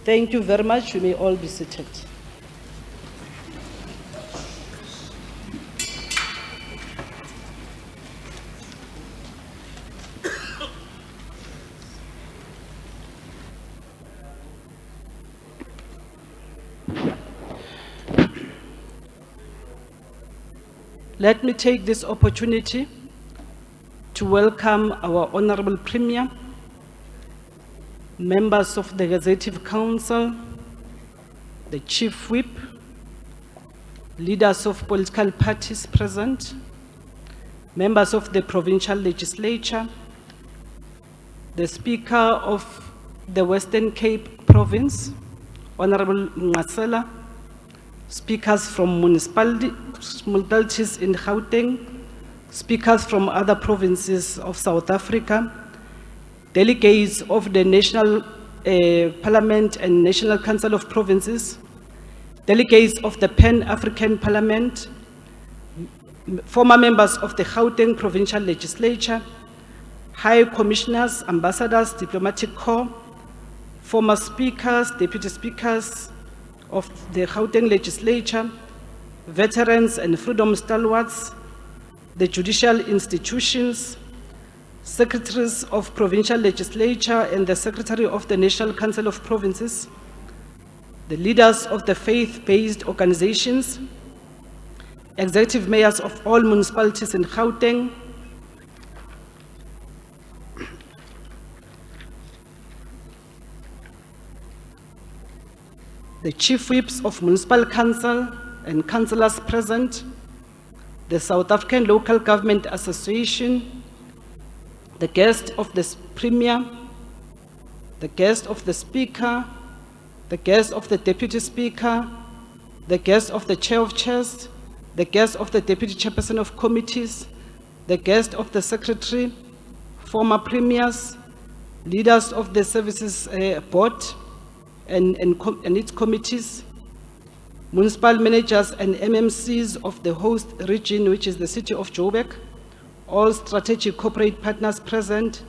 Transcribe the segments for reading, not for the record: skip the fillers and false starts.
Thank you very much. You may all be seated. Let me take this opportunity to welcome our Honorable Premier, members of the Executive Council, the Chief Whip, leaders of political parties present, members of the Provincial Legislature, the Speaker of the Western Cape Province, Honorable Ngasela, speakers from municipalities in Gauteng, speakers from other provinces of South Africa, delegates of the National Parliament and National Council of Provinces, delegates of the Pan-African Parliament, former members of the Gauteng Provincial Legislature, High Commissioners, Ambassadors, Diplomatic Corps, former speakers, deputy speakers of the Gauteng Legislature, veterans and freedom stalwarts, the judicial institutions, secretaries of provincial legislature and the secretary of the National Council of Provinces, the leaders of the faith-based organizations, executive mayors of all municipalities in Gauteng, the chief whips of municipal council and councillors present, the South African Local Government Association, the guest of the Premier, the guest of the Speaker, the guest of the Deputy Speaker, the guest of the Chair of Chairs, the guest of the Deputy Chairperson of Committees, the guest of the Secretary, former Premiers, leaders of the Services Board and its committees, municipal managers and MMCs of the host region, which is the city of Joburg, all strategic corporate partners present,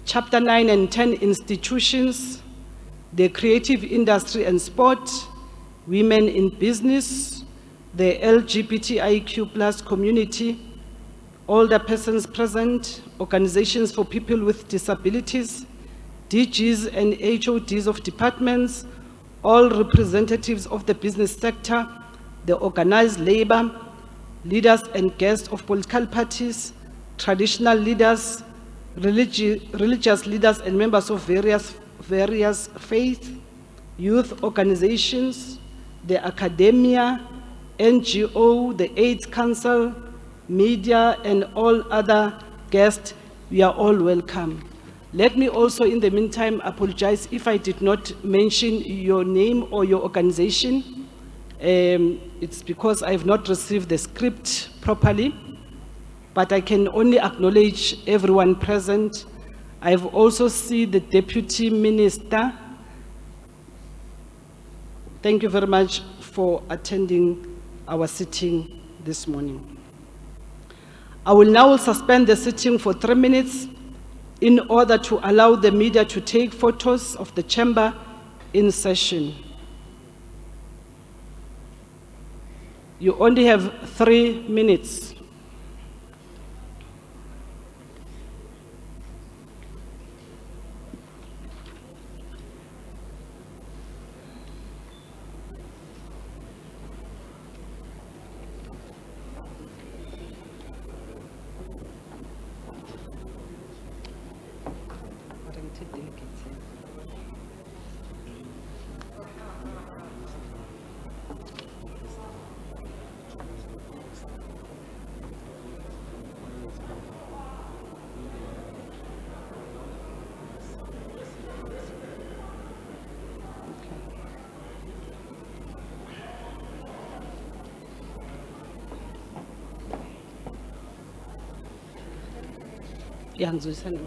Chapter 9 and 10 institutions, the creative industry and sport, women in business, the LGBTIQ+ community, older persons present, organizations for people with disabilities, DGs and HODs of departments, all representatives of the business sector, the organized labor, leaders and guests of political parties, traditional leaders, religious leaders and members of various faith, youth organizations, the academia, NGO, the AIDS Council, media, and all other guests, we are all welcome. Let me also, in the meantime, apologize if I did not mention your name or your organization. It's because I have not received the script properly, but I can only acknowledge everyone present. I've also seen the Deputy Minister. Thank you very much for attending our sitting this morning. I will now suspend the sitting for 3 minutes in order to allow the media to take photos of the chamber in session. You only have 3 minutes. Ya, ngizwisana.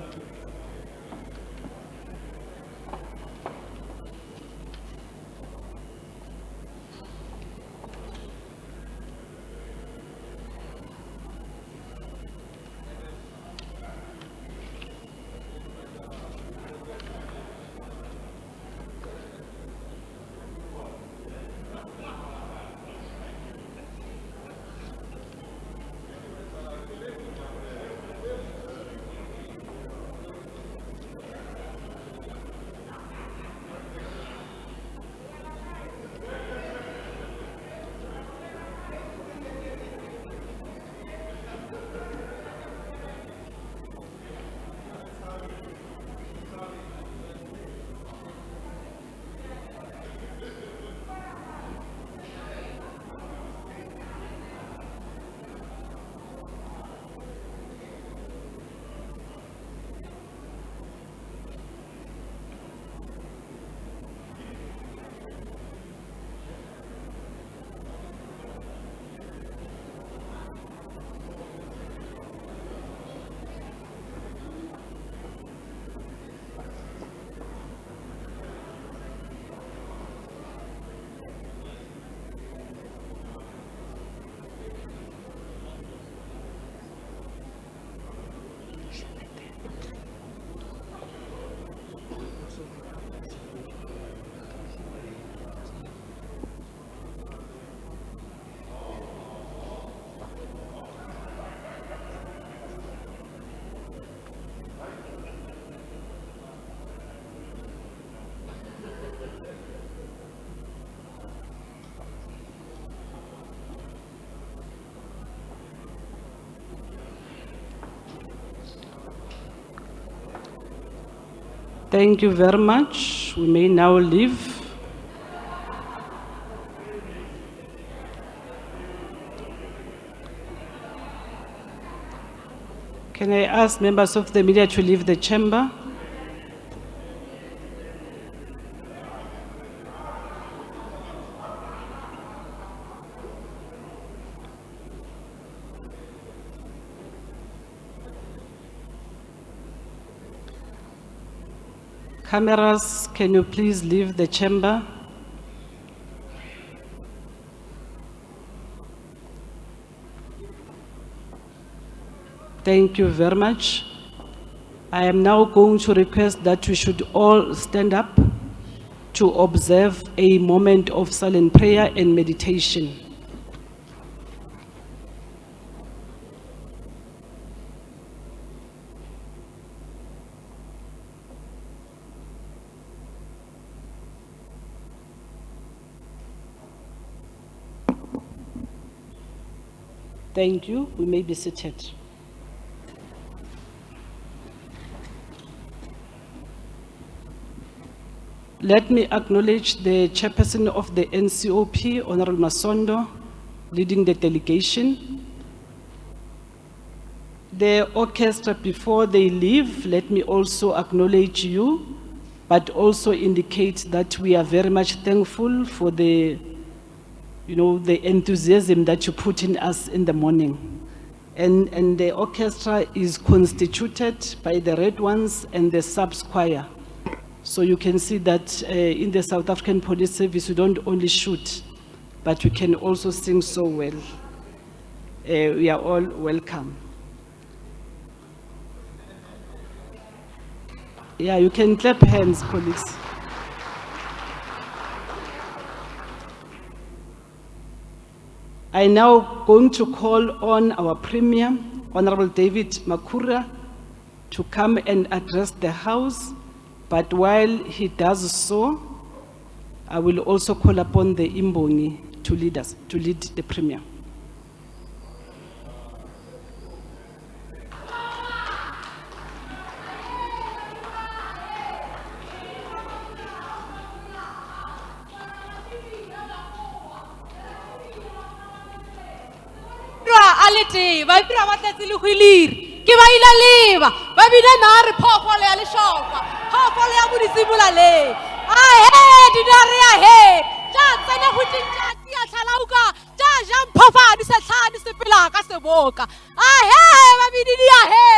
Thank you very much. We may now leave. Can I ask members of the media to leave the chamber? Cameras, can you please leave the chamber? Thank you very much. I am now going to request that we should all stand up to observe a moment of silent prayer and meditation. Thank you. We may be seated. Let me acknowledge the chairperson of the NCOP, Honorable Masondo, leading the delegation. The orchestra, before they leave, let me also acknowledge you, but also indicate that we are very much thankful for the the enthusiasm that you put in us in the morning. And the orchestra is constituted by the red ones and the subs choir. So you can see that in the South African Police Service, we don't only shoot, but we can also sing so well. We are all welcome. Yeah, you can clap hands, colleagues. I now going to call on our Premier, Honorable David Makhura, to come and address the House. But while he does so, I will also call upon the Imbongi to lead us, to lead the Premier. Ba ipira ba tletse le go iliri ke ba ila leba ba bina nare phofolo ya leshopa phofolo ya modisimola le he dinare ya he tja tsena go tjintja tia tlhalauka tja jang phofa di se tlhani se pela ka seboka he ba bididi ya he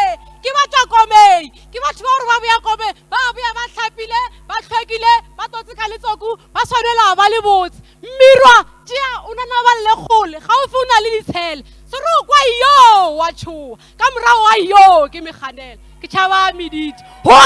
ke ba tswa komeng ke batho ba hore ba boya komeng ba boya ba hlapile ba hlwekile ba totse ka letsoku ba tshwanela ba le botse mmirwa tjea o nana ba le kgole ga o funa le ditshele se re kwa yo wa tshoa ka morao wa yo ke mekganela ke tšhaba mediti hwa.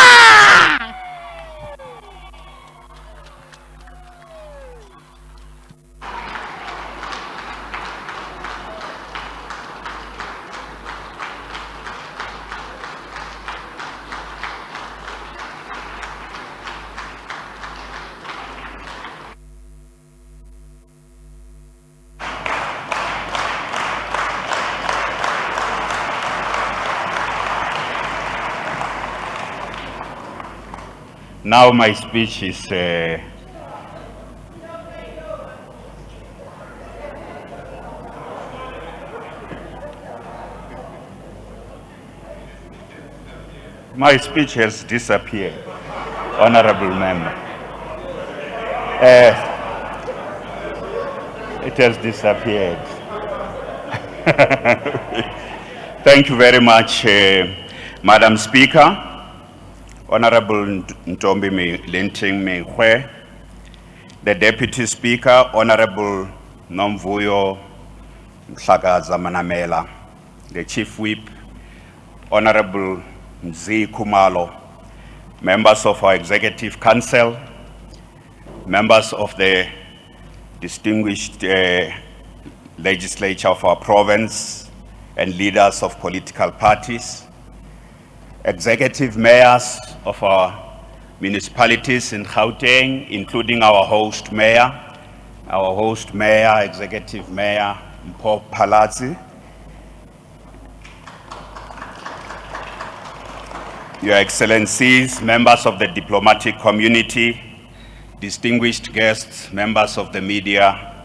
Now my speech is my speech has disappeared, Honorable Member. It has disappeared. Thank you very much, Madam Speaker. Honorable Ntombi Linting Mengwe, the Deputy Speaker, Honorable Nomvuyo Mhlakaza Manamela, the Chief Whip, Honorable Mzi Kumalo, members of our Executive Council, members of the distinguished legislature of our province, and leaders of political parties, executive mayors of our municipalities in Gauteng, including our host mayor, executive mayor, Mpho Phalatse, Your Excellencies, members of the diplomatic community, distinguished guests, members of the media,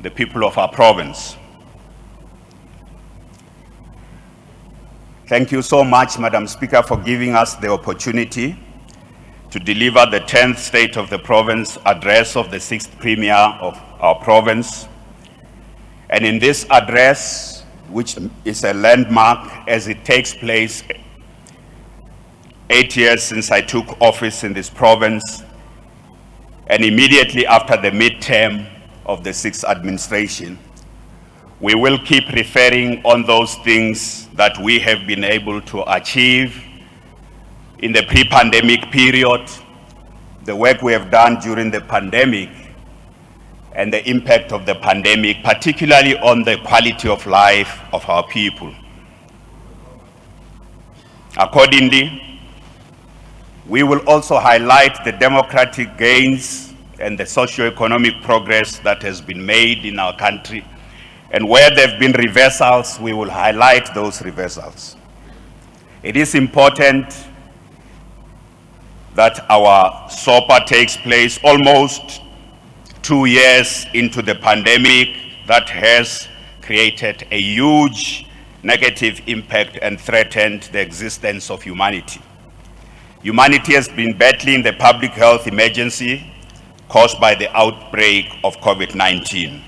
the people of our province. Thank you so much, Madam Speaker, for giving us the opportunity to deliver the 10th State of the Province address of the 6th Premier of our province. And in this address, which is a landmark as it takes place 8 years since I took office in this province, and immediately after the midterm of the 6th administration, we will keep referring on those things that we have been able to achieve in the pre-pandemic period, the work we have done during the pandemic, and the impact of the pandemic, particularly on the quality of life of our people. Accordingly, we will also highlight the democratic gains and the socio-economic progress that has been made in our country. And where there have been reversals, we will highlight those reversals. It is important that our SOPA takes place almost 2 years into the pandemic that has created a huge negative impact and threatened the existence of humanity. Humanity has been battling the public health emergency caused by the outbreak of COVID-19.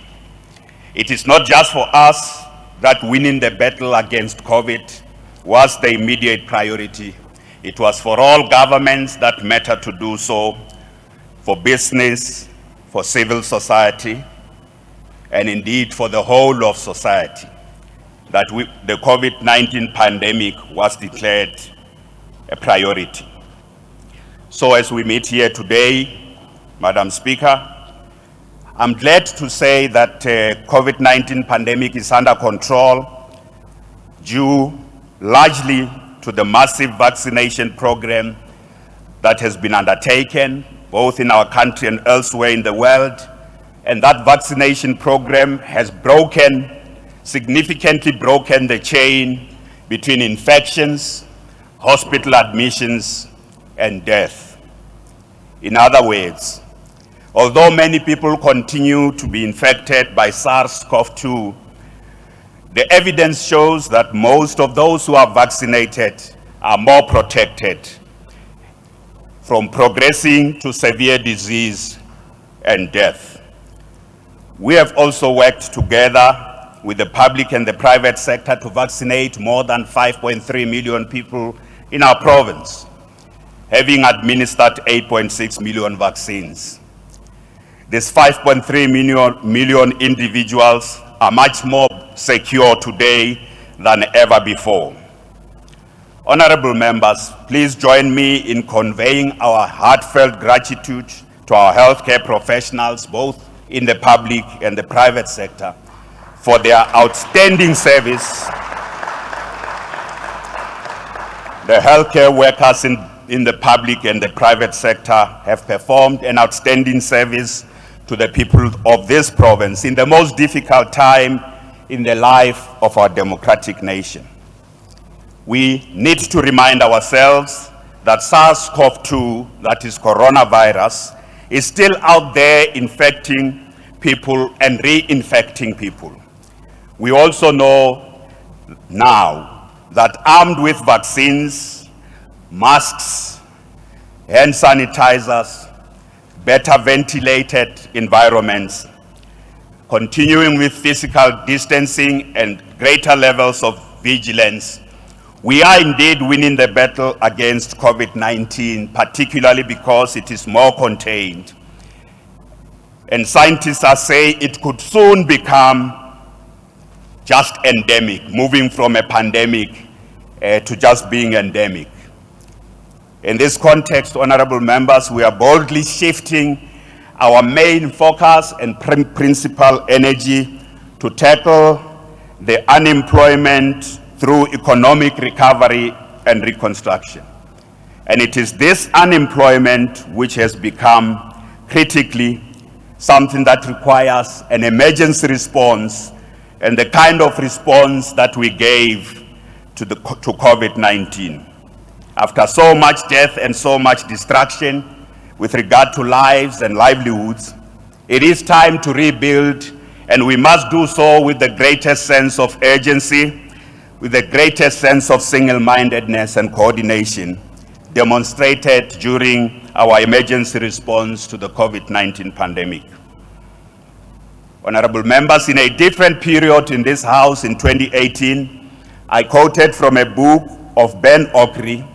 It is not just for us that winning the battle against COVID was the immediate priority. It was for all governments that matter to do so, for business, for civil society, and indeed for the whole of society, that the COVID-19 pandemic was declared a priority. So as we meet here today, Madam Speaker, I'm glad to say that COVID-19 pandemic is under control due largely to the massive vaccination program that has been undertaken both in our country and elsewhere in the world. And that vaccination program has significantly broken the chain between infections, hospital admissions, and death. In other words, although many people continue to be infected by SARS-CoV-2, the evidence shows that most of those who are vaccinated are more protected from progressing to severe disease and death. We have also worked together with the public and the private sector to vaccinate more than 5.3 million people in our province, having administered 8.6 million vaccines. These 5.3 million individuals are much more secure today than ever before. Honorable members, please join me in conveying our heartfelt gratitude to our healthcare professionals, both in the public and the private sector, for their outstanding service. The healthcare workers in the public and the private sector have performed an outstanding service to the people of this province in the most difficult time in the life of our democratic nation. We need to remind ourselves that SARS-CoV-2, that is coronavirus, is still out there infecting people and reinfecting people. We also know now that armed with vaccines, masks, hand sanitizers, better ventilated environments, continuing with physical distancing and greater levels of vigilance, we are indeed winning the battle against COVID-19, particularly because it is more contained. And scientists are saying it could soon become just endemic, moving from a pandemic to just being endemic. In this context, honorable members, we are boldly shifting our main focus and principal energy to tackle the unemployment through economic recovery and reconstruction. And it is this unemployment which has become critically something that requires an emergency response, and the kind of response that we gave to COVID-19. After so much death and so much destruction with regard to lives and livelihoods, it is time to rebuild, and we must do so with the greatest sense of urgency, with the greatest sense of single-mindedness and coordination demonstrated during our emergency response to the COVID-19 pandemic. Honorable members, in a different period in this House in 2018, I quoted from a book of Ben Okri,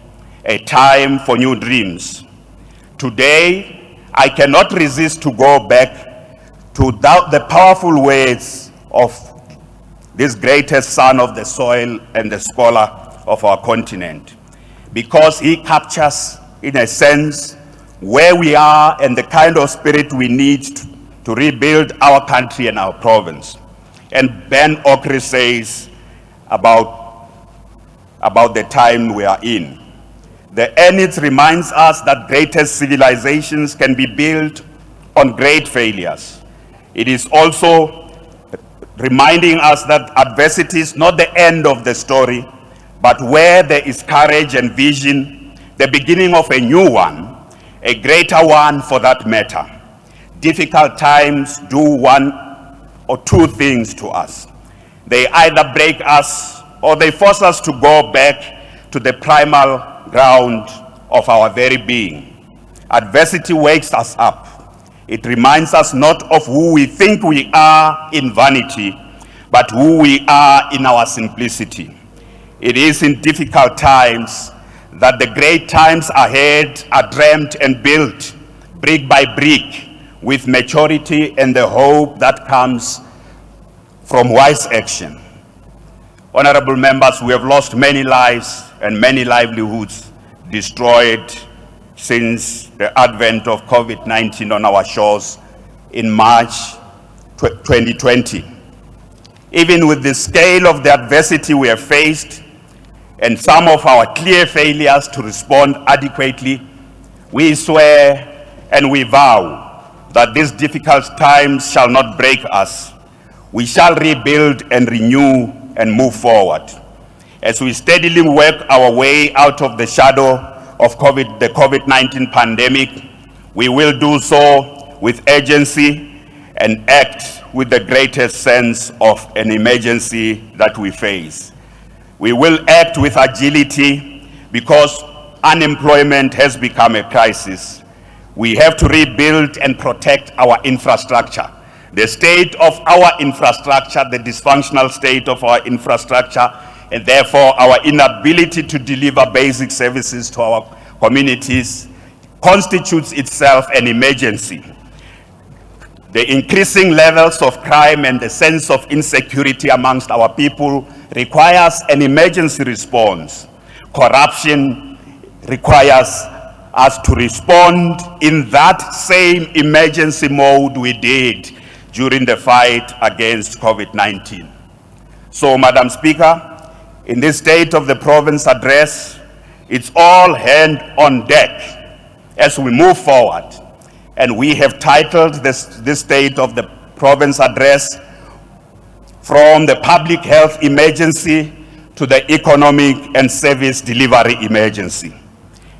A Time for New Dreams. Today, I cannot resist to go back to the powerful words of this greatest son of the soil and the scholar of our continent, because he captures, in a sense, where we are and the kind of spirit we need to rebuild our country and our province. And Ben Okri says about the time we are in. The Enid reminds us that greatest civilizations can be built on great failures. It is also reminding us that adversity is not the end of the story, but where there is courage and vision, the beginning of a new one, a greater one for that matter. Difficult times do one or two things to us. They either break us or they force us to go back to the primal ground of our very being. Adversity wakes us up. It reminds us not of who we think we are in vanity, but who we are in our simplicity. It is in difficult times that the great times ahead are dreamt and built brick by brick with maturity and the hope that comes from wise action. Honorable members, we have lost many lives and many livelihoods destroyed since the advent of COVID-19 on our shores in March 2020. Even with the scale of the adversity we have faced and some of our clear failures to respond adequately, we swear and we vow that these difficult times shall not break us. We shall rebuild and renew and move forward. As we steadily work our way out of the shadow of the COVID-19 pandemic, we will do so with urgency and act with the greatest sense of an emergency that we face. We will act with agility because unemployment has become a crisis. We have to rebuild and protect our infrastructure. the state of our infrastructure, the dysfunctional state of our infrastructure, and therefore our inability to deliver basic services to our communities constitutes itself an emergency. The increasing levels of crime and the sense of insecurity amongst our people requires an emergency response. Corruption requires us to respond in that same emergency mode we did during the fight against COVID-19. So, Madam Speaker, in this State of the Province address, it's all hand on deck as we move forward. And we have titled this State of the Province address from the public health emergency to the economic and service delivery emergency.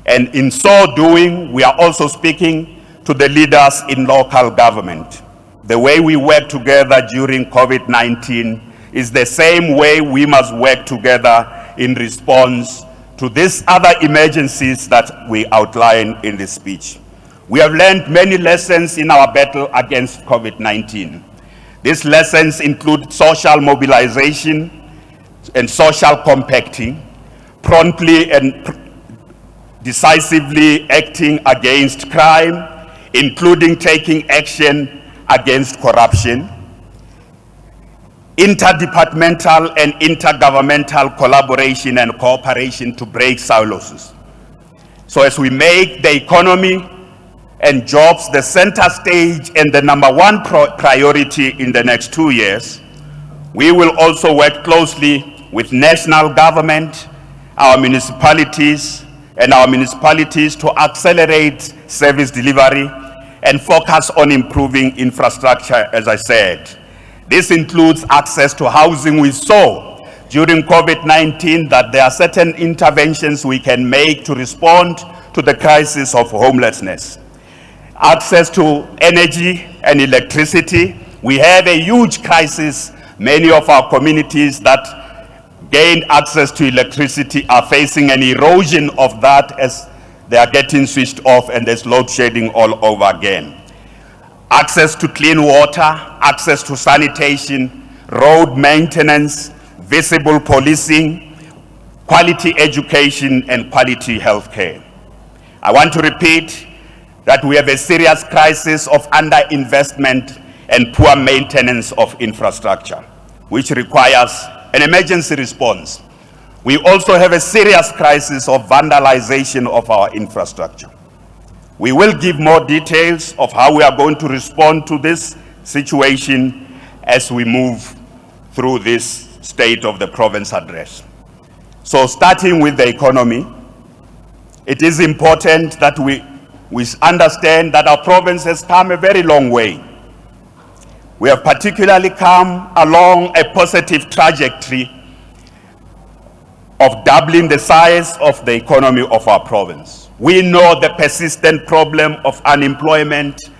And in so doing, we are also speaking to the leaders in local government. The way we work together during COVID-19 is the same way we must work together in response to these other emergencies that we outline in this speech. We have learned many lessons in our battle against COVID-19. These lessons include social mobilization and social compacting, promptly and decisively acting against crime, including taking action against corruption, interdepartmental and intergovernmental collaboration and cooperation to break silos. So as we make the economy and jobs the center stage and the number one priority in the next 2 years, we will also work closely with national government, our municipalities, to accelerate service delivery and focus on improving infrastructure, as I said. This includes access to housing. We saw during COVID-19 that there are certain interventions we can make to respond to the crisis of homelessness. Access to energy and electricity. We have a huge crisis. Many of our communities that gained access to electricity are facing an erosion of that as they are getting switched off and there's load shedding all over again. Access to clean water, access to sanitation, road maintenance, visible policing, quality education, and quality health care. I want to repeat that we have a serious crisis of underinvestment and poor maintenance of infrastructure, which requires an emergency response. We also have a serious crisis of vandalization of our infrastructure. We will give more details of how we are going to respond to this situation as we move through this State of the Province address. So starting with the economy, it is important that we understand that our province has come a very long way. We have particularly come along a positive trajectory of doubling the size of the economy of our province. We know the persistent problem of unemployment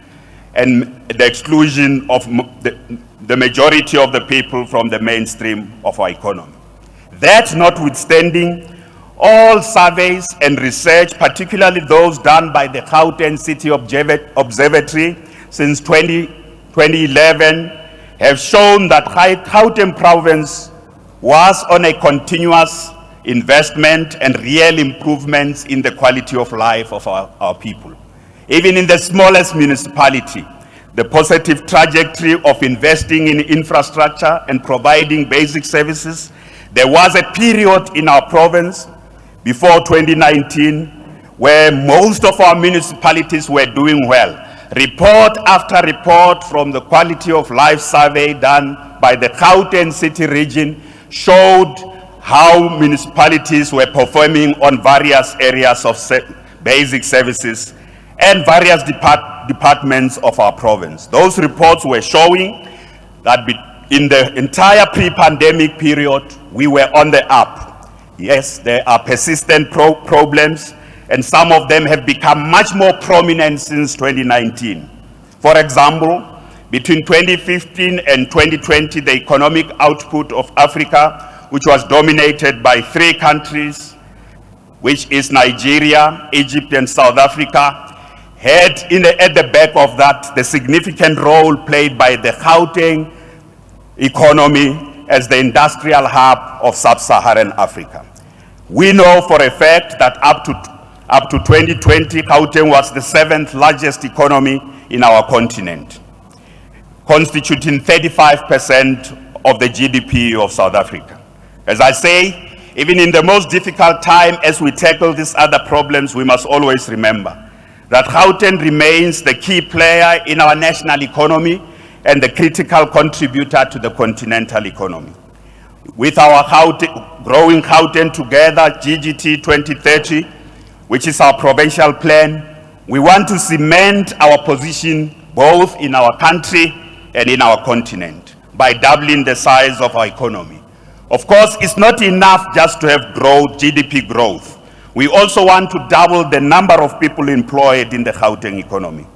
and the exclusion of the majority of the people from the mainstream of our economy. That notwithstanding, all surveys and research, particularly those done by the Gauteng City Observatory since 2011, have shown that Gauteng province was on a continuous investment and real improvements in the quality of life of our people. Even in the smallest municipality, the positive trajectory of investing in infrastructure and providing basic services. There was a period in our province before 2019 where most of our municipalities were doing well. Report after report from the quality of life survey done by the Gauteng City region showed how municipalities were performing on various areas of basic services and various departments of our province. Those reports were showing that in the entire pre-pandemic period, we were on the up. Yes, there are persistent problems, and some of them have become much more prominent since 2019. For example, between 2015 and 2020, the economic output of Africa, which was dominated by 3 countries, which is Nigeria, Egypt, and South Africa, had at the back of that the significant role played by the Gauteng economy as the industrial hub of sub-Saharan Africa. We know for a fact that up to 2020, Gauteng was the 7th largest economy in our continent, constituting 35% of the GDP of South Africa. As I say, even in the most difficult time as we tackle these other problems, we must always remember that Gauteng remains the key player in our national economy and the critical contributor to the continental economy. With our growing Gauteng Together GGT 2030, which is our provincial plan, we want to cement our position both in our country and in our continent by doubling the size of our economy. Of course, it's not enough just to have growth, GDP growth. We also want to double the number of people employed in the Gauteng economy.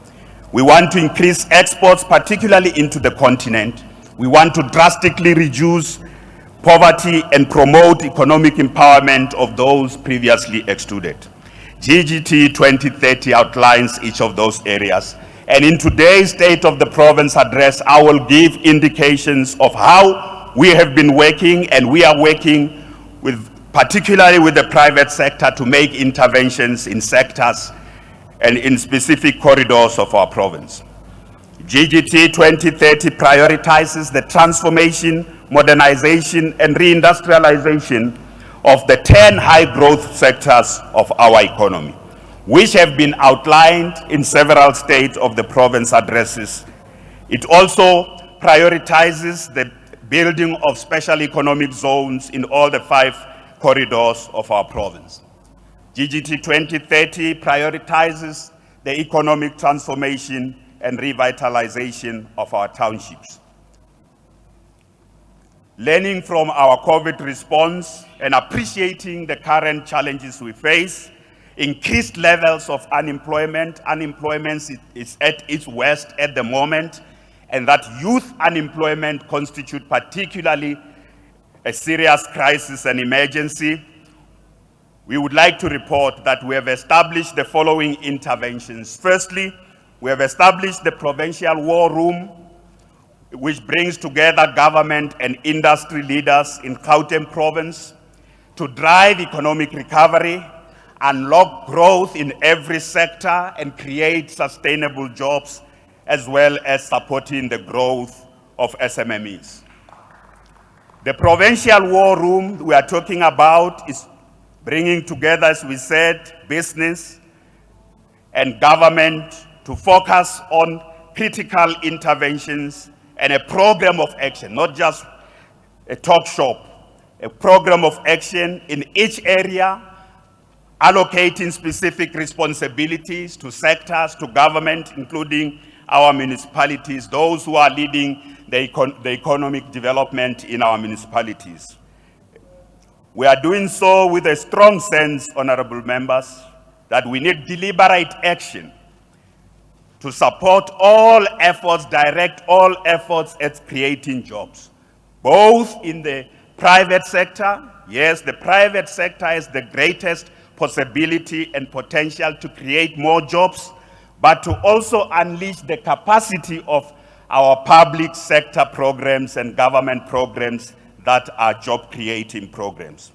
We want to increase exports, particularly into the continent. We want to drastically reduce poverty and promote economic empowerment of those previously excluded. GGT 2030 outlines each of those areas. And in today's State of the Province address, I will give indications of how we have been working, and we are working particularly with the private sector to make interventions in sectors and in specific corridors of our province. GGT 2030 prioritizes the transformation, modernization, and reindustrialization of the 10 high-growth sectors of our economy, which have been outlined in several State of the Province addresses. It also prioritizes the building of special economic zones in all the 5 corridors of our province. GGT 2030 prioritizes the economic transformation and revitalization of our townships. Learning from our COVID response and appreciating the current challenges we face, increased levels of unemployment is at its worst at the moment, and that youth unemployment constitutes particularly a serious crisis and emergency. We would like to report that we have established the following interventions. Firstly, we have established the Provincial War Room, which brings together government and industry leaders in Gauteng Province to drive economic recovery, unlock growth in every sector, and create sustainable jobs, as well as supporting the growth of SMMEs. The Provincial War Room we are talking about is bringing together, as we said, business and government to focus on critical interventions and a program of action, not just a talk shop, a program of action in each area, allocating specific responsibilities to sectors, to government, including our municipalities, those who are leading the economic development in our municipalities. We are doing so with a strong sense, honorable members, that we need deliberate action to support all efforts, direct all efforts at creating jobs, both in the private sector. Yes, the private sector has the greatest possibility and potential to create more jobs, but to also unleash the capacity of our public sector programs and government programs that are job-creating programs.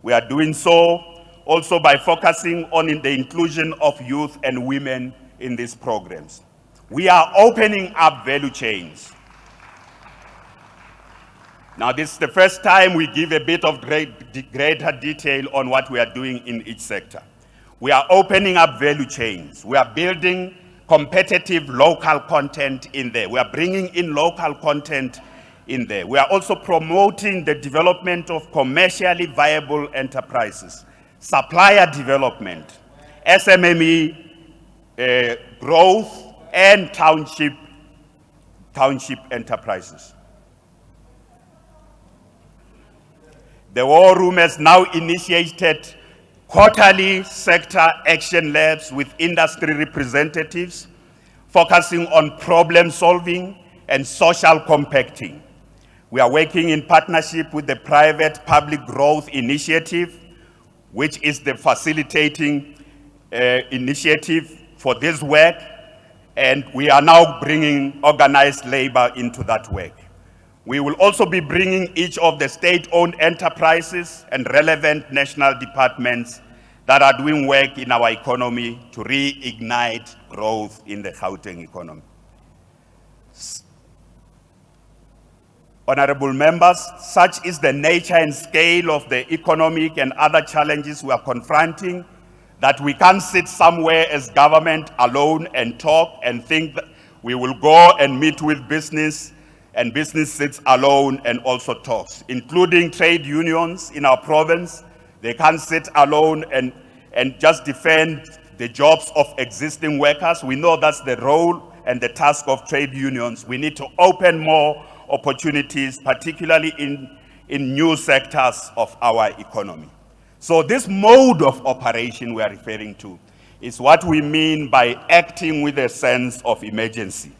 We are doing so also by focusing on the inclusion of youth and women in these programs. We are opening up value chains. Now, this is the first time we give a bit of greater detail on what we are doing in each sector. We are opening up value chains. We are building competitive local content in there. We are bringing in local content in there. We are also promoting the development of commercially viable enterprises, supplier development, SMME growth, and township enterprises. The War Room has now initiated quarterly sector action labs with industry representatives, focusing on problem solving and social compacting. We are working in partnership with the Private Public Growth Initiative, which is the facilitating initiative for this work, and we are now bringing organized labor into that work. We will also be bringing each of the state-owned enterprises and relevant national departments that are doing work in our economy to reignite growth in the Gauteng economy. Honorable members, such is the nature and scale of the economic and other challenges we are confronting that we can't sit somewhere as government alone and talk and think that we will go and meet with business and business sits alone and also talks, including trade unions in our province. They can't sit alone and just defend the jobs of existing workers. We know that's the role and the task of trade unions. We need to open more opportunities, particularly in new sectors of our economy. So this mode of operation we are referring to is what we mean by acting with a sense of emergency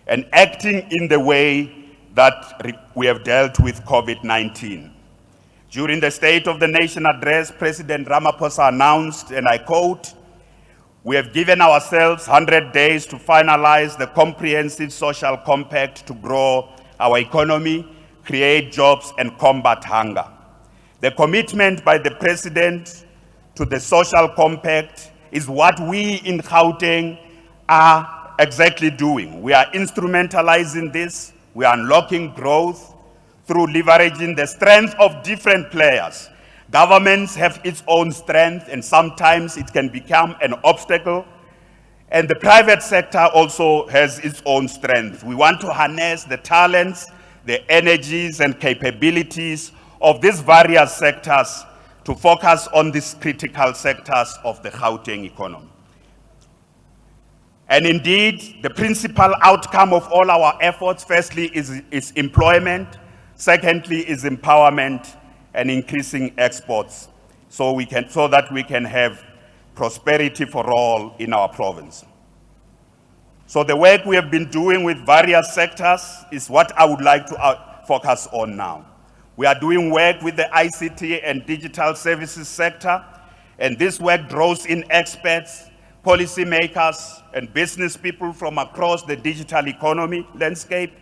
and acting in the way that we have dealt with COVID-19. During the State of the Nation address, President Ramaphosa announced, and I quote, "We have given ourselves 100 days to finalize the comprehensive social compact to grow our economy, create jobs, and combat hunger." The commitment by the President to the social compact is what we in Gauteng are exactly doing. We are instrumentalizing this. We are unlocking growth through leveraging the strength of different players. Governments have its own strength, and sometimes it can become an obstacle. And the private sector also has its own strength. We want to harness the talents, the energies, and capabilities of these various sectors to focus on these critical sectors of the Gauteng economy. And indeed, the principal outcome of all our efforts, firstly, is employment. Secondly, is empowerment and increasing exports so that we can have prosperity for all in our province. So the work we have been doing with various sectors is what I would like to focus on now. We are doing work with the ICT and digital services sector, and this work draws in experts, policymakers, and business people from across the digital economy landscape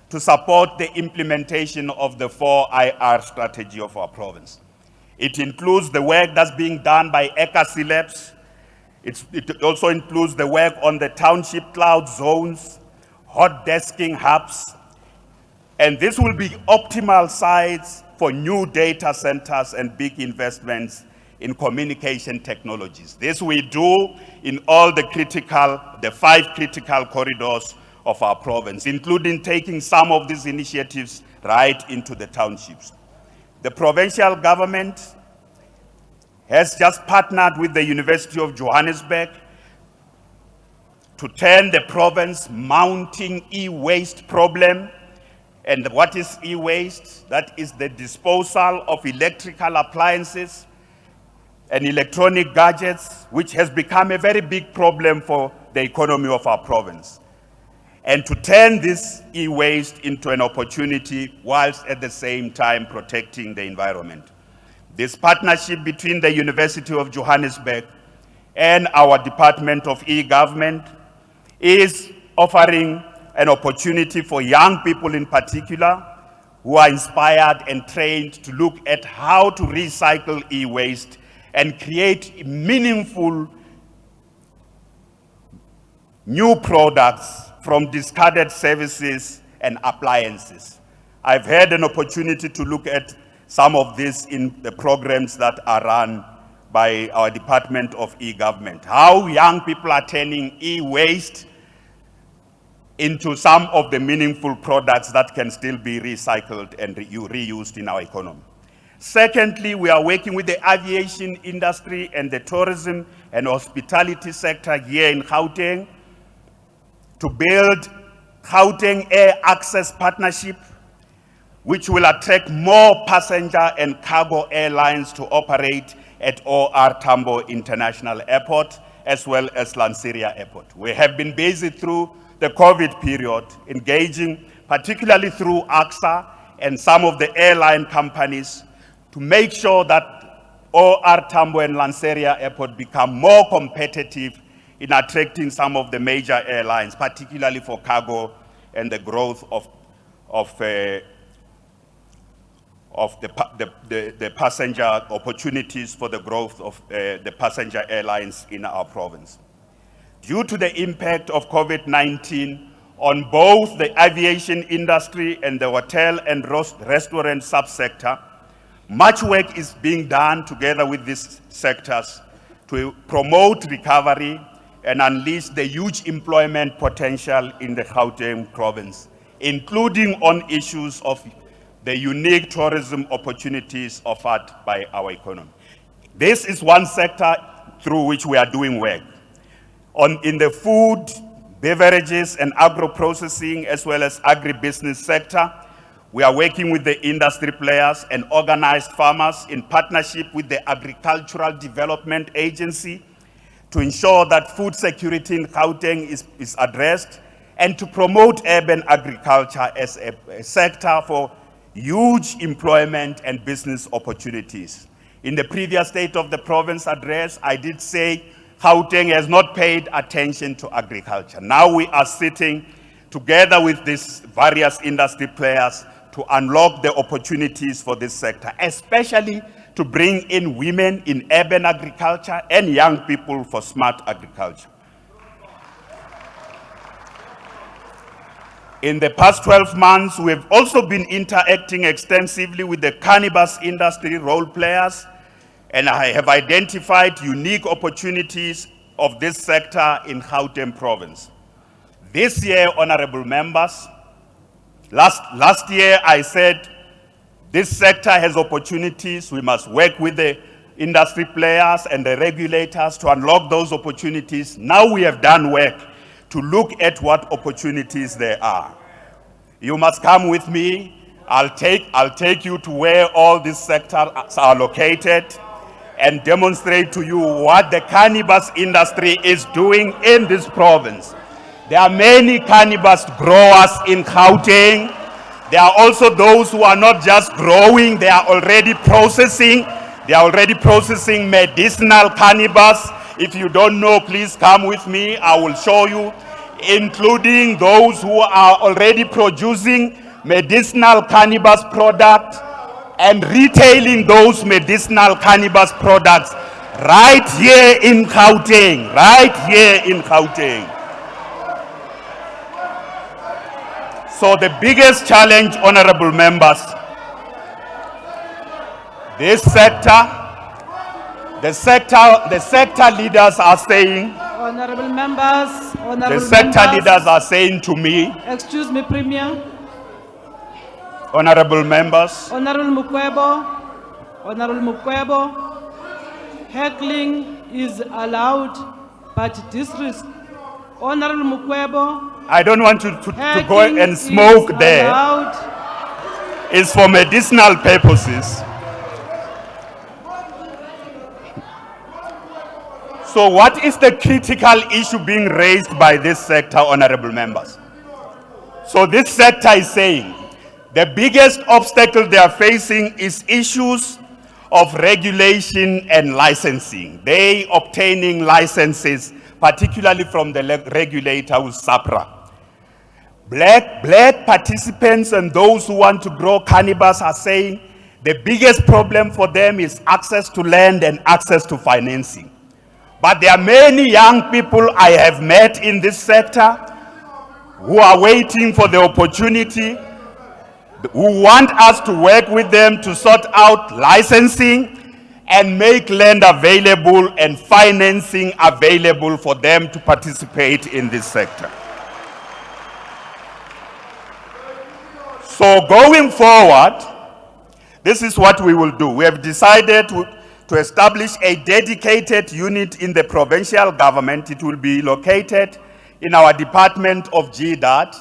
to support the implementation of the 4IR strategy of our province. It includes the work that's being done by ECAC Labs. It also includes the work on the township cloud zones, hot desking hubs, and this will be optimal sites for new data centers and big investments in communication technologies. This we do in all the 5 critical corridors of our province, including taking some of these initiatives right into the townships. The provincial government has just partnered with the University of Johannesburg to turn the province mounting e-waste problem. And what is e-waste? That is the disposal of electrical appliances and electronic gadgets, which has become a very big problem for the economy of our province. And to turn this e-waste into an opportunity whilst at the same time protecting the environment. This partnership between the University of Johannesburg and our Department of E-Government is offering an opportunity for young people in particular who are inspired and trained to look at how to recycle e-waste and create meaningful new products from discarded services and appliances. I've had an opportunity to look at some of this in the programs that are run by our Department of E-Government. How young people are turning e-waste into some of the meaningful products that can still be recycled and reused in our economy. Secondly, we are working with the aviation industry and the tourism and hospitality sector here in Gauteng to build Gauteng Air Access Partnership, which will attract more passenger and cargo airlines to operate at OR Tambo International Airport, as well as Lanseria Airport. We have been busy through the COVID period, engaging particularly through AXA and some of the airline companies to make sure that OR Tambo and Lanseria Airport become more competitive in attracting some of the major airlines, particularly for cargo and the growth of the passenger opportunities for the growth of the passenger airlines in our province. Due to the impact of COVID-19 on both the aviation industry and the hotel and restaurant subsector, much work is being done together with these sectors to promote recovery and unleash the huge employment potential in the Gauteng province, including on issues of the unique tourism opportunities offered by our economy. This is one sector through which we are doing work. In the food, beverages, and agro-processing, as well as agribusiness sector, we are working with the industry players and organized farmers in partnership with the Agricultural Development Agency to ensure that food security in Gauteng is addressed, and to promote urban agriculture as a sector for huge employment and business opportunities. In the previous State of the Province address, I did say Gauteng has not paid attention to agriculture. Now we are sitting together with these various industry players to unlock the opportunities for this sector, especially to bring in women in urban agriculture and young people for smart agriculture. In the past 12 months, we have also been interacting extensively with the cannabis industry role players, and I have identified unique opportunities of this sector in Gauteng province. This year, honorable members, last year I said this sector has opportunities. We must work with the industry players and the regulators to unlock those opportunities. Now we have done work to look at what opportunities there are. You must come with me. I'll take you to where all these sectors are located and demonstrate to you what the cannabis industry is doing in this province. There are many cannabis growers in Gauteng. There are also those who are not just growing, they are already processing. They are already processing medicinal cannabis. If you don't know, please come with me. I will show you, including those who are already producing medicinal cannabis products and retailing those medicinal cannabis products right here in Gauteng, right here in Gauteng. So the biggest challenge, honorable members, this sector, the sector leaders are saying, Honorable members, the sector leaders are saying to me, excuse me, Premier, honorable members, Honorable Mukwebo, heckling is allowed, but disrespect. Honorable Mukwebo, I don't want you to go and smoke there. It's for medicinal purposes. So what is the critical issue being raised by this sector, honorable members? So this sector is saying the biggest obstacle they are facing is issues of regulation and licensing. They obtaining licenses, particularly from the regulator who's SAPRA. Black participants and those who want to grow cannabis are saying the biggest problem for them is access to land and access to financing. But there are many young people I have met in this sector who are waiting for the opportunity, who want us to work with them to sort out licensing and make land available and financing available for them to participate in this sector. So going forward, this is what we will do. We have decided to establish a dedicated unit in the provincial government. It will be located in our Department of GDAT,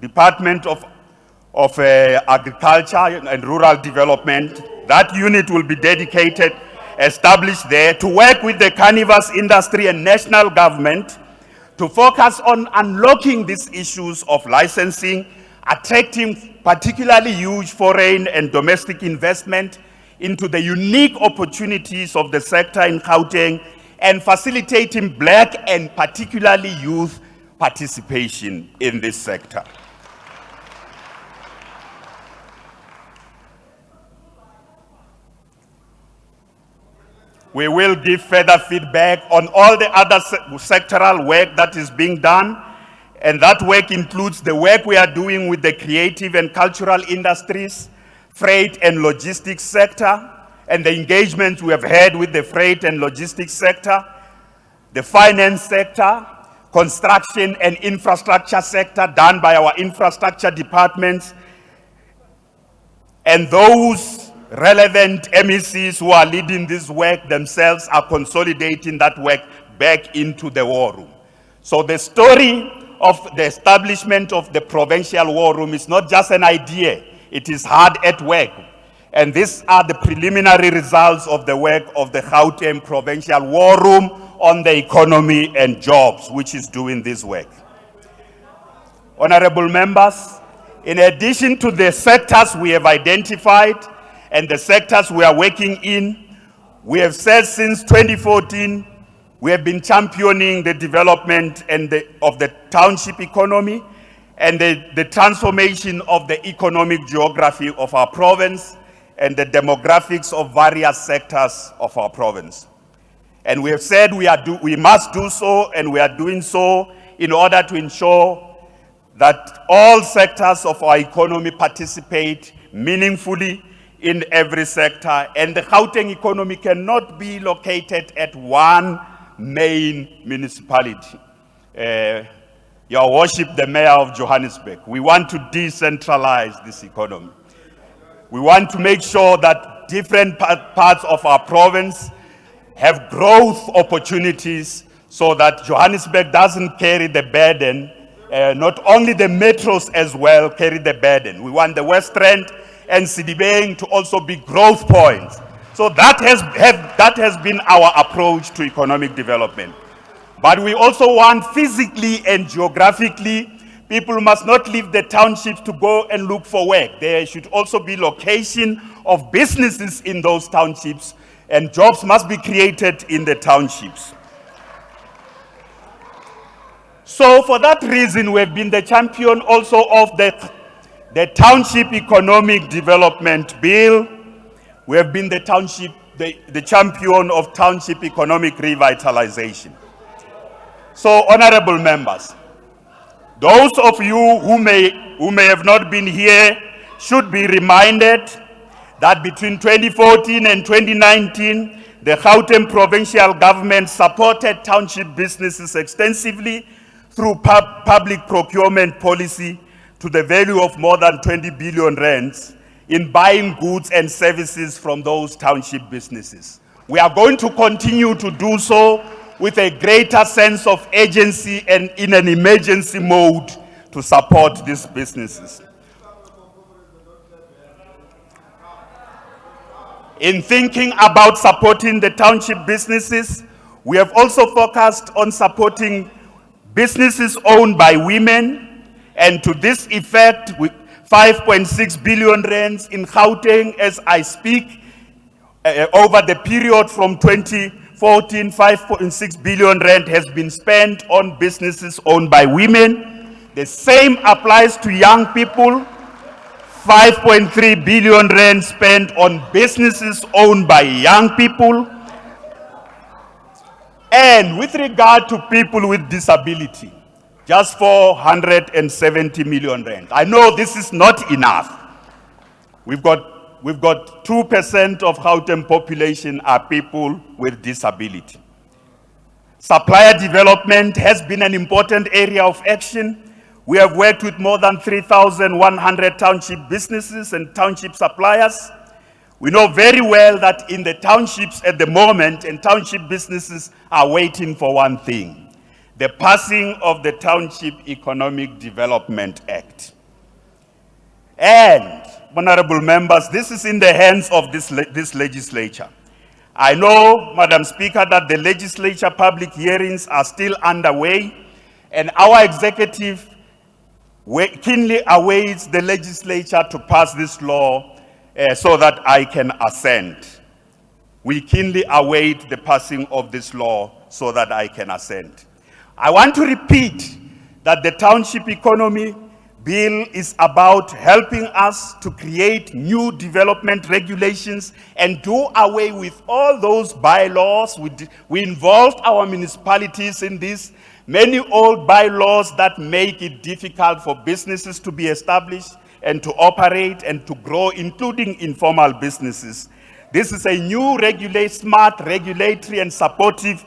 Department of Agriculture and Rural Development. That unit will be dedicated, established there to work with the cannabis industry and national government to focus on unlocking these issues of licensing, attracting particularly huge foreign and domestic investment into the unique opportunities of the sector in Gauteng, and facilitating black and particularly youth participation in this sector. We will give further feedback on all the other sectoral work that is being done, and that work includes the work we are doing with the creative and cultural industries, freight and logistics sector, and the engagements we have had with the freight and logistics sector, the finance sector, construction and infrastructure sector done by our infrastructure departments, and those relevant MECs who are leading this work themselves are consolidating that work back into the war room. So the story of the establishment of the provincial war room is not just an idea, it is hard at work. And these are the preliminary results of the work of the Gauteng Provincial War Room on the economy and jobs, which is doing this work. Honorable members, in addition to the sectors we have identified and the sectors we are working in, we have said since 2014, we have been championing the development of the township economy and the transformation of the economic geography of our province and the demographics of various sectors of our province. And we have said we must do so, and we are doing so in order to ensure that all sectors of our economy participate meaningfully in every sector, and the Gauteng economy cannot be located at one main municipality. Your Worship, the Mayor of Johannesburg, we want to decentralize this economy. We want to make sure that different parts of our province have growth opportunities so that Johannesburg doesn't carry the burden, not only the metros as well carry the burden. We want the West Rand and Sidibeng to also be growth points. So that has been our approach to economic development. But we also want physically and geographically, people must not leave the townships to go and look for work. There should also be location of businesses in those townships, and jobs must be created in the townships. So for that reason, we have been the champion also of the Township Economic Development Bill. We have been the champion of Township Economic Revitalization. So, honorable members, those of you who may have not been here should be reminded that between 2014 and 2019, the Gauteng provincial government supported township businesses extensively through public procurement policy to the value of more than 20 billion rands in buying goods and services from those township businesses. We are going to continue to do so with a greater sense of agency and in an emergency mode to support these businesses. In thinking about supporting the township businesses, we have also focused on supporting businesses owned by women, and to this effect, with 5.6 billion rands in Gauteng as I speak, over the period from 2014, 5.6 billion rand has been spent on businesses owned by women. The same applies to young people. 5.3 billion rand spent on businesses owned by young people. And with regard to people with disability, just 470 million rand. I know this is not enough. We've got 2% of Gauteng population are people with disability. Supplier development has been an important area of action. We have worked with more than 3,100 township businesses and township suppliers. We know very well that in the townships at the moment, and township businesses are waiting for one thing: the passing of the Township Economic Development Act. And, honorable members, this is in the hands of this legislature. I know, Madam Speaker, that the legislature public hearings are still underway, and our executive keenly awaits the legislature to pass this law so that I can assent. we keenly await the passing of this law so that I can assent. I want to repeat that the Township Economy Bill is about helping us to create new development regulations and do away with all those bylaws. We involved our municipalities in this. Many old bylaws that make it difficult for businesses to be established and to operate and to grow, including informal businesses. This is a new smart regulatory and supportive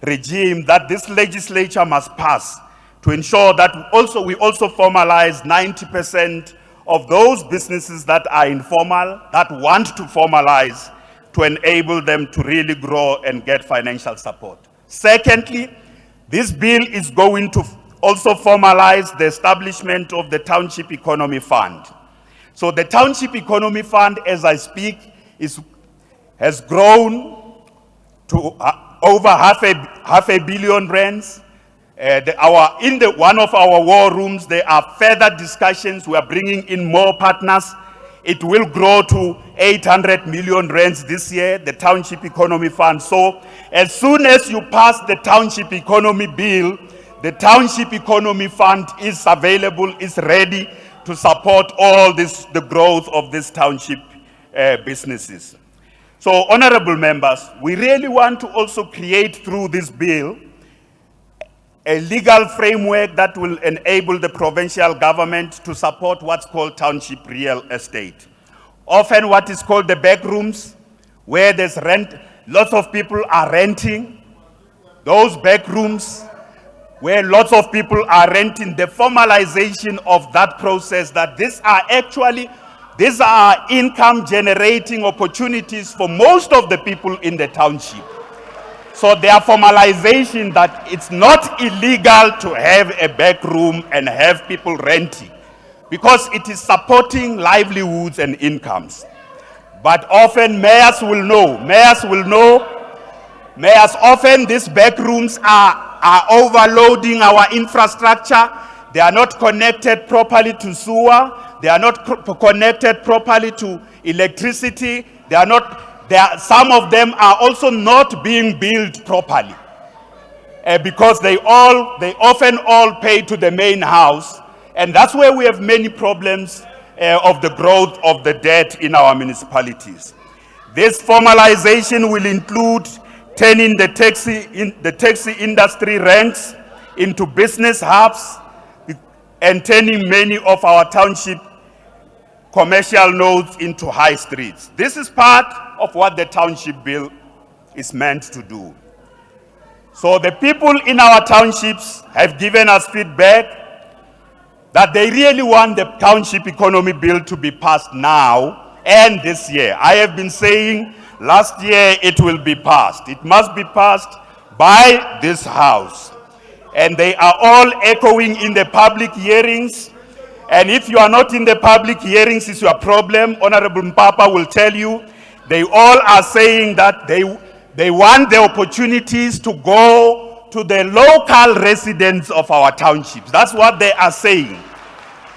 regime that this legislature must pass to ensure that we also formalize 90% of those businesses that are informal, that want to formalize, to enable them to really grow and get financial support. Secondly, this bill is going to also formalize the establishment of the Township Economy Fund. So the Township Economy Fund, as I speak, has grown to over half a billion rands. One of our war rooms, there are further discussions. We are bringing in more partners. It will grow to 800 million rands this year, the Township Economy Fund. So as soon as you pass the Township Economy Bill, the Township Economy Fund is available, is ready to support all the growth of these township businesses. So honorable members, we really want to also create through this bill a legal framework that will enable the provincial government to support what's called township real estate. Often what is called the back rooms, where there's rent, lots of people are renting. Those back rooms, where lots of people are renting, the formalization of that process, that these are income generating opportunities for most of the people in the township. So their formalization that it's not illegal to have a back room and have people renting, because it is supporting livelihoods and incomes. But often mayors often these back rooms are overloading our infrastructure. They are not connected properly to sewer. They are not connected properly to electricity. Some of them are also not being built properly because they often all pay to the main house, and that's where we have many problems of the growth of the debt in our municipalities. This formalization will include turning the taxi industry ranks into business hubs and turning many of our township commercial nodes into high streets. This is part of what the township bill is meant to do. So the people in our townships have given us feedback that they really want the township economy bill to be passed now and this year. I have been saying last year it will be passed. It must be passed by this house. And they are all echoing in the public hearings. And if you are not in the public hearings, it's your problem. Honorable Mpapa will tell you, they all are saying that they want the opportunities to go to the local residents of our townships. That's what they are saying.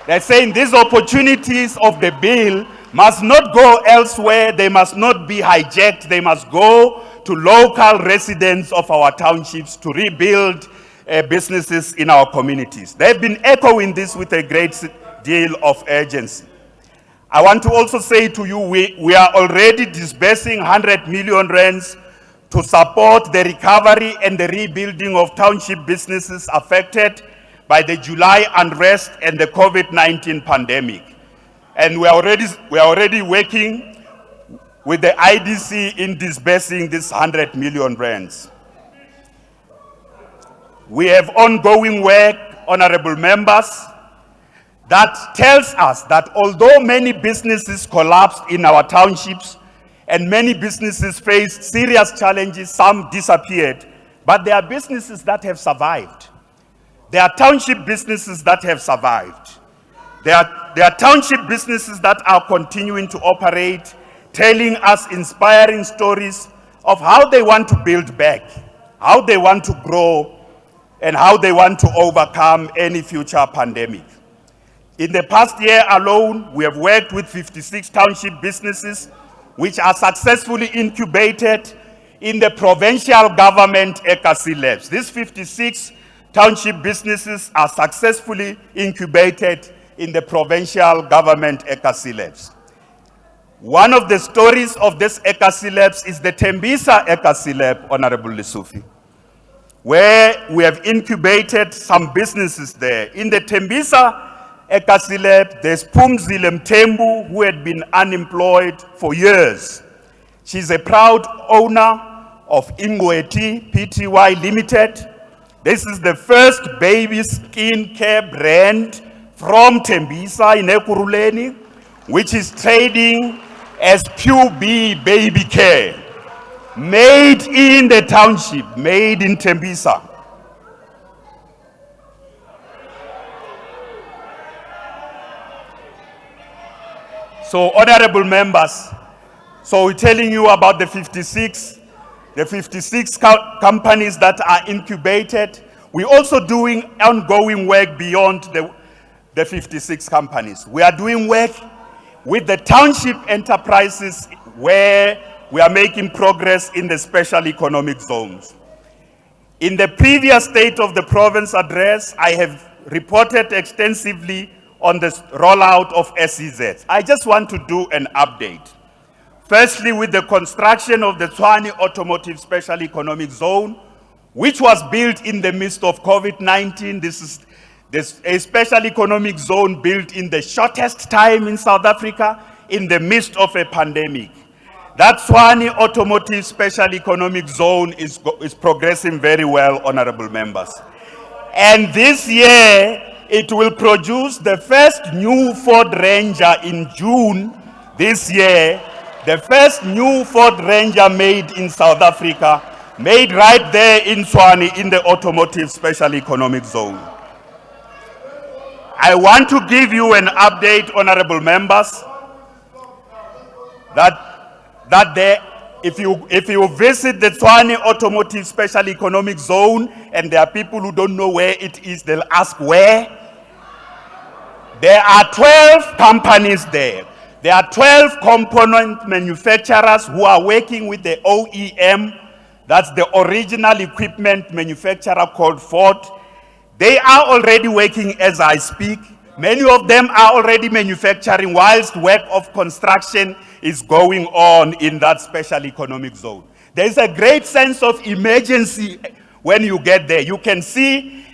They're saying these opportunities of the bill must not go elsewhere. They must not be hijacked. They must go to local residents of our townships to rebuild businesses in our communities. They've been echoing this with a great deal of urgency. I want to also say to you, we are already disbursing 100 million rands to support the recovery and the rebuilding of township businesses affected by the July unrest and the COVID-19 pandemic. And we are already working with the IDC in disbursing this 100 million rands. We have ongoing work, honorable members, that tells us that although many businesses collapsed in our townships and many businesses faced serious challenges, some disappeared, but there are businesses that have survived. There are township businesses that have survived. There are township businesses that are continuing to operate, telling us inspiring stories of how they want to build back, how they want to grow, and how they want to overcome any future pandemic. In the past year alone, we have worked with 56 township businesses which are successfully incubated in the provincial government ECAC labs. These 56 township businesses are successfully incubated in the provincial government ECAC labs. One of the stories of this ECAC labs is the Tembisa ECAC lab, Honorable Lesufi, where we have incubated some businesses there. In the Tembisa ECAC lab, there's Pumzile Mtembu, who had been unemployed for years. She's a proud owner of Ingweti Pty Limited. This is the first baby skin care brand from Tembisa in Ekurhuleni, which is trading as QB Baby Care. Made in the township, made in Tembisa. So, honorable members, so we're telling you about the 56 companies that are incubated. We're also doing ongoing work beyond the 56 companies. We are doing work with the township enterprises where we are making progress in the special economic zones. In the previous State of the Province address, I have reported extensively on the rollout of SEZ. I just want to do an update. Firstly, with the construction of the Tshwane Automotive Special Economic Zone, which was built in the midst of COVID-19. This is a special economic zone built in the shortest time in South Africa in the midst of a pandemic. That Tshwane Automotive Special Economic Zone is progressing very well, honorable members. And this year, it will produce the first new Ford Ranger in June this year. The first new Ford Ranger made in South Africa, made right there in Tshwane in the Automotive Special Economic Zone. I want to give you an update, honorable members, that there, if you visit the Tshwane Automotive Special Economic Zone and there are people who don't know where it is, they'll ask where. There are 12 companies there. There are 12 component manufacturers who are working with the OEM, that's the original equipment manufacturer called Ford. They are already working as I speak. Many of them are already manufacturing whilst work of construction is going on in that special economic zone. There is a great sense of emergency when you get there. You can see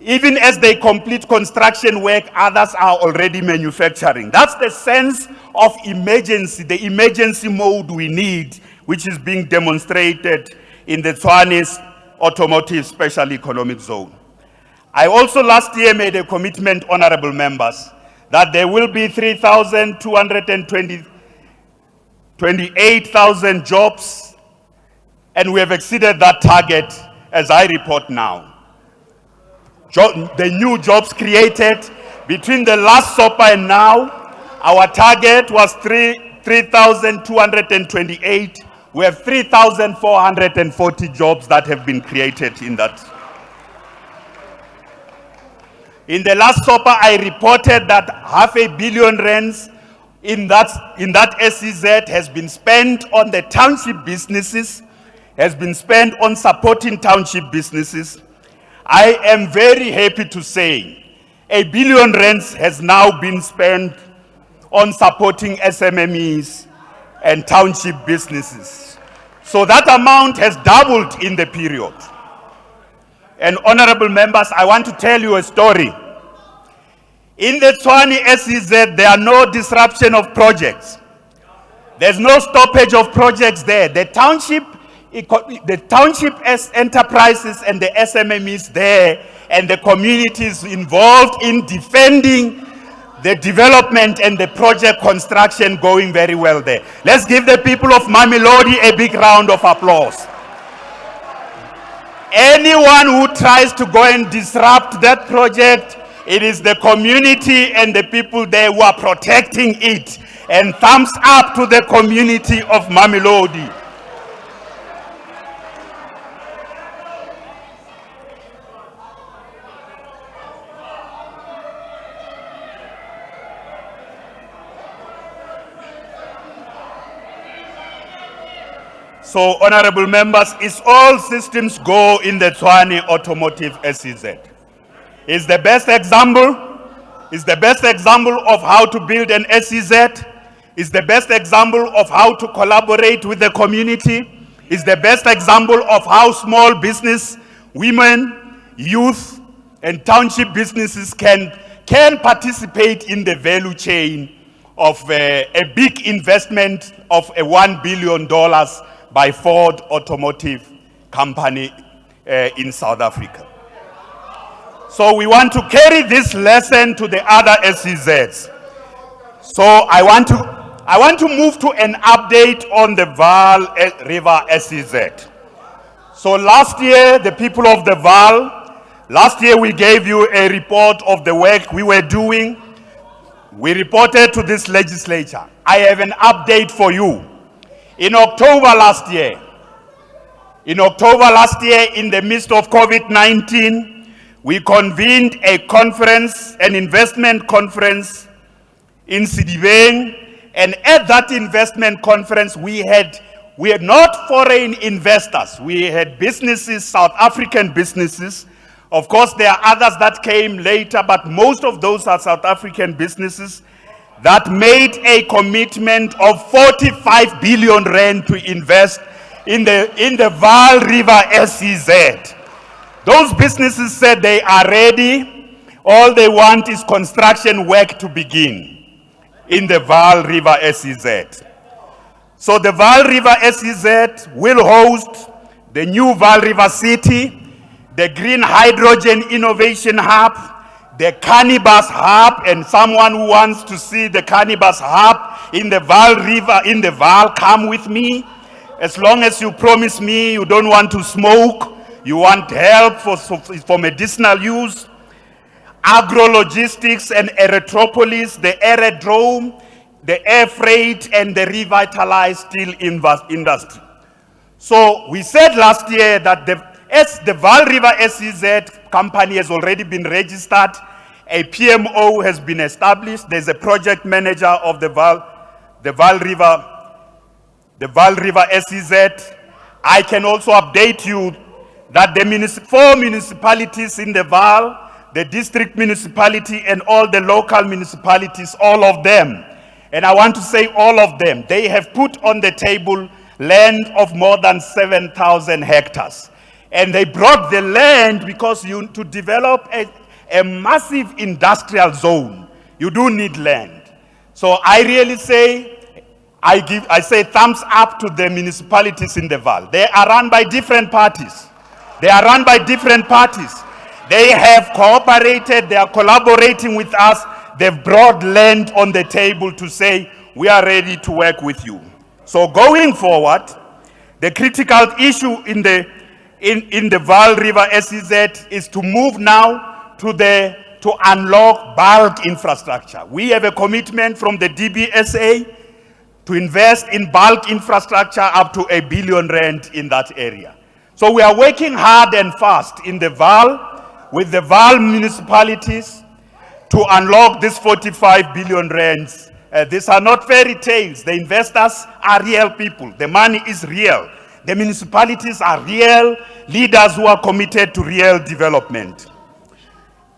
even as they complete construction work, others are already manufacturing. That's the sense of emergency, the emergency mode we need, which is being demonstrated in the Tshwane's Automotive Special Economic Zone. I also last year made a commitment, honorable members, that there will be 28,000 jobs, and we have exceeded that target as I report now. The new jobs created between the last SOPA and now, our target was 3,228. We have 3,440 jobs that have been created in that. In the last SOPA, I reported that R500 million in that SEZ has been spent on the township businesses, has been spent on supporting township businesses. I am very happy to say R1 billion has now been spent on supporting SMMEs and township businesses. So that amount has doubled in the period. And honorable members, I want to tell you a story. In the Tshwane SEZ, there are no disruption of projects. There's no stoppage of projects there. The township enterprises and the SMMEs there and the communities involved in defending the development and the project construction going very well there. Let's give the people of Mamelodi a big round of applause. Anyone who tries to go and disrupt that project, it is the community and the people there who are protecting it. And thumbs up to the community of Mamelodi. So, honorable members, is all systems go in the Tshwane Automotive SEZ. Is the best example of how to build an SEZ, is the best example of how to collaborate with the community, is the best example of how small business, women, youth, and township businesses can participate in the value chain of a big investment of $1 billion by Ford Automotive Company in South Africa. So we want to carry this lesson to the other SEZs. So I want to move to an update on the Vaal River SEZ. So last year, the people of the Vaal, last year we gave you a report of the work we were doing. We reported to this legislature. I have an update for you. In October last year, in the midst of COVID-19, we convened a conference, an investment conference in Sidibeng, and at that investment conference, we had not foreign investors, we had businesses, South African businesses. Of course, there are others that came later, but most of those are South African businesses that made a commitment of 45 billion rand to invest in the Vaal River SEZ. Those businesses said they are ready. All they want is construction work to begin in the Vaal River SEZ. So the Vaal River SEZ will host the new Vaal River City, the Green Hydrogen Innovation Hub, the Cannabis Hub, and someone who wants to see the Cannabis Hub in the Vaal River, in the Vaal, come with me. As long as you promise me you don't want to smoke, you want help for medicinal use. Agro-logistics and Erythropolis, the aerodrome, the air freight, and the revitalized steel industry. So we said last year that the Vaal River SEZ company has already been registered. A PMO has been established. There's a project manager of the Vaal River SEZ. I can also update you that the 4 municipalities in the Vaal, the district municipality and all the local municipalities, all of them, and I want to say all of them, they have put on the table land of more than 7,000 hectares. And they brought the land because to develop a massive industrial zone, you do need land. So I really say, I say thumbs up to the municipalities in the Vaal. They are run by different parties. They have cooperated, they are collaborating with us. They've brought land on the table to say, we are ready to work with you. So going forward, the critical issue in the Vaal River SEZ is to move now to unlock bulk infrastructure. We have a commitment from the DBSA to invest in bulk infrastructure up to R1 billion in that area. So we are working hard and fast in the Vaal, with the Vaal municipalities, to unlock this 45 billion rands. These are not fairy tales. The investors are real people. The money is real. The municipalities are real leaders who are committed to real development.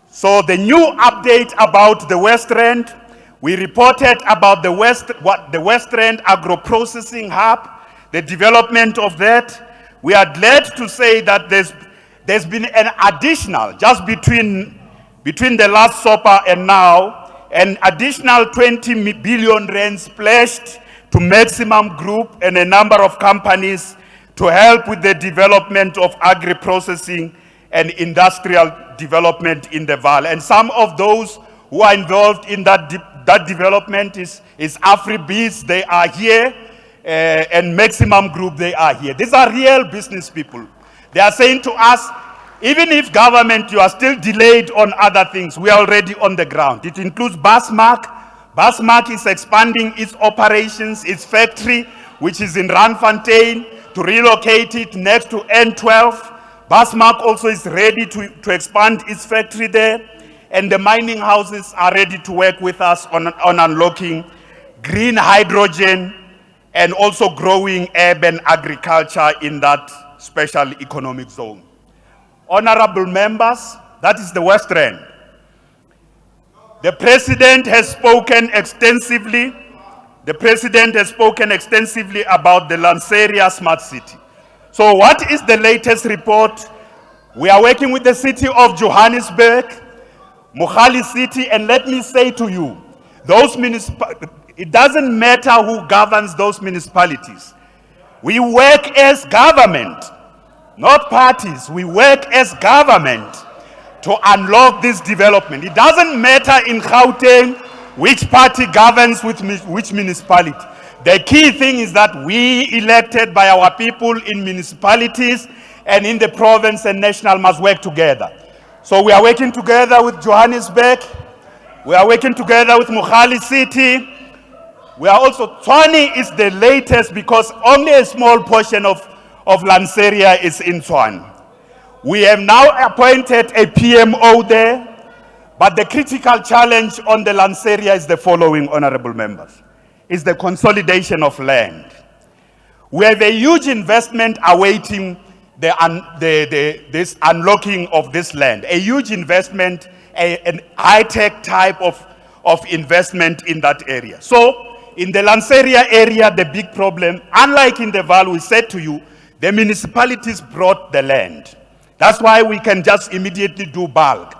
So the new update about the West Rand, we reported about the West Rand agro-processing hub, the development of that. We are glad to say that there's been an additional, just between the last SOPA and now, an additional 20 billion rand splashed to Maximum Group and a number of companies to help with the development of agri-processing and industrial development in the Vaal. And some of those who are involved in that development is AfriBees, they are here, and Maximum Group, they are here. These are real business people. They are saying to us, even if government, you are still delayed on other things, we are already on the ground. It includes Basmark. Basmark is expanding its operations, its factory, which is in Randfontein, to relocate it next to N12. Basmark also is ready to expand its factory there. And the mining houses are ready to work with us on unlocking green hydrogen and also growing urban agriculture in that special economic zone. Honorable members, that is the West Rand. The President has spoken extensively. The President has spoken extensively about the Lanseria Smart City. So what is the latest report? We are working with the city of Johannesburg, Mogale City, and let me say to you, it doesn't matter who governs those municipalities. We work as government, not parties. We work as government to unlock this development. It doesn't matter in Gauteng which party governs with which municipality. The key thing is that we elected by our people in municipalities and in the province and national must work together. So we are working together with Johannesburg. We are working together with Mogale City. We are also, Tshwane is the latest because only a small portion of Lanseria is in Tshwane. We have now appointed a PMO there, but the critical challenge on the Lanseria is the following, honorable members, is the consolidation of land. We have a huge investment awaiting this unlocking of this land, a huge investment, an high-tech type of investment in that area. So in the Lanseria area, the big problem, unlike in the Val, we said to you, the municipalities brought the land. That's why we can just immediately do bulk.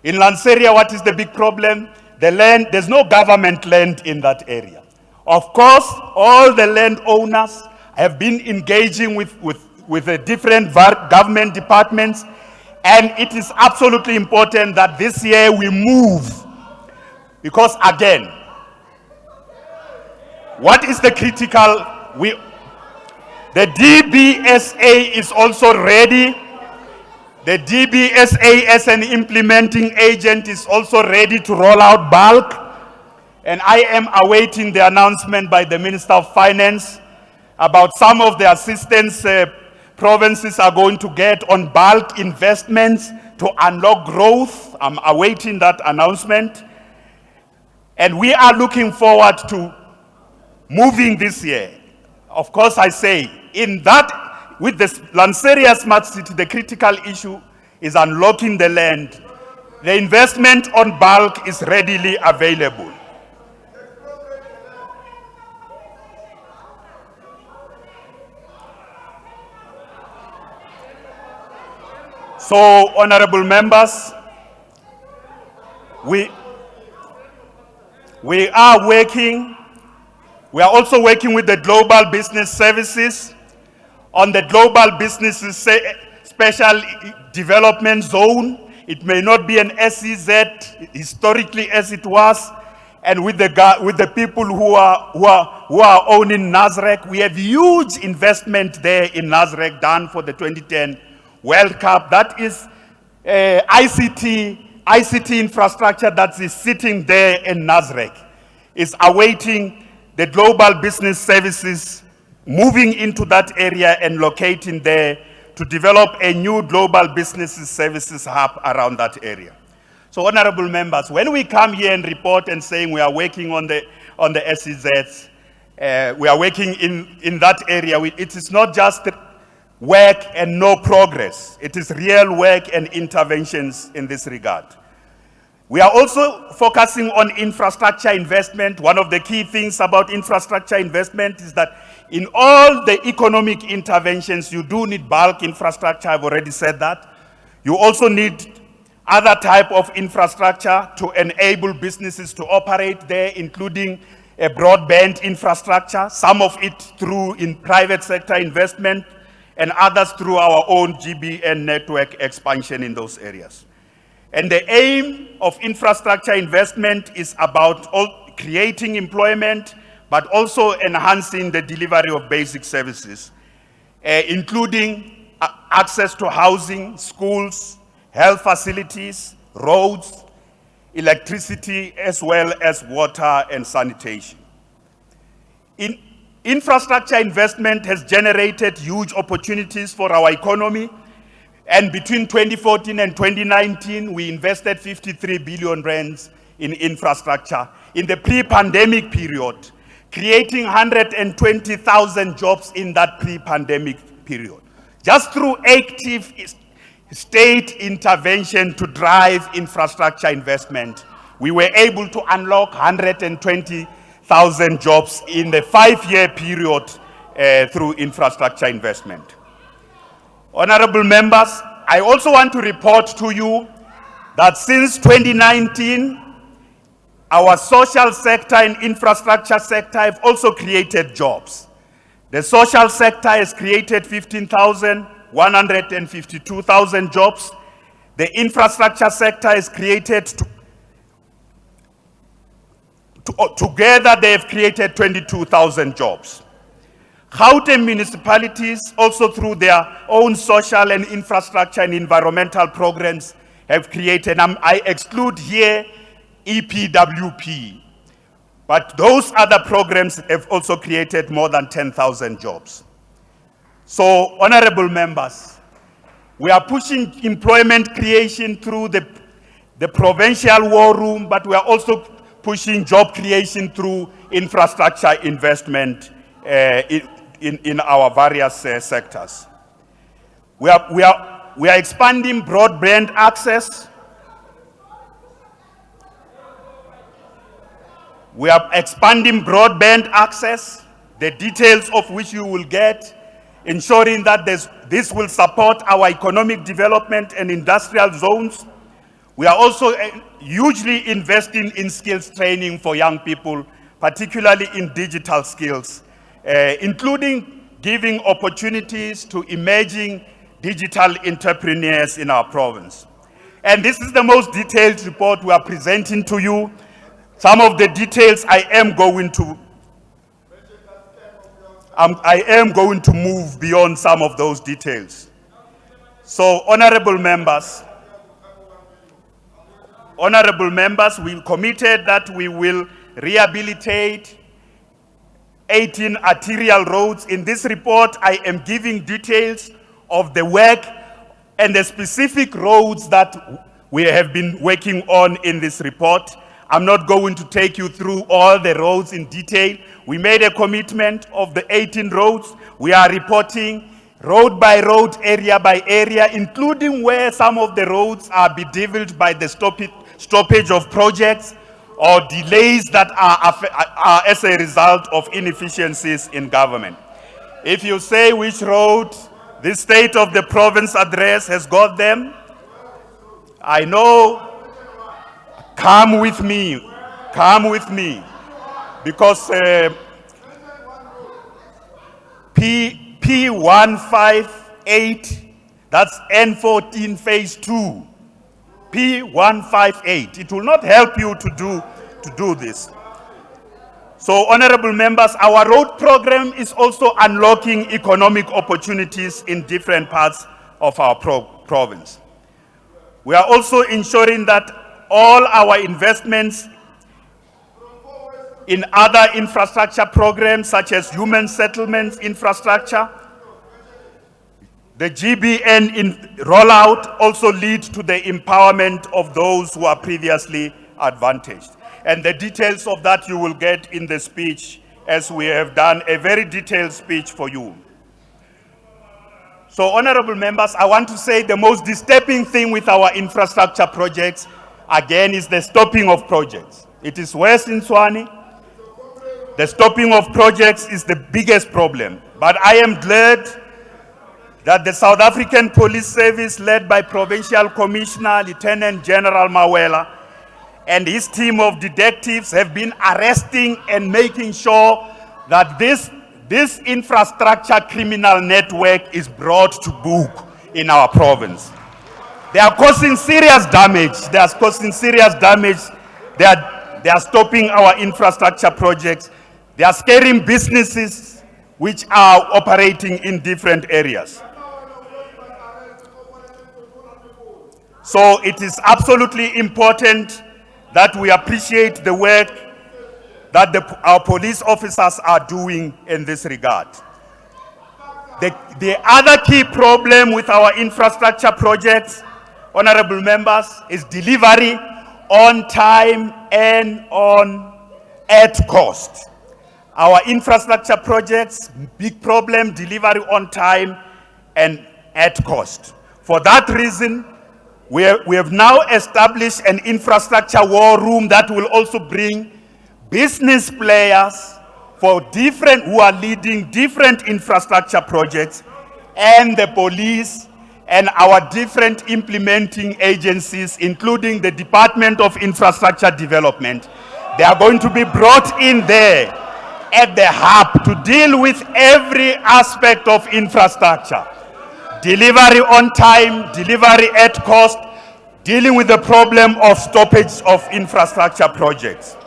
In Lanseria, what is the big problem? The land, there's no government land in that area. Of course, all the landowners have been engaging with the different government departments, and it is absolutely important that this year we move. Because again, what is the critical? The DBSA is also ready. The DBSA as an implementing agent is also ready to roll out bulk. And I am awaiting the announcement by the Minister of Finance about some of the assistance provinces are going to get on bulk investments to unlock growth. I'm awaiting that announcement. And we are looking forward to moving this year. Of course, I say, in that, with the Lanseria Smart City, the critical issue is unlocking the land. The investment on bulk is readily available. So, honorable members, we are also working with the Global Business Services on the Global Businesses Special Development Zone. It may not be an SEZ historically as it was, and with the people who are owning Nasrec, we have huge investment there in Nasrec done for the 2010 World Cup. That is ICT infrastructure that is sitting there in Nasrec, is awaiting the Global Business Services moving into that area and locating there to develop a new global business services hub around that area. So, honorable members, when we come here and report and saying we are working on the SEZs, we are working in that area, it is not just work and no progress. It is real work and interventions in this regard. We are also focusing on infrastructure investment. One of the key things about infrastructure investment is that in all the economic interventions, you do need bulk infrastructure. I've already said that. You also need other type of infrastructure to enable businesses to operate there, including a broadband infrastructure, some of it through in private sector investment, and others through our own GBN network expansion in those areas. And the aim of infrastructure investment is about creating employment, but also enhancing the delivery of basic services, including access to housing, schools, health facilities, roads, electricity, as well as water and sanitation. Infrastructure investment has generated huge opportunities for our economy. And between 2014 and 2019, we invested 53 billion rands in infrastructure. In the pre-pandemic period, creating 120,000 jobs in that pre-pandemic period. Just through active state intervention to drive infrastructure investment, we were able to unlock 120,000 jobs in the 5-year period through infrastructure investment. Honorable members, I also want to report to you that since 2019, our social sector and infrastructure sector have also created jobs. The social sector has created 152,000 jobs. The infrastructure sector has created, together they have created 22,000 jobs. Gauteng municipalities, also through their own social and infrastructure and environmental programs, have created, I exclude here EPWP, but those other programs have also created more than 10,000 jobs. So, honorable members, we are pushing employment creation through the provincial war room, but we are also pushing job creation through infrastructure investment in our various sectors. We are expanding broadband access. We are expanding broadband access, the details of which you will get, ensuring that this will support our economic development and industrial zones. We are also hugely investing in skills training for young people, particularly in digital skills, including giving opportunities to emerging digital entrepreneurs in our province. And this is the most detailed report we are presenting to you. Some of the details I am going to move beyond some of those details. So, honorable members, we committed that we will rehabilitate 18 arterial roads. In this report, I am giving details of the work and the specific roads that we have been working on in this report. I'm not going to take you through all the roads in detail. We made a commitment of the 18 roads. We are reporting road by road, area by area, including where some of the roads are bedeviled by the stoppage of projects or delays that are as a result of inefficiencies in government. If you say which road the state of the province address has got them, I know, come with me, because P158, that's N14 phase 2, P158. It will not help you to do this. So, honorable members, our road program is also unlocking economic opportunities in different parts of our province. We are also ensuring that all our investments in other infrastructure programs, such as human settlements infrastructure, the GBN rollout, also lead to the empowerment of those who are previously advantaged. And the details of that you will get in the speech, as we have done a very detailed speech for you. So, honorable members, I want to say the most disturbing thing with our infrastructure projects, again, is the stopping of projects. It is worse in Tshwane. The stopping of projects is the biggest problem. But I am glad that the South African Police Service, led by Provincial Commissioner Lieutenant General Mawela, and his team of detectives have been arresting and making sure that this infrastructure criminal network is brought to book in our province. They are causing serious damage. They are stopping our infrastructure projects. They are scaring businesses which are operating in different areas. So it is absolutely important that we appreciate the work that our police officers are doing in this regard. The other key problem with our infrastructure projects, honorable members, is delivery on time and at cost. Our infrastructure projects, big problem, delivery on time and at cost. For that reason, we have now established an infrastructure war room that will also bring business players who are leading different infrastructure projects, and the police and our different implementing agencies, including the Department of Infrastructure Development. They are going to be brought in there at the hub to deal with every aspect of infrastructure. Delivery on time, delivery at cost, dealing with the problem of stoppage of infrastructure projects.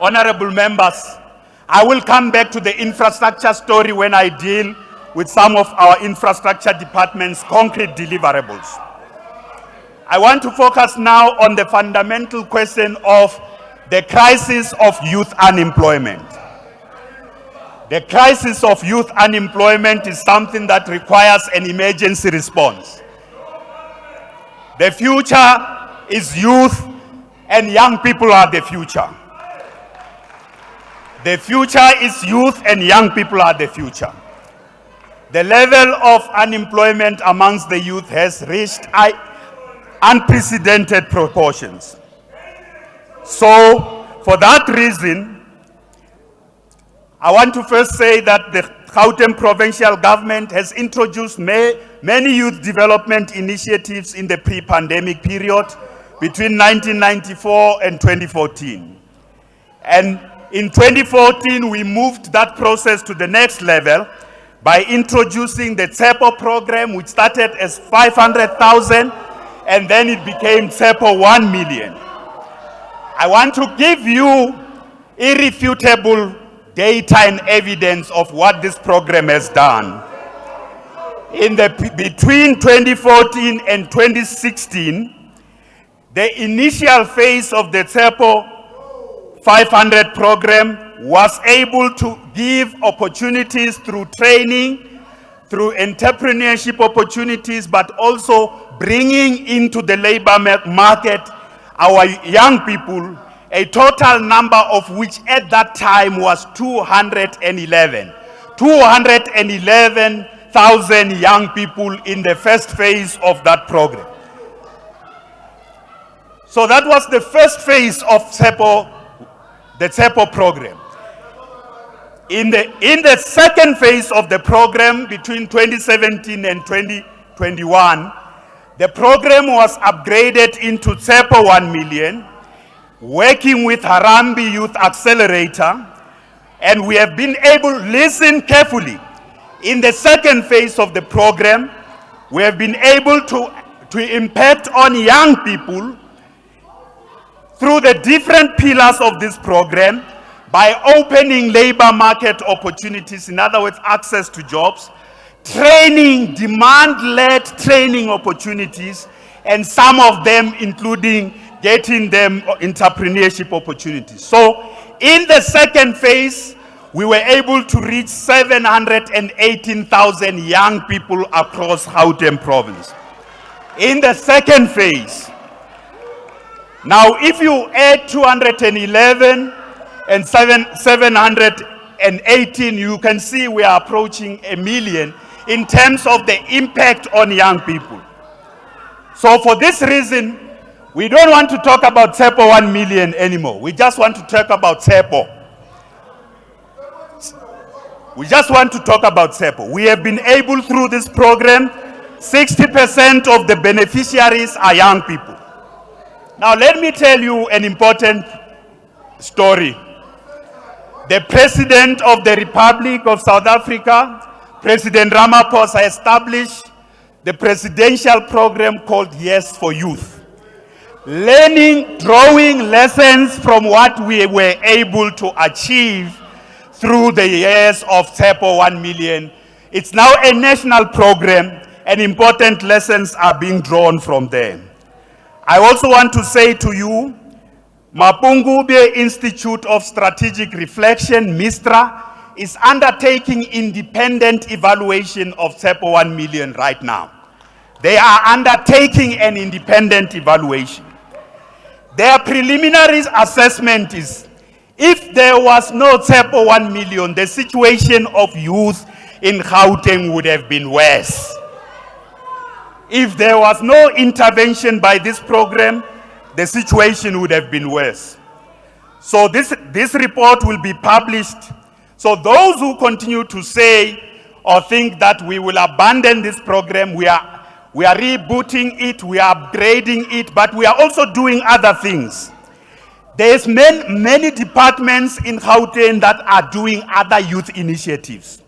Honorable members, I will come back to the infrastructure story when I deal with some of our infrastructure department's concrete deliverables. I want to focus now on the fundamental question of the crisis of youth unemployment. The crisis of youth unemployment is something that requires an emergency response. The future is youth, and young people are the future. The future is youth, and young people are the future. The level of unemployment amongst the youth has reached unprecedented proportions. So, for that reason, I want to first say that the Gauteng provincial government has introduced many youth development initiatives in the pre-pandemic period between 1994 and 2014. And in 2014, we moved that process to the next level by introducing the TSEPO program, which started as 500,000, and then it became TSEPO 1 million. I want to give you irrefutable data and evidence of what this program has done. Between 2014 and 2016, the initial phase of the TSEPO 500 program was able to give opportunities through training, through entrepreneurship opportunities, but also bringing into the labor market our young people, a total number of which at that time was 211. 211,000 young people in the first phase of that program. So that was the first phase of the TSEPO program. In the second phase of the program, between 2017 and 2021, the program was upgraded into TSEPO 1 million, working with Harambee Youth Accelerator, and we have been able, listen carefully, in the second phase of the program, we have been able to impact on young people through the different pillars of this program by opening labor market opportunities, in other words, access to jobs, training, demand-led training opportunities, and some of them including getting them entrepreneurship opportunities. So in the second phase, we were able to reach 718,000 young people across Gauteng province. In the second phase, now if you add 211 and 718, you can see we are approaching 1 million in terms of the impact on young people. So for this reason, we don't want to talk about TSEPO 1 million anymore. We just want to talk about TSEPO. We just want to talk about TSEPO. We have been able, through this program, 60% of the beneficiaries are young people. Now let me tell you an important story. The President of the Republic of South Africa, President Ramaphosa, established the presidential program called Yes for Youth. Learning, drawing lessons from what we were able to achieve through the years of TSEPO 1 million. It's now a national program, and important lessons are being drawn from there. I also want to say to you, Mapungubwe Institute of Strategic Reflection, MISTRA, is undertaking independent evaluation of TSEPO 1 million right now. They are undertaking an independent evaluation. Their preliminary assessment is, if there was no TSEPO 1 million, the situation of youth in Gauteng would have been worse. If there was no intervention by this program, the situation would have been worse. So this report will be published. So those who continue to say or think that we will abandon this program, we are rebooting it, we are upgrading it, but we are also doing other things. There's many departments in Gauteng that are doing other youth initiatives.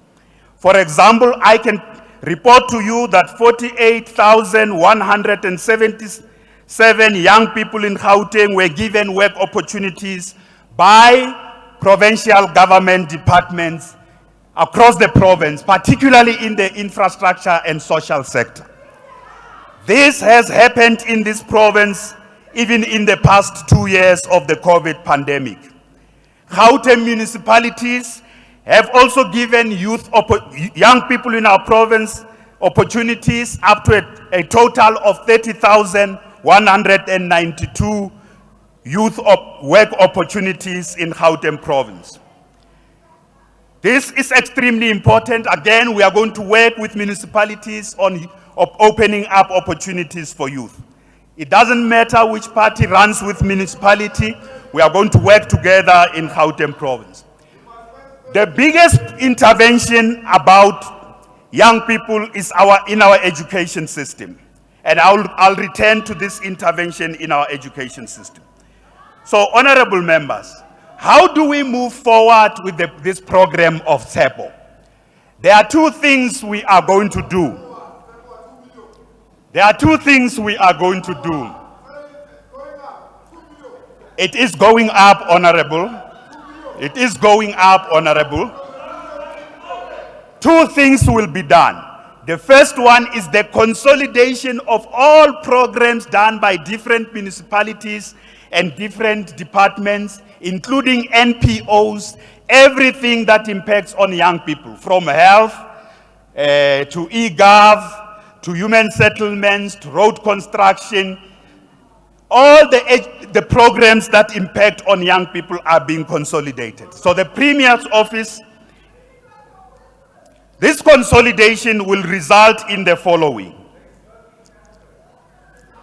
For example, I can report to you that 48,177 young people in Gauteng were given work opportunities by provincial government departments across the province, particularly in the infrastructure and social sector. This has happened in this province even in the past 2 years of the COVID pandemic. Gauteng municipalities have also given young people in our province opportunities up to a total of 30,192 youth work opportunities in Gauteng province. This is extremely important. Again, we are going to work with municipalities on opening up opportunities for youth. It doesn't matter which party runs with municipality, we are going to work together in Gauteng province. The biggest intervention about young people is in our education system. And I'll return to this intervention in our education system. So, honorable members, how do we move forward with this program of TSEPO? There are two things we are going to do. There are two things we are going to do. It is going up, honorable. It is going up, honorable. Two things will be done. The first one is the consolidation of all programs done by different municipalities and different departments, including NPOs, everything that impacts on young people, from health to e-gov, to human settlements, to road construction. All the programs that impact on young people are being consolidated. So the Premier's office, this consolidation will result in the following.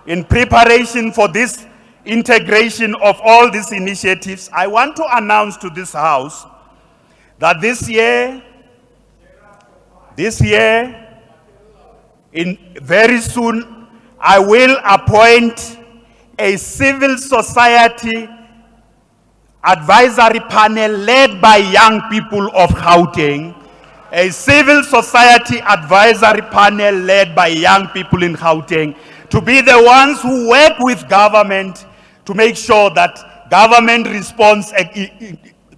In preparation for this integration of all these initiatives, I want to announce to this House that this year, very soon, I will appoint a civil society advisory panel led by young people of Gauteng, a civil society advisory panel led by young people in Gauteng, to be the ones who work with government to make sure that government responds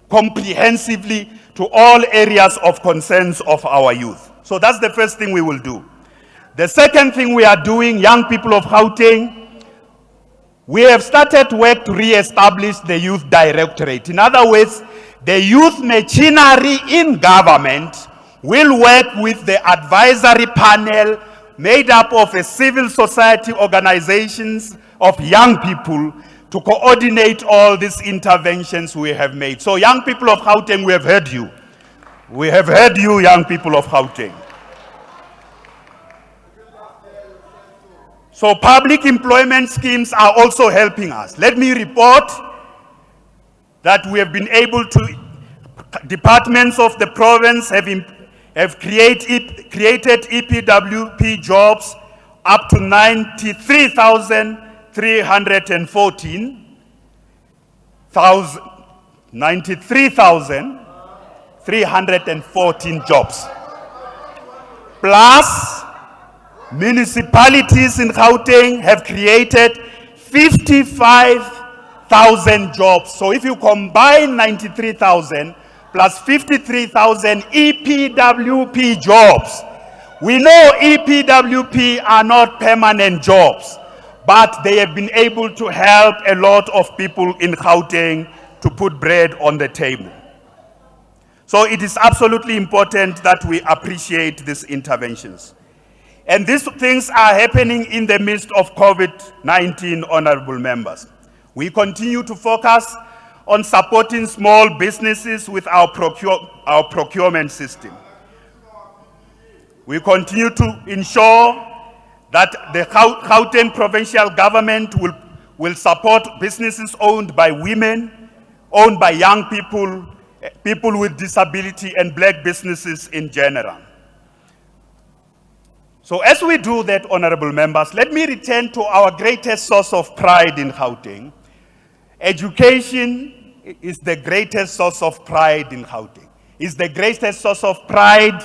comprehensively to all areas of concerns of our youth. So that's the first thing we will do. The second thing we are doing, young people of Gauteng, we have started work to re-establish the youth directorate. In other words, the youth machinery in government will work with the advisory panel made up of a civil society organizations of young people to coordinate all these interventions we have made. So young people of Gauteng, we have heard you. We have heard you, young people of Gauteng. So public employment schemes are also helping us. Let me report that we have been able to, departments of the province have created EPWP jobs up to 93,314 jobs. Plus, municipalities in Gauteng have created 55,000 jobs. So if you combine 93,000 plus 53,000 EPWP jobs, we know EPWP are not permanent jobs, but they have been able to help a lot of people in Gauteng to put bread on the table. So it is absolutely important that we appreciate these interventions. And these things are happening in the midst of COVID-19, honorable members. We continue to focus on supporting small businesses with our procurement system. We continue to ensure that the Gauteng provincial government will support businesses owned by women, owned by young people, people with disability, and black businesses in general. So as we do that, honorable members, let me return to our greatest source of pride in Gauteng. Education is the greatest source of pride in Gauteng. It's the greatest source of pride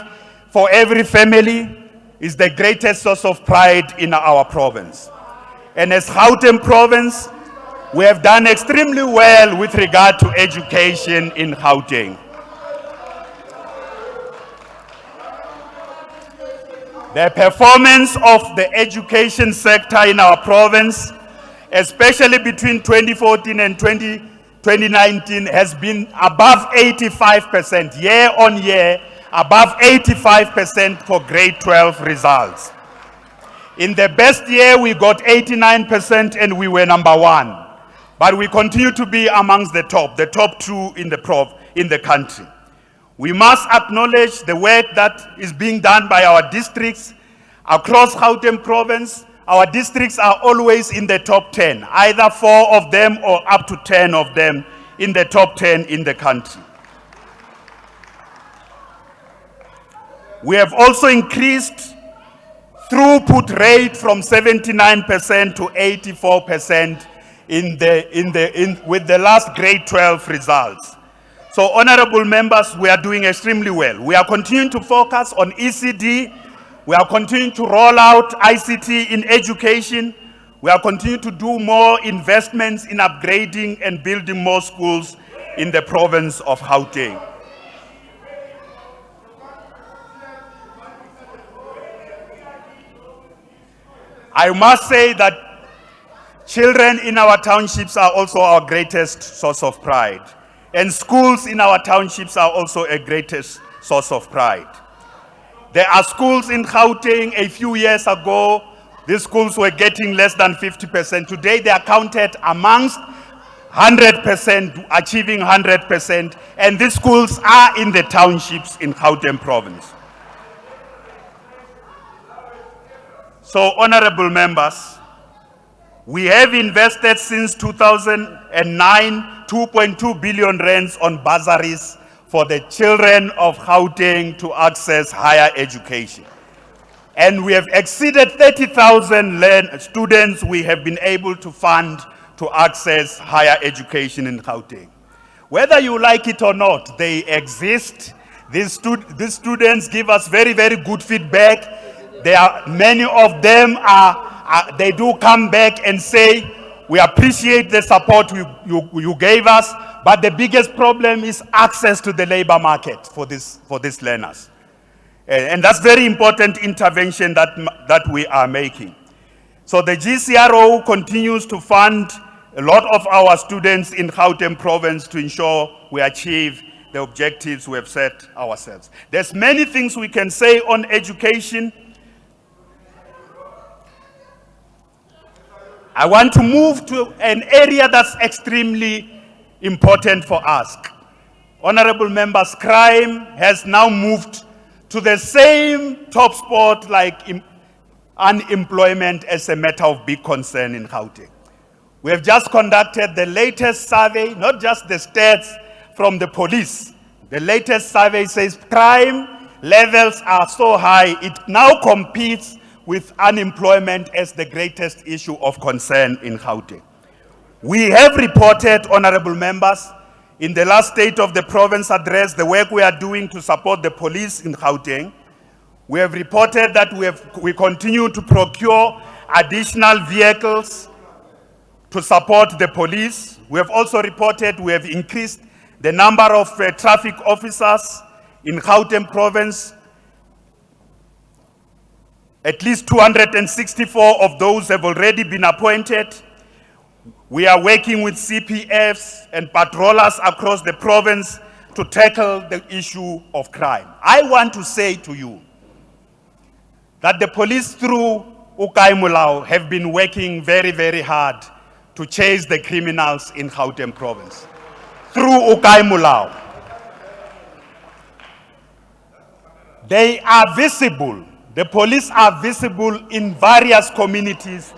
for every family. It's the greatest source of pride in our province. And as Gauteng province, we have done extremely well with regard to education in Gauteng. The performance of the education sector in our province, especially between 2014 and 2019, has been above 85%, year on year, above 85% for grade 12 results. In the best year, we got 89% and we were number 1. But we continue to be amongst the top 2 in the country. We must acknowledge the work that is being done by our districts across Gauteng province. Our districts are always in the top 10, either 4 of them or up to 10 of them in the top 10 in the country. We have also increased throughput rate from 79% to 84% with the last grade 12 results. So honorable members, we are doing extremely well. We are continuing to focus on ECD. We are continuing to roll out ICT in education. We are continuing to do more investments in upgrading and building more schools in the province of Gauteng. I must say that children in our townships are also our greatest source of pride. And schools in our townships are also a greatest source of pride. There are schools in Gauteng. A few years ago, these schools were getting less than 50%. Today, they are counted amongst 100%, achieving 100%. And these schools are in the townships in Gauteng province. So, honorable members, we have invested since 2009 2.2 billion rands on bursaries for the children of Gauteng to access higher education. And we have exceeded 30,000 students we have been able to fund to access higher education in Gauteng. Whether you like it or not, they exist. These students give us very, very good feedback. Many of them they do come back and say, we appreciate the support you gave us, but the biggest problem is access to the labor market for these learners. And that's very important intervention that we are making. So the GCRO continues to fund a lot of our students in Gauteng province to ensure we achieve the objectives we have set ourselves. There's many things we can say on education. I want to move to an area that's extremely important for us. Honorable members, crime has now moved to the same top spot like unemployment as a matter of big concern in Gauteng. We have just conducted the latest survey, not just the stats from the police. The latest survey says crime levels are so high, it now competes with unemployment as the greatest issue of concern in Gauteng. We have reported, honorable members, in the last State of the Province address, the work we are doing to support the police in Gauteng. We have reported that we continue to procure additional vehicles to support the police. We have also reported we have increased the number of traffic officers in Gauteng province. At least 264 of those have already been appointed. We are working with CPFs and patrollers across the province to tackle the issue of crime. I want to say to you that the police through Ukai Mulao have been working very, very hard to chase the criminals in Gauteng province through Ukaimulao. They are visible. The police are visible in various communities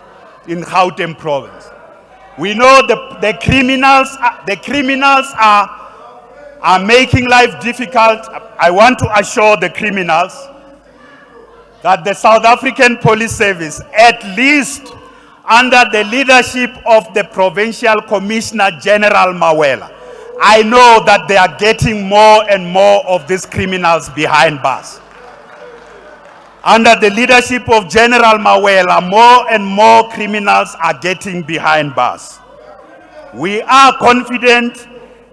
in Gauteng province. We know the criminals are making life difficult. I want to assure the criminals that the South African Police Service, at least under the leadership of the Provincial Commissioner General Mawela, I know that they are getting more and more of these criminals behind bars. Under the leadership of General Mawela, more and more criminals are getting behind bars. We are confident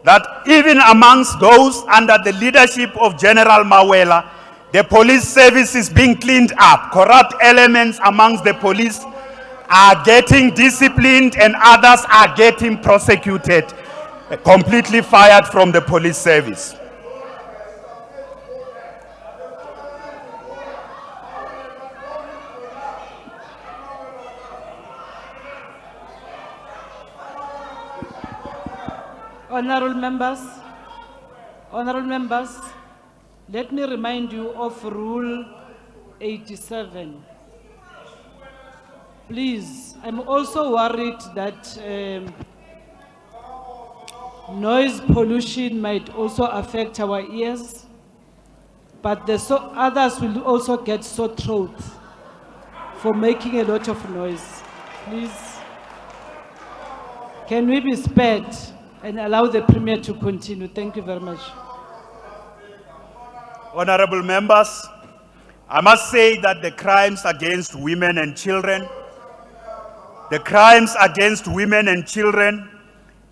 that even amongst those under the leadership of General Mawela, the police service is being cleaned up. Corrupt elements amongst the police are getting disciplined and others are getting prosecuted, completely fired from the police service. Honorable members, let me remind you of Rule 87. Please, I'm also worried that noise pollution might also affect our ears, but others will also get sore throat for making a lot of noise. Please, can we be spared and allow the Premier to continue? Thank you very much. Honorable members, I must say that the crimes against women and children,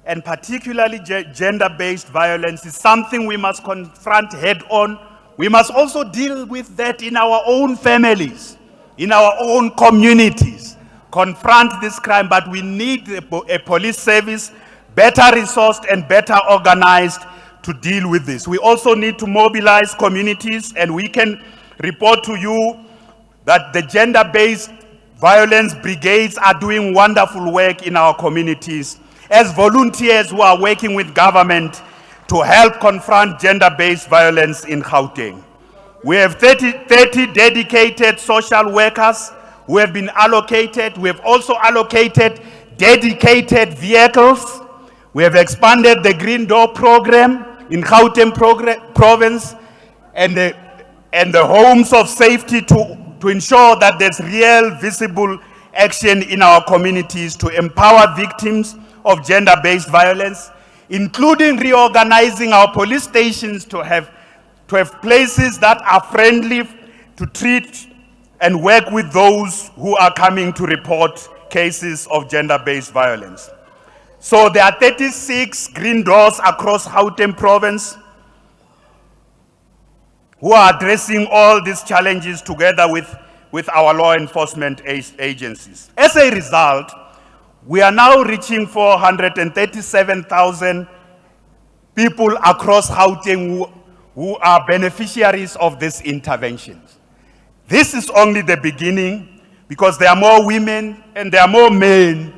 and particularly gender-based violence, is something we must confront head-on. We must also deal with that in our own families, in our own communities. Confront this crime, but we need a police service better resourced and better organized to deal with this. We also need to mobilize communities, and we can report to you that the gender-based violence brigades are doing wonderful work in our communities as volunteers who are working with government to help confront gender-based violence in Gauteng. We have 30 dedicated social workers who have been allocated. We have also allocated dedicated vehicles. We have expanded the Green Door program in Gauteng province and the homes of safety to ensure that there's real visible action in our communities to empower victims of gender-based violence, including reorganizing our police stations to have places that are friendly to treat and work with those who are coming to report cases of gender-based violence. So there are 36 green doors across Gauteng province who are addressing all these challenges together with our law enforcement agencies. As a result, we are now reaching 437,000 people across Gauteng who are beneficiaries of these interventions. This is only the beginning, because there are more women and there are more men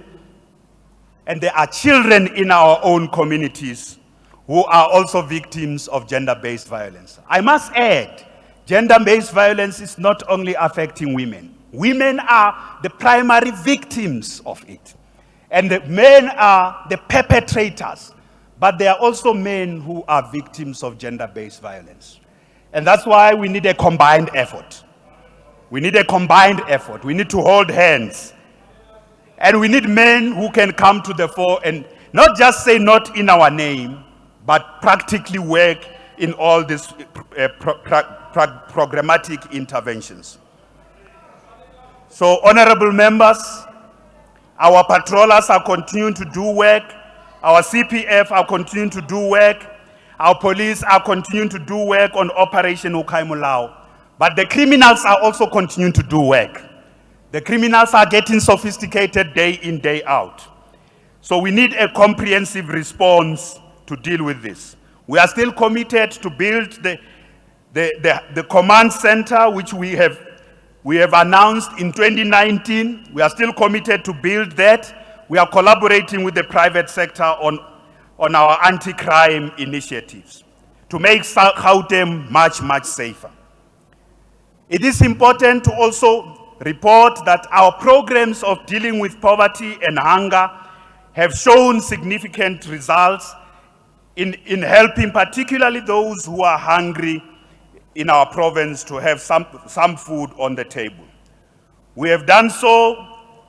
and there are children in our own communities who are also victims of gender-based violence. I must add, gender-based violence is not only affecting women. Women are the primary victims of it. And the men are the perpetrators. But there are also men who are victims of gender-based violence. And that's why we need a combined effort. We need a combined effort. We need to hold hands. And we need men who can come to the fore and not just say not in our name, but practically work in all these programmatic interventions. So, honorable members, our patrollers are continuing to do work. Our CPF are continuing to do work. Our police are continuing to do work on Operation Ukaimulao. But the criminals are also continuing to do work. The criminals are getting sophisticated day in, day out. So we need a comprehensive response to deal with this. We are still committed to build the command center, which we have announced in 2019. We are still committed to build that. we are collaborating with the private sector on our anti-crime initiatives to make Gauteng much, much safer. It is important to also report that our programs of dealing with poverty and hunger have shown significant results in helping particularly those who are hungry in our province to have some food on the table. We have done so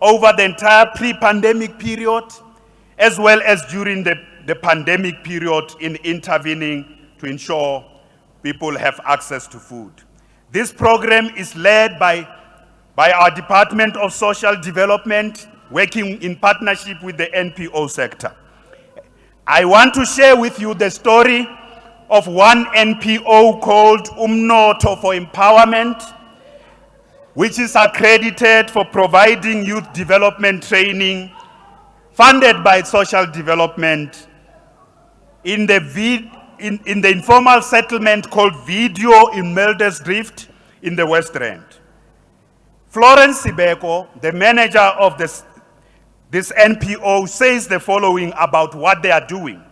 over the entire pre-pandemic period, as well as during the pandemic period in intervening to ensure people have access to food. This program is led by our Department of Social Development, working in partnership with the NPO sector. I want to share with you the story of one NPO called Umnoto for Empowerment, which is accredited for providing youth development training, funded by social development in the informal settlement called Video in Drift in the West Rand. Florence Sibeko, the manager of this NPO, says the following about what they are doing.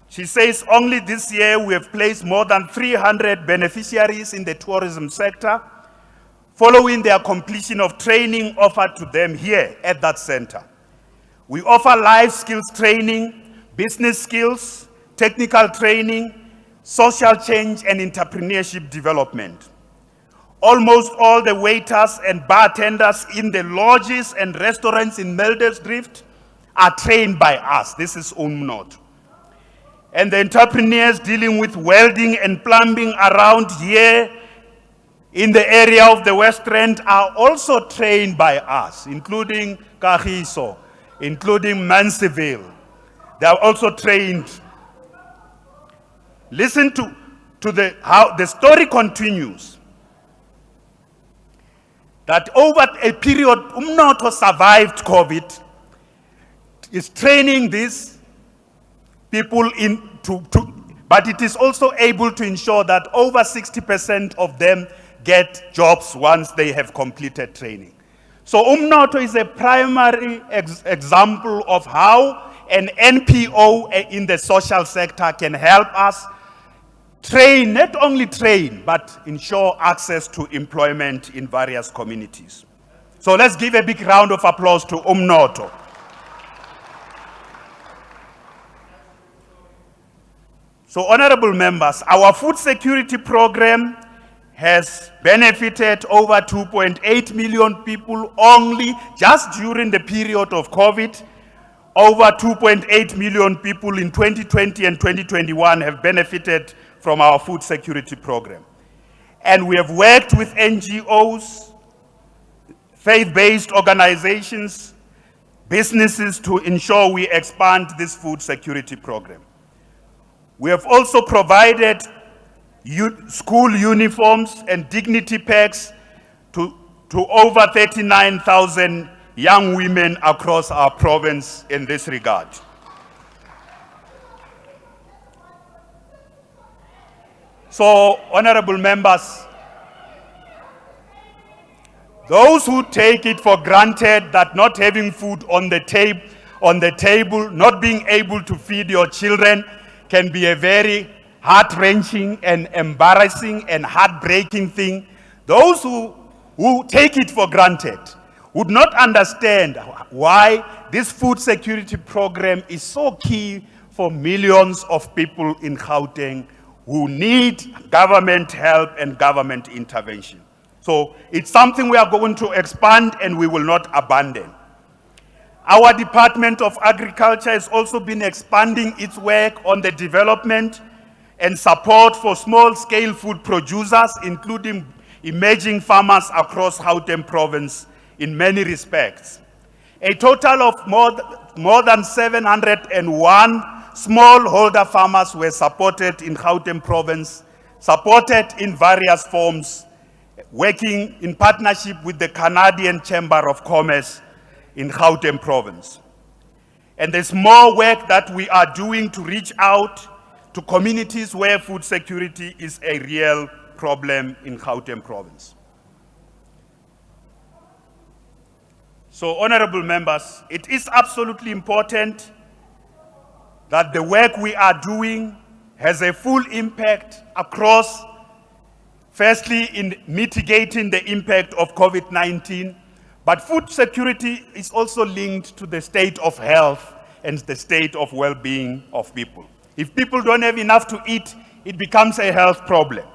She says, only this year we have placed more than 300 beneficiaries in the tourism sector, following their completion of training offered to them here at that center. We offer life skills training, business skills, technical training, social change, and entrepreneurship development. Almost all the waiters and bartenders in the lodges and restaurants in Drift are trained by us. This is Umnot. And the entrepreneurs dealing with welding and plumbing around here in the area of the West Rand are also trained by us, including Kagiso, including Manseville. They are also trained. Listen to how the story continues. That over a period, Umnoto survived COVID, is training these people but it is also able to ensure that over 60% of them get jobs once they have completed training. So Umnoto is a primary example of how an NPO in the social sector can help us train, not only train, but ensure access to employment in various communities. So let's give a big round of applause to Umnoto. So honorable members, our food security program has benefited over 2.8 million people only just during the period of COVID. Over 2.8 million people in 2020 and 2021 have benefited from our food security program. And we have worked with NGOs, faith-based organizations, businesses to ensure we expand this food security program. We have also provided school uniforms and dignity packs to over 39,000 young women across our province in this regard. So, honorable members, those who take it for granted that not having food on the table, not being able to feed your children can be a very heart-wrenching and embarrassing and heartbreaking thing. Those who take it for granted would not understand why this food security program is so key for millions of people in Gauteng who need government help and government intervention. So it's something we are going to expand and we will not abandon. Our Department of Agriculture has also been expanding its work on the development and support for small-scale food producers, including emerging farmers across Gauteng province in many respects. A total of more than 701 smallholder farmers were supported in Gauteng province, supported in various forms, working in partnership with the Canadian Chamber of Commerce in Gauteng province. And there's more work that we are doing to reach out to communities where food security is a real problem in Gauteng province. So, honorable members, it is absolutely important that the work we are doing has a full impact across, firstly, in mitigating the impact of COVID-19, but food security is also linked to the state of health and the state of well-being of people. If people don't have enough to eat, it becomes a health problem.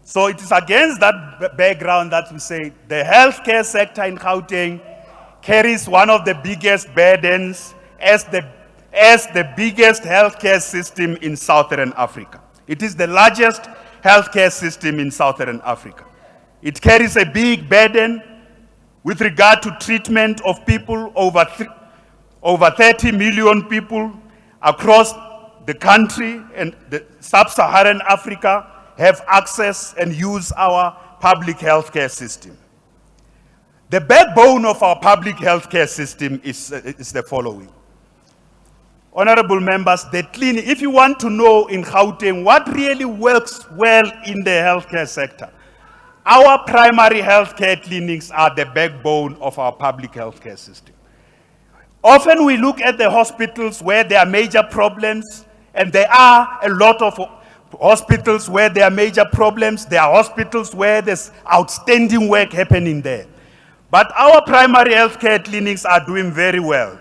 So it is against that background that we say the healthcare sector in Gauteng carries one of the biggest burdens as the biggest healthcare system in Southern Africa. It is the largest healthcare system in Southern Africa. It carries a big burden with regard to treatment of people, over 30 million people across the country and the sub-Saharan Africa have access and use our public healthcare system. The backbone of our public healthcare system is the following. Honorable members, the clinic, if you want to know in Gauteng what really works well in the healthcare sector, our primary healthcare clinics are the backbone of our public healthcare system. Often we look at the hospitals where there are major problems, and there are a lot of hospitals where there are major problems. There are hospitals where there's outstanding work happening there. But our primary healthcare clinics are doing very well.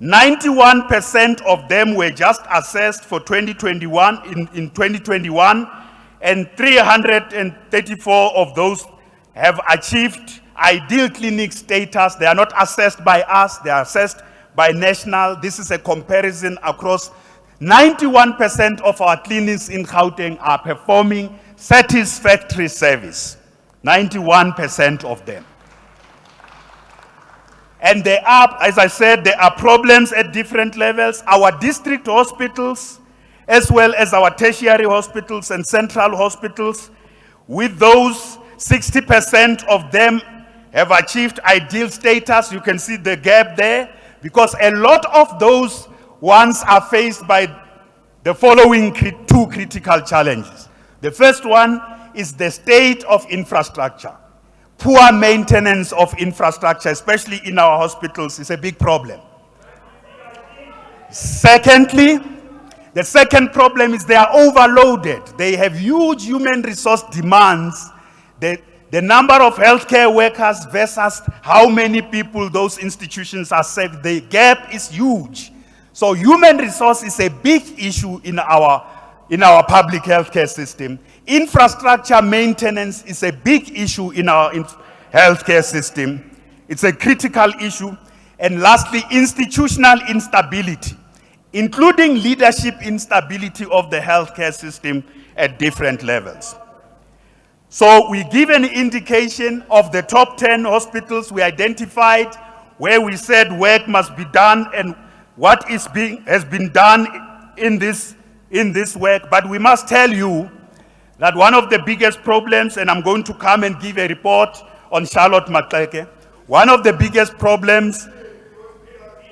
91% of them were just assessed for 2021 in 2021, and 334 of those have achieved ideal clinic status. They are not assessed by us, they are assessed by national. This is a comparison across 91% of our clinics in Gauteng are performing satisfactory service. 91% of them. And there are, as I said, there are problems at different levels. Our district hospitals, as well as our tertiary hospitals and central hospitals, with those 60% of them have achieved ideal status. You can see the gap there, because a lot of those ones are faced by the following two critical challenges. The first one is the state of infrastructure. Poor maintenance of infrastructure, especially in our hospitals, is a big problem. Secondly, the second problem is they are overloaded. They have huge human resource demands. The number of healthcare workers versus how many people those institutions are saved, the gap is huge. So human resource is a big issue in our public healthcare system. Infrastructure maintenance is a big issue in our healthcare system. It's a critical issue. And lastly, institutional instability, including leadership instability of the healthcare system at different levels. So we give an indication of the top 10 hospitals we identified, where we said work must be done and what has been done in this work. But we must tell you that one of the biggest problems, and I'm going to come and give a report on Charlotte Maxeke, one of the biggest problems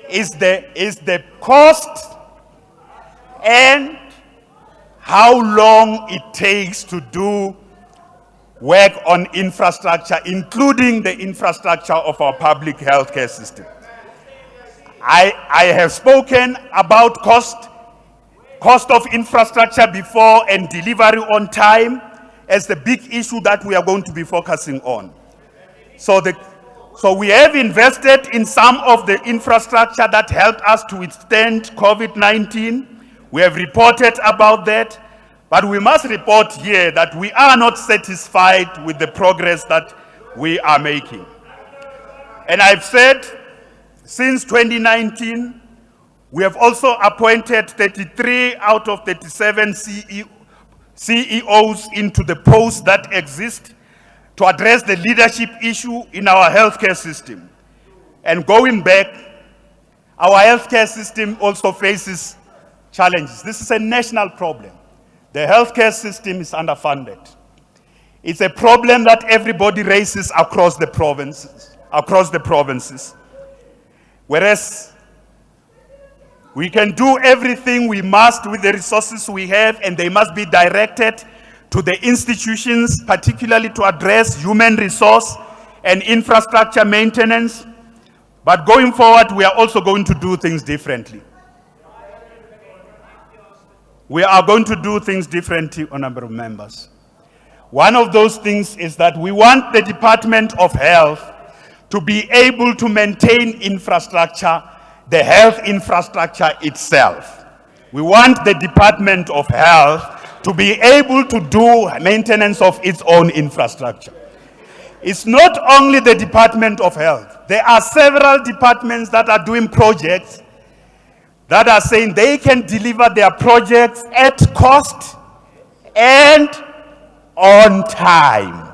is the cost and how long it takes to do work on infrastructure, including the infrastructure of our public healthcare system. I have spoken about cost of infrastructure before, and delivery on time as the big issue that we are going to be focusing on. So we have invested in some of the infrastructure that helped us to withstand COVID-19. We have reported about that, but we must report here that we are not satisfied with the progress that we are making. And I've said, since 2019, we have also appointed 33 out of 37 CEOs into the posts that exist to address the leadership issue in our healthcare system. And going back, our healthcare system also faces challenges. This is a national problem. The healthcare system is underfunded. It's a problem that everybody raises across the provinces. Whereas we can do everything we must with the resources we have, and they must be directed to the institutions, particularly to address human resource and infrastructure maintenance. But going forward, we are also going to do things differently. We are going to do things differently, honorable members. One of those things is that we want the Department of Health to be able to maintain infrastructure, the health infrastructure itself. We want the Department of Health to be able to do maintenance of its own infrastructure. It's not only the Department of Health. There are several departments that are doing projects that are saying they can deliver their projects at cost and on time.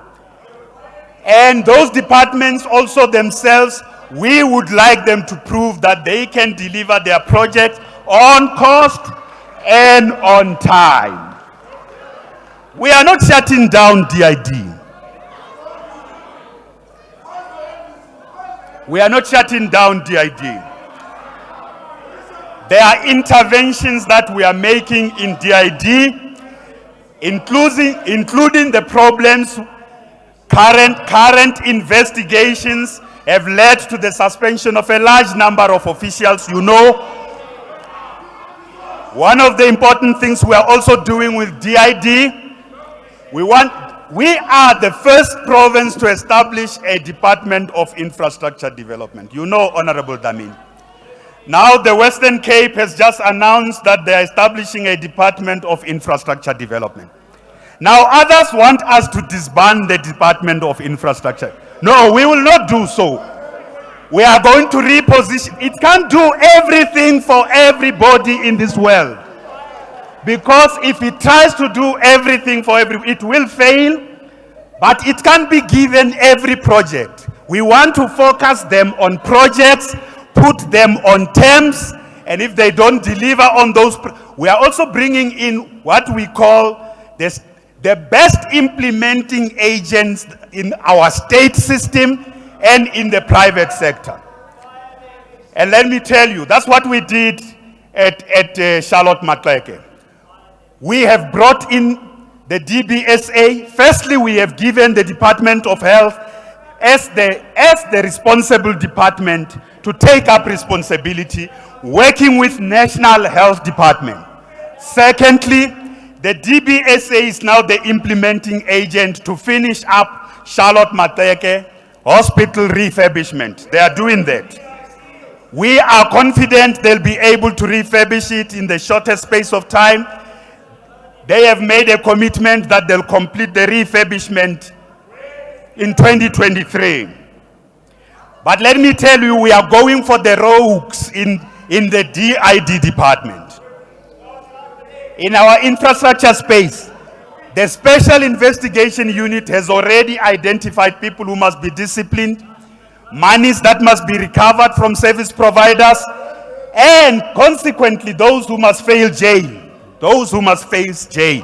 And those departments also themselves, we would like them to prove that they can deliver their projects on cost and on time. We are not shutting down DID. We are not shutting down DID. There are interventions that we are making in DID, including the problems. Current investigations have led to the suspension of a large number of officials. You know, one of the important things we are also doing with DID, we are the first province to establish a Department of Infrastructure Development. You know, Honorable Damin. Now the Western Cape has just announced that they are establishing a Department of Infrastructure Development. Now others want us to disband the Department of Infrastructure. No, we will not do so. We are going to reposition. It can't do everything for everybody in this world. Because if it tries to do everything for it will fail, but it can't be given every project. We want to focus them on projects, put them on terms, and if they don't deliver on those, we are also bringing in what we call the best implementing agents in our state system and in the private sector. And let me tell you, that's what we did at Charlotte Maxeke. We have brought in the DBSA. Firstly, we have given the Department of Health as the responsible department to take up responsibility, working with National Health Department. Secondly, the DBSA is now the implementing agent to finish up Charlotte Maxeke hospital refurbishment. They are doing that. We are confident they'll be able to refurbish it in the shortest space of time. They have made a commitment that they'll complete the refurbishment in 2023. But let me tell you, we are going for the rogues in the DID department. In our infrastructure space, the Special Investigation Unit has already identified people who must be disciplined, monies that must be recovered from service providers, and consequently those who must fail jail. Those who must face jail.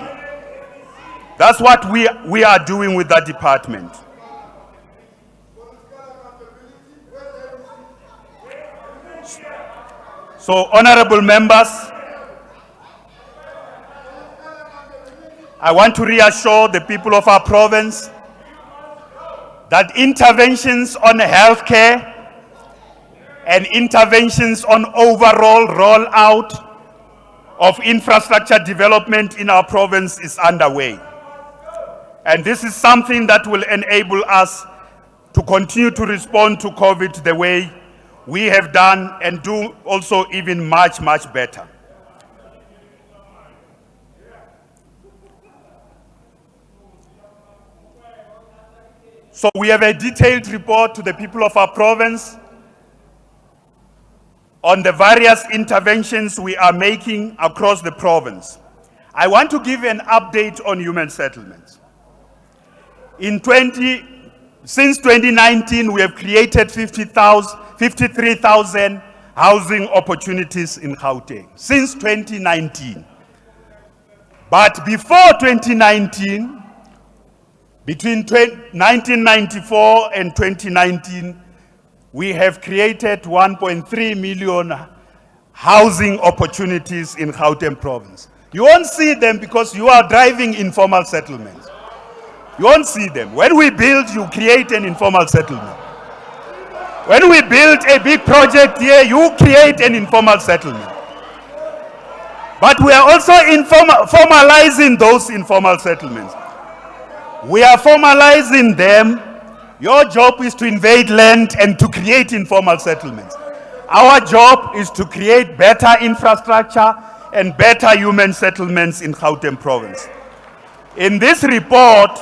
That's what we are doing with that department. So, honorable members, I want to reassure the people of our province that interventions on healthcare and interventions on overall rollout of infrastructure development in our province is underway. And this is something that will enable us to continue to respond to COVID the way we have done and do also even much, much better. So we have a detailed report to the people of our province on the various interventions we are making across the province. I want to give an update on human settlements. Since 2019, we have created 53,000 housing opportunities in Gauteng. Since 2019. But before 2019, between 1994 and 2019, we have created 1.3 million housing opportunities in Gauteng province. You won't see them because you are driving informal settlements. You won't see them. When we build, you create an informal settlement. When we build a big project here, you create an informal settlement. But we are also formalizing those informal settlements. We are formalizing them. Your job is to invade land and to create informal settlements. Our job is to create better infrastructure and better human settlements in Gauteng province. In this report,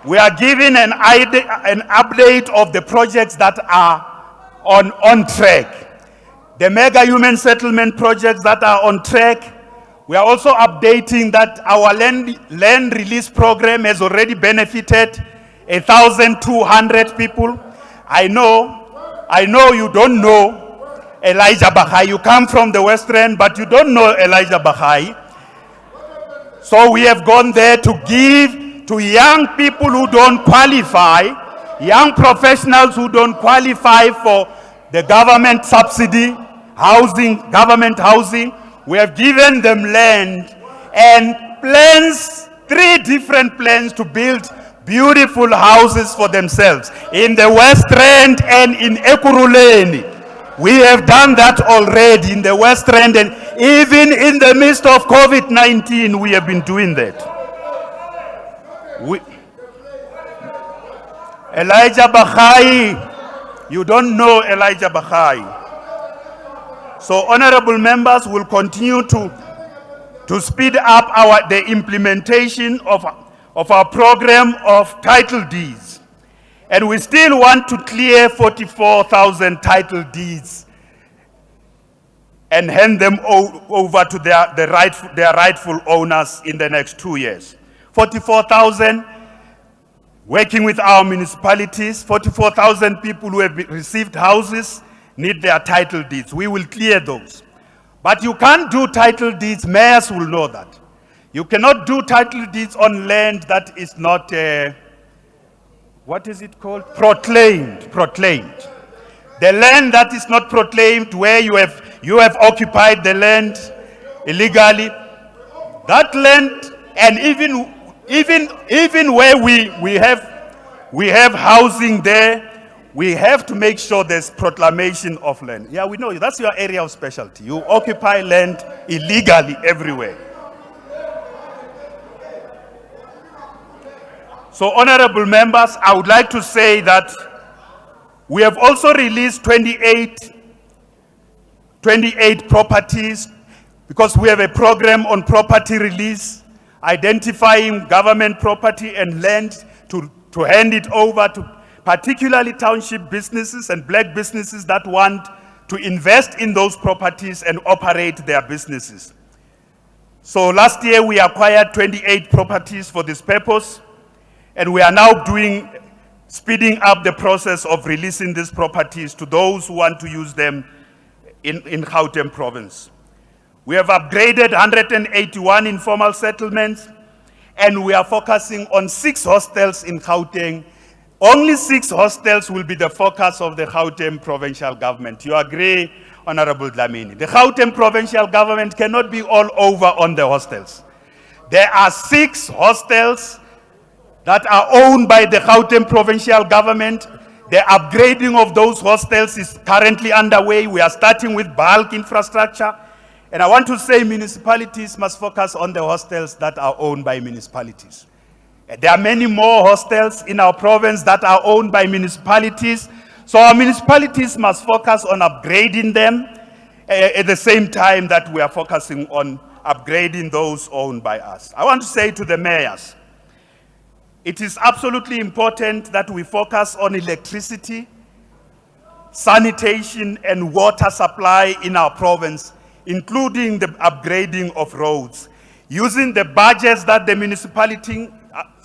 we are giving an update of the projects that are on track. The mega human settlement projects that are on track. We are also updating that our land release program has already benefited 1,200 people. I know you don't know Elijah Bakhai. You come from the West End, but you don't know Elijah Bakhai. So we have gone there to give to young people who don't qualify, young professionals who don't qualify for the government subsidy, government housing. We have given them land and plans, 3 different plans to build beautiful houses for themselves in the West End and in Ekurhuleni. We have done that already in the West End, and even in the midst of COVID-19, we have been doing that. Elijah Bakhai, you don't know Elijah Bakhai. So honorable members will continue to speed up the implementation of our program of title deeds. And we still want to clear 44,000 title deeds and hand them over to their rightful owners in the next 2 years. 44,000 working with our municipalities, 44,000 people who have received houses need their title deeds. We will clear those. But you can't do title deeds, mayors will know that. You cannot do title deeds on land that is not, what is it called? Proclaimed. The land that is not proclaimed, where you have occupied the land illegally, that land, and even where we have housing there, we have to make sure there's proclamation of land. Yeah, we know you. That's your area of specialty. You occupy land illegally everywhere. So, honorable members, I would like to say that we have also released 28 properties, because we have a program on property release, identifying government property and land to hand it over to particularly township businesses and black businesses that want to invest in those properties and operate their businesses. So last year we acquired 28 properties for this purpose, and we are now speeding up the process of releasing these properties to those who want to use them in Gauteng province. We have upgraded 181 informal settlements, and we are focusing on 6 hostels in Gauteng. Only 6 hostels will be the focus of the Gauteng provincial government. You agree, Honorable Dlamini? The Gauteng provincial government cannot be all over on the hostels. There are 6 hostels that are owned by the Gauteng provincial government. The upgrading of those hostels is currently underway. We are starting with bulk infrastructure. And I want to say municipalities must focus on the hostels that are owned by municipalities. There are many more hostels in our province that are owned by municipalities. So our municipalities must focus on upgrading them at the same time that we are focusing on upgrading those owned by us. I want to say to the mayors, it is absolutely important that we focus on electricity, sanitation, and water supply in our province, including the upgrading of roads, using the budgets that the municipalities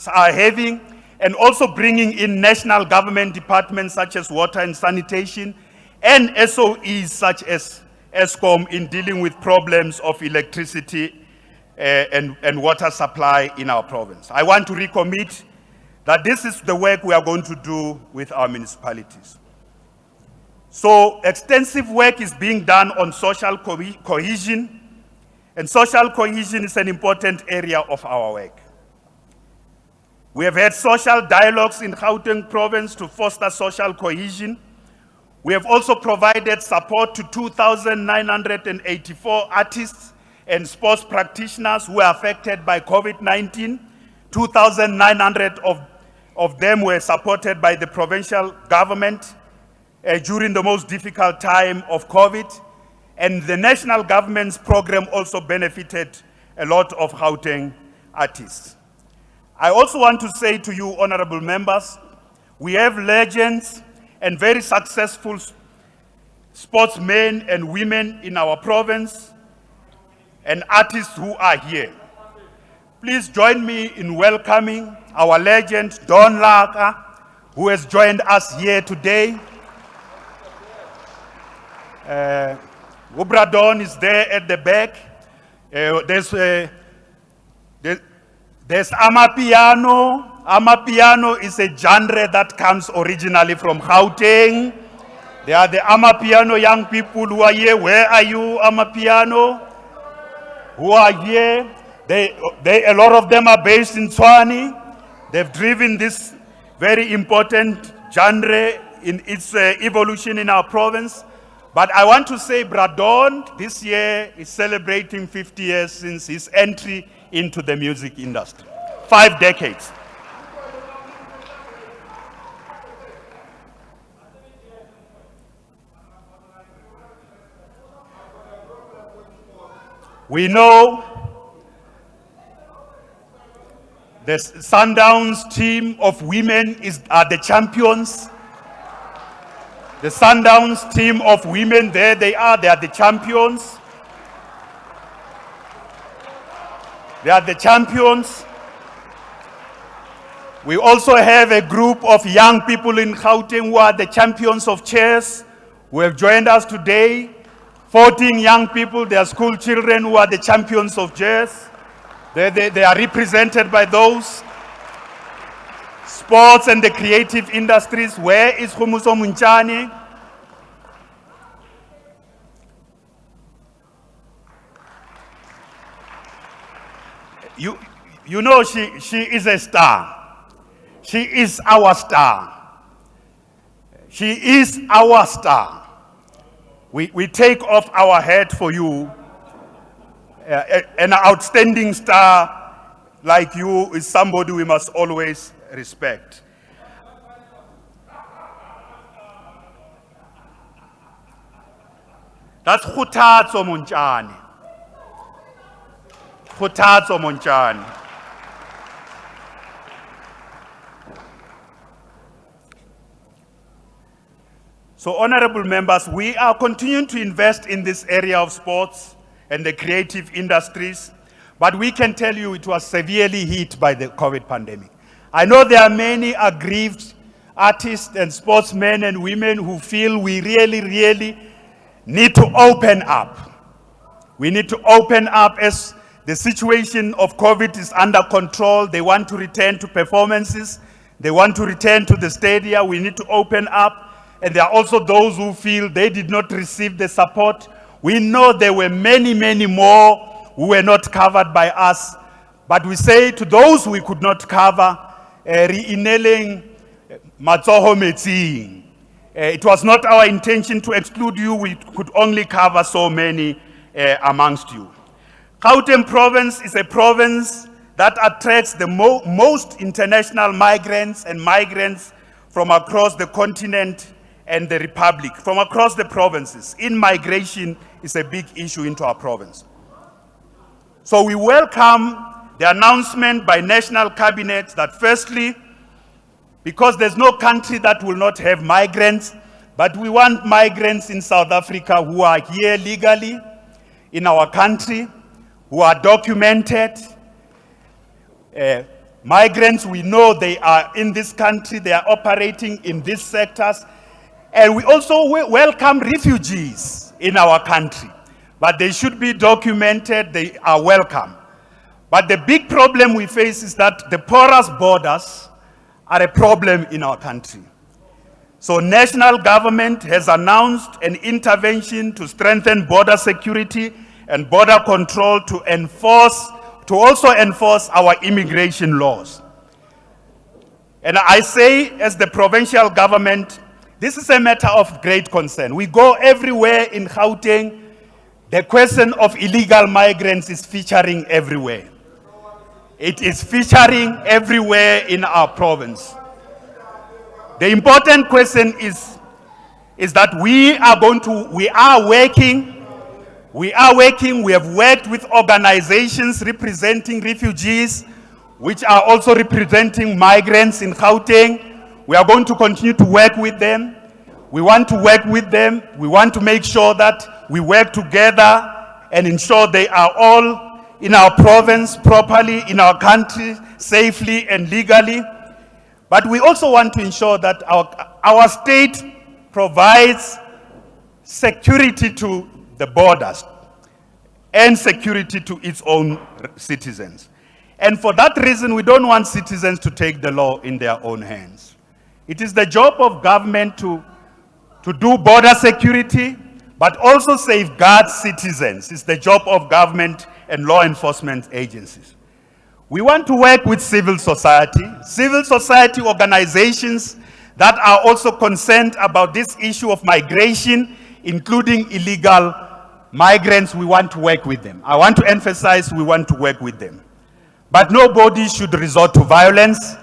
are having, and also bringing in national government departments such as water and sanitation, and SOEs such as ESCOM in dealing with problems of electricity and water supply in our province. I want to recommit that this is the work we are going to do with our municipalities. So extensive work is being done on social cohesion, and social cohesion is an important area of our work. We have had social dialogues in Gauteng province to foster social cohesion. We have also provided support to 2,984 artists and sports practitioners who are affected by COVID-19. 2,900 of them were supported by the provincial government during the most difficult time of COVID. And the national government's program also benefited a lot of Gauteng artists. I also want to say to you, honorable members, we have legends and very successful sportsmen and women in our province and artists who are here. Please join me in welcoming our legend, Don Laka, who has joined us here today. Ubra Don is there at the back. There's Amapiano. Amapiano is a genre that comes originally from Gauteng. There are the Amapiano young people who are here. Where are you, Amapiano? Who are here? A lot of them are based in Tshwane. They've driven this very important genre in its evolution in our province. But I want to say Bradon this year is celebrating 50 years since his entry into the music industry. 5 decades. We know the Sundowns team of women are the champions. The Sundowns team of women, there they are the champions. They are the champions. We also have a group of young people in Gauteng who are the champions of chess, who have joined us today. 14 young people, they are school children who are the champions of chess. They are represented by those. Sports and the creative industries. Where is Khumuso Munchani? You know she is a star. She is our star. She is our star. We take off our hat for you. An outstanding star like you is somebody we must always respect. That's Khutatso Munchani. Khutatso Munchani. So, honorable members, we are continuing to invest in this area of sports and the creative industries, but we can tell you it was severely hit by the COVID pandemic. I know there are many aggrieved artists and sportsmen and women who feel we really need to open up. We need to open up as the situation of COVID is under control. They want to return to performances. They want to return to the stadia. We need to open up. And there are also those who feel they did not receive the support. We know there were many more who were not covered by us. But we say to those we could not cover, re-inailing matsoho metsing. It was not our intention to exclude you. We could only cover so many amongst you. Gauteng province is a province that attracts the most international migrants and migrants from across the continent and the Republic, from across the provinces. In-migration is a big issue into our province. So we welcome the announcement by National Cabinet that firstly, because there's no country that will not have migrants, but we want migrants in South Africa who are here legally in our country, who are documented. Migrants, we know they are in this country, they are operating in these sectors. And we also welcome refugees in our country, but they should be documented, they are welcome. But the big problem we face is that the porous borders are a problem in our country. So national government has announced an intervention to strengthen border security and border control to also enforce our immigration laws. And I say, as the provincial government, This is a matter of great concern. We go everywhere in Gauteng. The question of illegal migrants is featuring everywhere. It is featuring everywhere in our province. The important question is that we are working, we have worked with organizations representing refugees, which are also representing migrants in Gauteng. We are going to continue to work with them. We want to work with them. We want to make sure that we work together and ensure they are all in our province properly, in our country, safely and legally. But we also want to ensure that our state provides security to the borders and security to its own citizens. And for that reason, we don't want citizens to take the law in their own hands. It is the job of government to do border security, but also safeguard citizens. It's the job of government and law enforcement agencies. We want to work with civil society organizations that are also concerned about this issue of migration, including illegal migrants. We want to work with them. I want to emphasize we want to work with them. But nobody should resort to violence.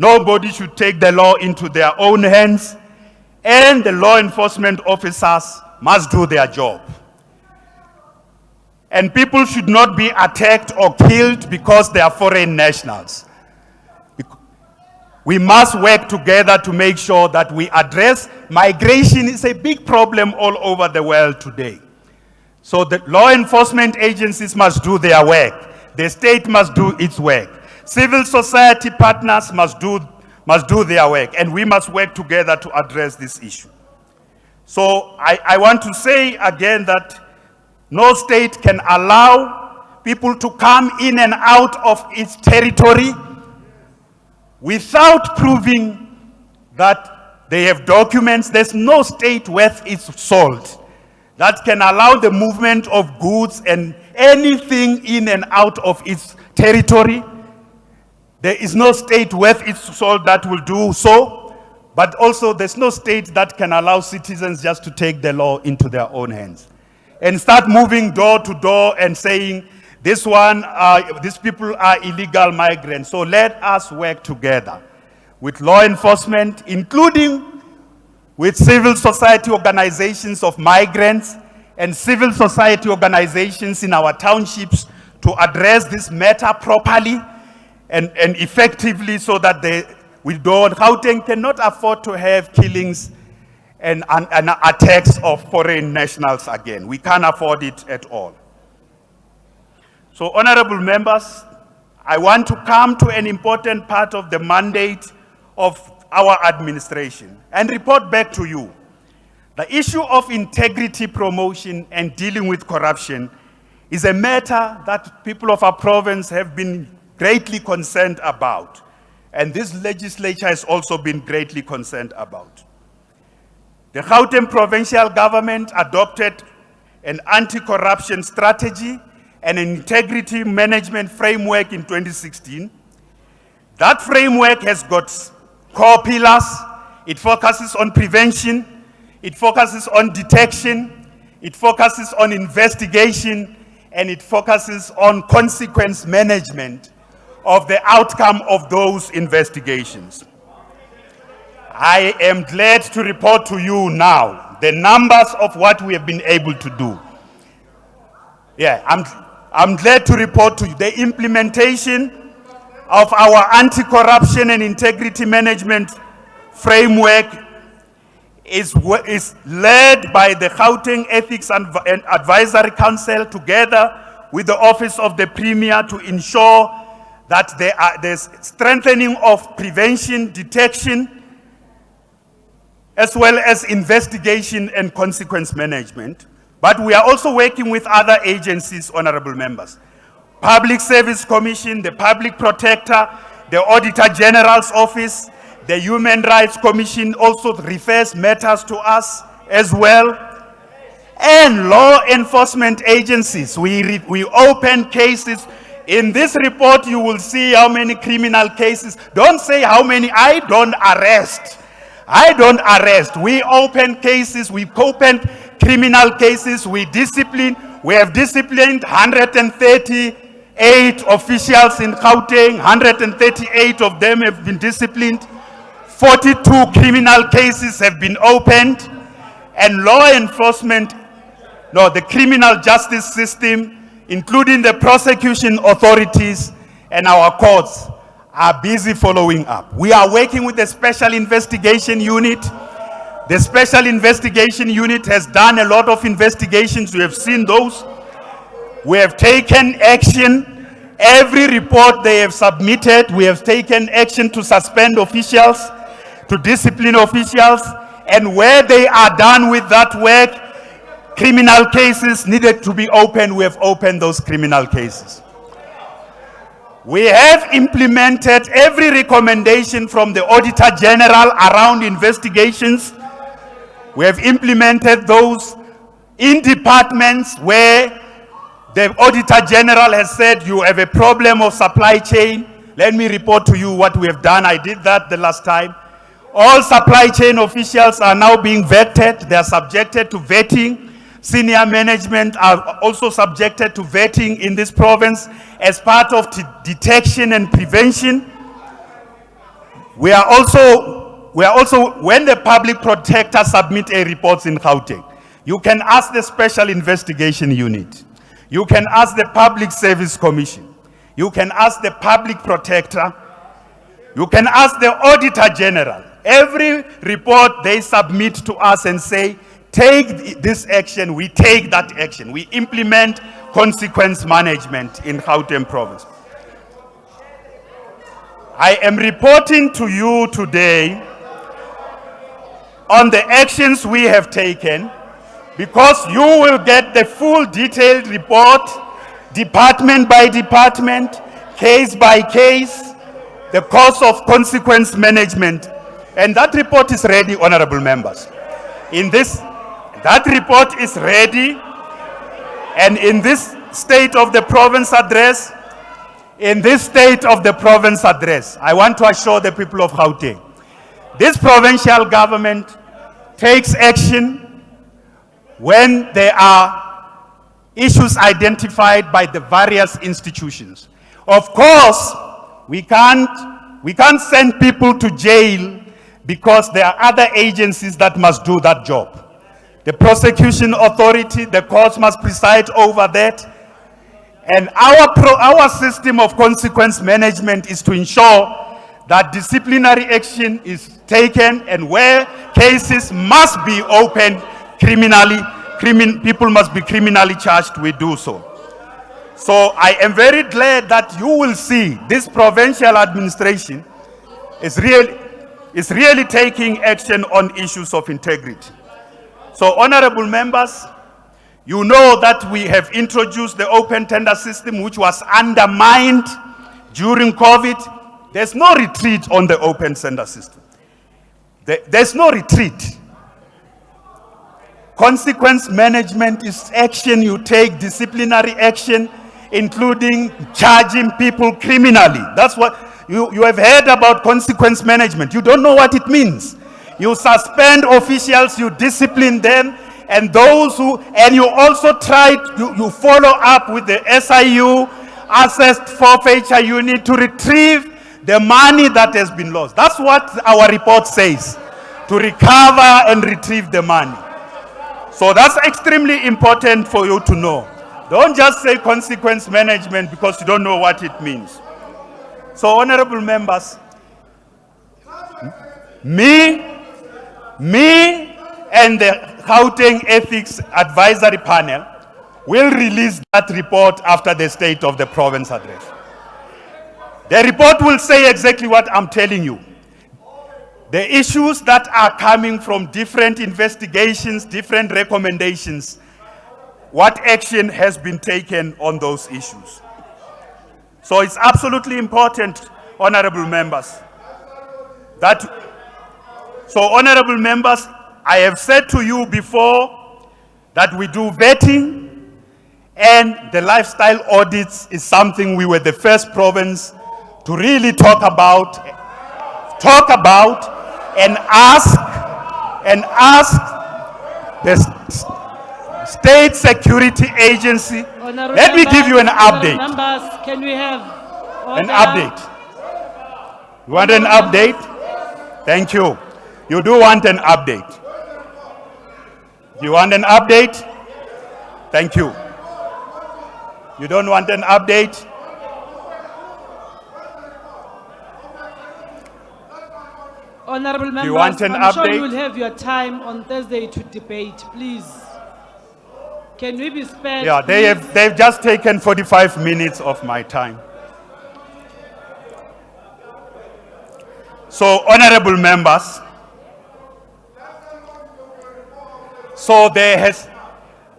Nobody should take the law into their own hands. And the law enforcement officers must do their job. And people should not be attacked or killed because they are foreign nationals. We must work together to make sure that we address migration. Is a big problem all over the world today. So the law enforcement agencies must do their work. The state must do its work. Civil society partners must do their work, and we must work together to address this issue. So I want to say again that no state can allow people to come in and out of its territory without proving that they have documents. There's no state worth its salt that can allow the movement of goods and anything in and out of its territory. There is no state worth its salt that will do so, but also there's no state that can allow citizens just to take the law into their own hands and start moving door to door and saying, these people are illegal migrants. So let us work together with law enforcement, including with civil society organizations of migrants and civil society organizations in our townships to address this matter properly and effectively, so that Gauteng cannot afford to have killings and attacks of foreign nationals again. We can't afford it at all. So, honorable members, I want to come to an important part of the mandate of our administration and report back to you. The issue of integrity promotion and dealing with corruption is a matter that people of our province have been greatly concerned about, and this legislature has also been greatly concerned about. The Gauteng provincial government adopted an anti-corruption strategy and an integrity management framework in 2016. That framework has got core pillars. It focuses on prevention, it focuses on detection, it focuses on investigation, and it focuses on consequence management of the outcome of those investigations. I am glad to report to you now the numbers of what we have been able to do. Yeah, I'm glad to report to you the implementation of our anti-corruption and integrity management framework is led by the Gauteng Ethics and Advisory Council together with the Office of the Premier to ensure that there's strengthening of prevention, detection, as well as investigation and consequence management. But we are also working with other agencies, honorable members. Public Service Commission, the Public Protector, the Auditor General's Office, the Human Rights Commission also refers matters to us as well. And law enforcement agencies, we open cases. In this report, you will see how many criminal cases. Don't say how many, I don't arrest. I don't arrest. We open cases, we open criminal cases, we discipline. We have disciplined 138 officials in Gauteng. 138 of them have been disciplined. 42 criminal cases have been opened. And law enforcement, the criminal justice system, including the prosecution authorities and our courts, are busy following up. We are working with the Special Investigation Unit. The Special Investigation Unit has done a lot of investigations. We have seen those. We have taken action. Every report they have submitted, we have taken action to suspend officials, to discipline officials, and where they are done with that work, criminal cases needed to be opened, we have opened those criminal cases. We have implemented every recommendation from the Auditor General around investigations. We have implemented those in departments where the Auditor General has said you have a problem of supply chain. Let me report to you what we have done. I did that the last time. All supply chain officials are now being vetted. They are subjected to vetting. Senior management are also subjected to vetting in this province as part of detection and prevention. We are also, when the public protector submit a report in Gauteng, you can ask the Special Investigation Unit. You can ask the Public Service Commission. You can ask the public protector. You can ask the Auditor General. Every report they submit to us and say, take this action, we take that action. We implement consequence management in Gauteng province. I am reporting to you today on the actions we have taken, because you will get the full detailed report, department by department, case by case, the course of consequence management. And that report is ready, honorable members. That report is ready, and in this State of the Province address, I want to assure the people of Gauteng, this provincial government takes action when there are issues identified by the various institutions. Of course, we can't send people to jail because there are other agencies that must do that job. The prosecution authority, the courts must preside over that. And our system of consequence management is to ensure that disciplinary action is taken, and where cases must be opened criminally, people must be criminally charged, we do so. So I am very glad that you will see this provincial administration is really taking action on issues of integrity. So, honorable members, you know that we have introduced the open tender system, which was undermined during COVID. There's no retreat on the open tender system. There's no retreat. Consequence management is action you take, disciplinary action, including charging people criminally. That's what you have heard about consequence management. You don't know what it means. You suspend officials, you discipline them, and you also you follow up with the SIU, Assessed Forfeiture Unit, to retrieve the money that has been lost. That's what our report says, to recover and retrieve the money. So that's extremely important for you to know. Don't just say consequence management because you don't know what it means. So, honorable members, me and the Gauteng Ethics Advisory Panel will release that report after the State of the Province address. The report will say exactly what I'm telling you. The issues that are coming from different investigations, different recommendations, what action has been taken on those issues. So it's absolutely important, honorable members, honorable members, I have said to you before that we do vetting, and the lifestyle audits is something we were the first province to really talk about and ask the State Security Agency. Honorable Let me give you an members, honorable update. Members, can we have An order? update. You want an update? Thank you. You do want an update. You want an update? Thank you. You don't want an update? Honorable members, you want an I'm sure update? you will have your time on Thursday to debate, please. Can we be spared? Yeah, please? they've just taken 45 minutes of my time. So, honorable members,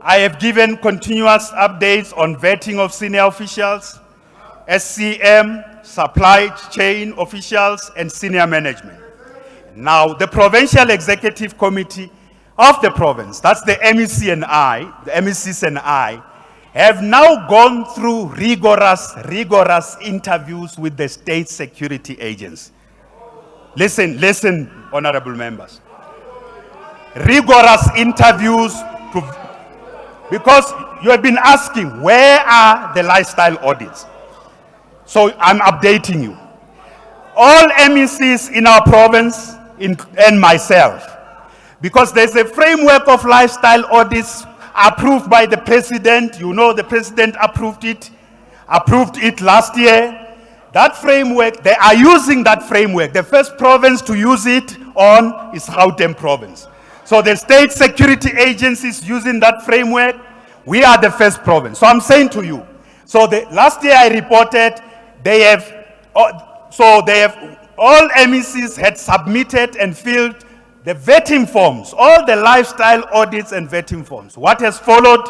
I have given continuous updates on vetting of senior officials, SCM, supply chain officials, and senior management. Now, the Provincial Executive Committee of the province, that's the MECs and I, have now gone through rigorous interviews with the State Security Agency. Listen, honorable members. Rigorous interviews because you have been asking, where are the lifestyle audits? So I'm updating you. All MECs in our province and myself, because there's a framework of lifestyle audits approved by the president. You know, the president approved it last year. That framework, they are using that framework. The first province to use it on is Gauteng province. So the State Security Agency is using that framework. We are the first province. So I'm saying to you, so last year I reported, all MECs had submitted and filled the vetting forms, all the lifestyle audits and vetting forms. What has followed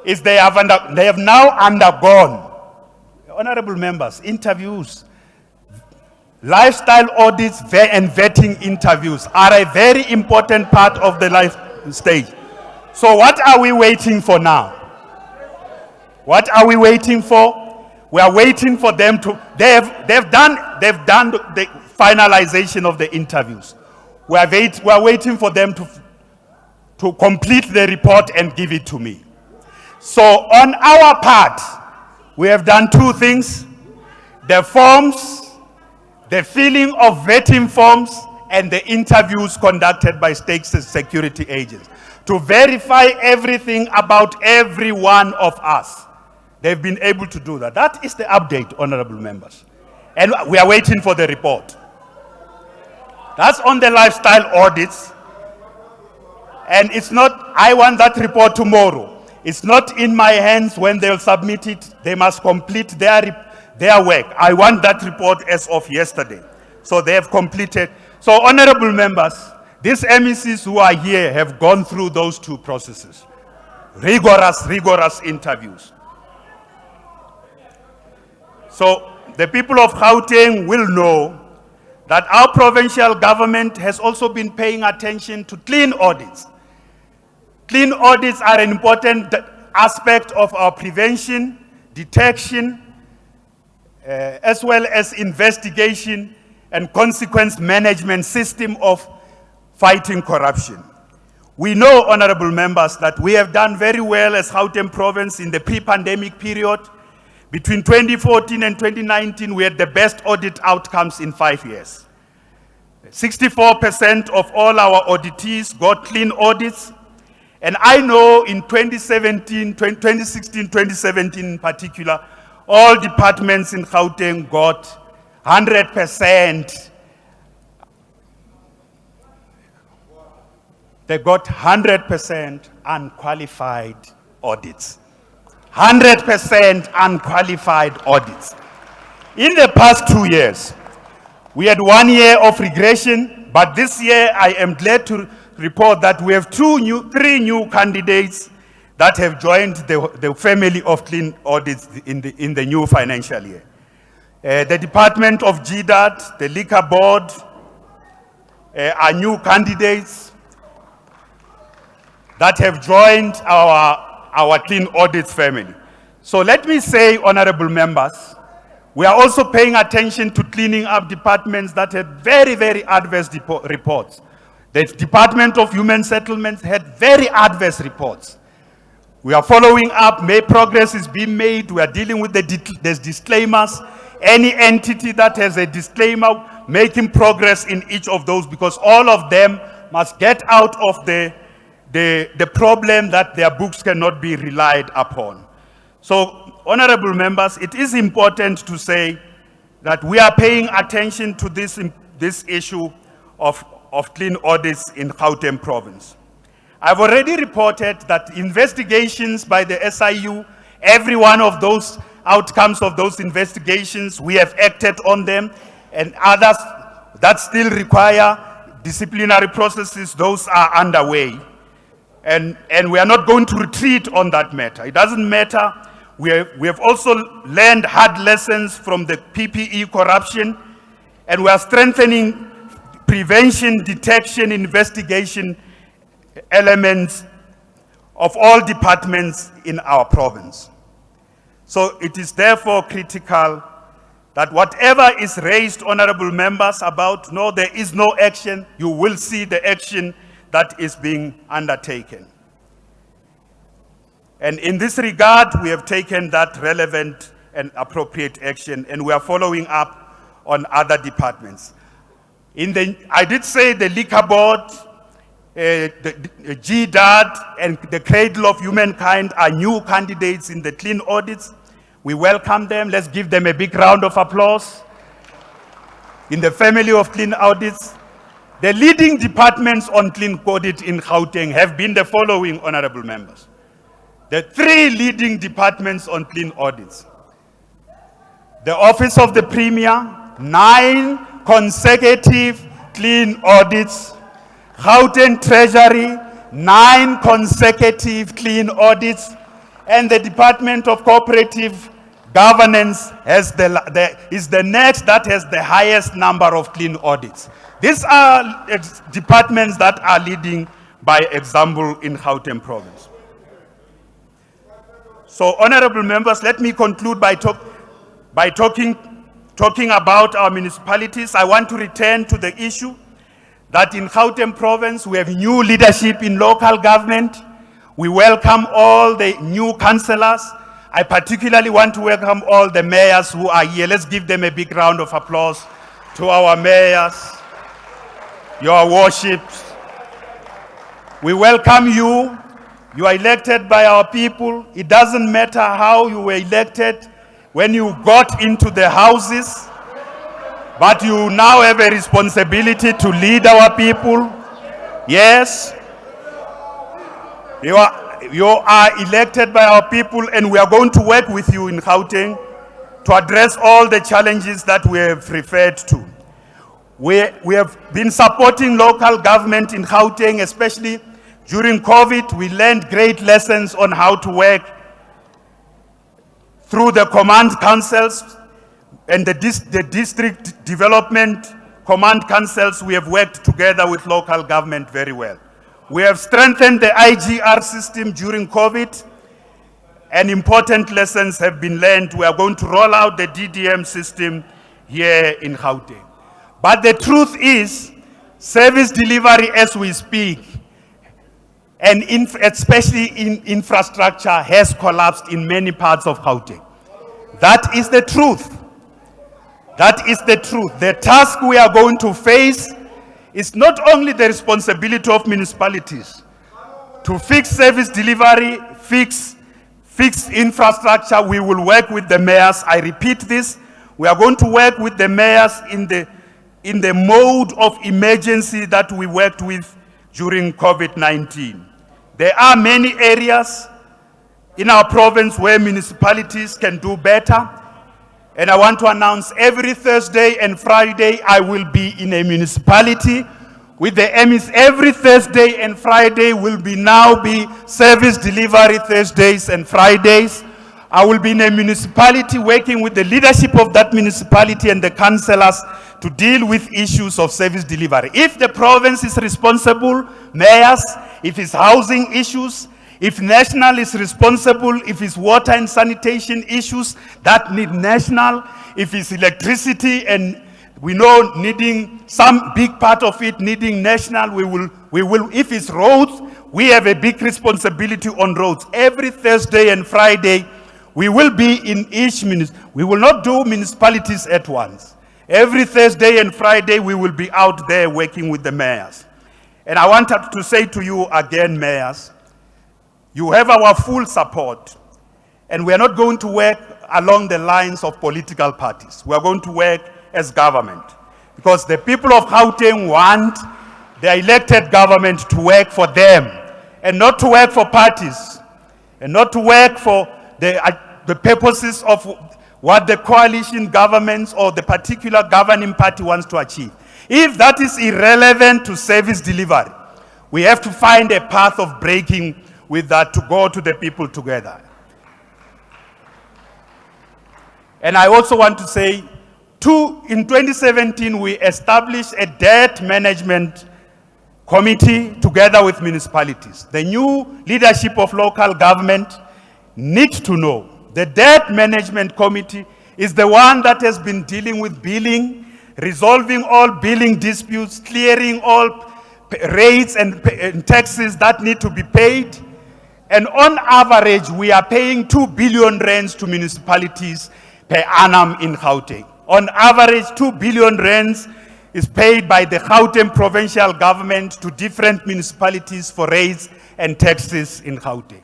is they have now undergone, honorable members, interviews. Lifestyle audits and vetting interviews are a very important part of the life stage. So what are we waiting for now? What are we waiting for? We are waiting for them to, they've done the finalization of the interviews. We are waiting for them to complete the report and give it to me. So on our part, we have done two things: the forms, the filling of vetting forms, and the interviews conducted by state security agents to verify everything about every one of us. They've been able to do that. That is the update, honorable members. And we are waiting for the report. That's on the lifestyle audits. And it's not, I want that report tomorrow. It's not in my hands when they'll submit it. They must complete their work. I want that report as of yesterday. So they have completed. So honorable members, these MECs who are here have gone through those two processes. Rigorous interviews. So the people of Gauteng will know that our provincial government has also been paying attention to clean audits. Clean audits are an important aspect of our prevention, detection, as well as investigation and consequence management system of fighting corruption. We know, honorable members, that we have done very well as Gauteng province in the pre-pandemic period. Between 2014 and 2019, we had the best audit outcomes in 5 years. 64% of all our auditees got clean audits. And I know in 2016, 2017 in particular, all departments in Gauteng got 100%. They got 100% unqualified audits. 100% unqualified audits. In the past 2 years, we had 1 year of regression, but this year I am glad to report that we have three new candidates that have joined the family of clean audits in the new financial year. The Department of GDAT, the Liquor Board, are new candidates that have joined our clean audits family. So let me say, honorable members, We are also paying attention to cleaning up departments that had very, very adverse reports. The Department of Human Settlements had very adverse reports. We are following up, progress is being made. We are dealing with there's disclaimers. Any entity that has a disclaimer, making progress in each of those, because all of them must get out of the problem that their books cannot be relied upon. So, honorable members, it is important to say that we are paying attention to this issue of clean audits in Gauteng province. I've already reported that investigations by the SIU, every one of those outcomes of those investigations, we have acted on them, and others that still require disciplinary processes, those are underway. And we are not going to retreat on that matter. It doesn't matter. We have also learned hard lessons from the PPE corruption, and we are strengthening prevention, detection, investigation elements of all departments in our province. So it is therefore critical that whatever is raised, honorable members, about no, there is no action, you will see the action that is being undertaken. And in this regard, we have taken that relevant and appropriate action, and we are following up on other departments. I did say the Liquor Board, the GDAD, and the Cradle of Humankind are new candidates in the clean audits. We welcome them. Let's give them a big round of applause. In the family of clean audits, the leading departments on clean audit in Gauteng have been the following, honorable members. The three leading departments on clean audits. The Office of the Premier, 9 consecutive clean audits. Gauteng Treasury, 9 consecutive clean audits. And the Department of Cooperative Governance is the next that has the highest number of clean audits. These are departments that are leading by example in Gauteng province. So, honorable members, let me conclude by talking about our municipalities. I want to return to the issue that in Gauteng province we have new leadership in local government. We welcome all the new councillors. I particularly want to welcome all the mayors who are here. Let's give them a big round of applause to our mayors, your worships. We welcome you. You are elected by our people. It doesn't matter how you were elected when you got into the houses, but you now have a responsibility to lead our people. Yes. You are elected by our people, and we are going to work with you in Gauteng to address all the challenges that we have referred to. We have been supporting local government in Gauteng, especially during COVID. We learned great lessons on how to work through the command councils and the district development command councils. We have worked together with local government very well. We have strengthened the IGR system during COVID, and important lessons have been learned. We are going to roll out the DDM system here in Gauteng. But the truth is, service delivery as we speak, and especially in infrastructure, has collapsed in many parts of Gauteng. That is the truth. That is the truth. The task we are going to face is not only the responsibility of municipalities to fix service delivery, fix infrastructure. We will work with the mayors. I repeat this. We are going to work with the mayors in the mode of emergency that we worked with during COVID-19. There are many areas in our province where municipalities can do better. And I want to announce every Thursday and Friday I will be in a municipality with the Emmys. Every Thursday and Friday will now be service delivery Thursdays and Fridays. I will be in a municipality working with the leadership of that municipality and the councillors to deal with issues of service delivery. If the province is responsible, mayors, if it's housing issues, If national is responsible, if it's water and sanitation issues that need national, if it's electricity and we know needing some big part of it needing national, we will, if it's roads, we have a big responsibility on roads. Every Thursday and Friday, we will be in each we will not do municipalities at once. Every Thursday and Friday, we will be out there working with the mayors. And I wanted to say to you again, mayors, you have our full support. And we are not going to work along the lines of political parties. We are going to work as government. Because the people of Gauteng want the elected government to work for them and not to work for parties and not to work for the purposes of what the coalition governments or the particular governing party wants to achieve. If that is irrelevant to service delivery, we have to find a path of breaking with that to go to the people together. And I also want to say, in 2017, we established a debt management committee together with municipalities. The new leadership of local government needs to know the debt management committee is the one that has been dealing with billing, resolving all billing disputes, clearing all rates and taxes that need to be paid. And on average, we are paying 2 billion rands to municipalities per annum in Gauteng. On average, 2 billion rands is paid by the Gauteng provincial government to different municipalities for rates and taxes in Gauteng.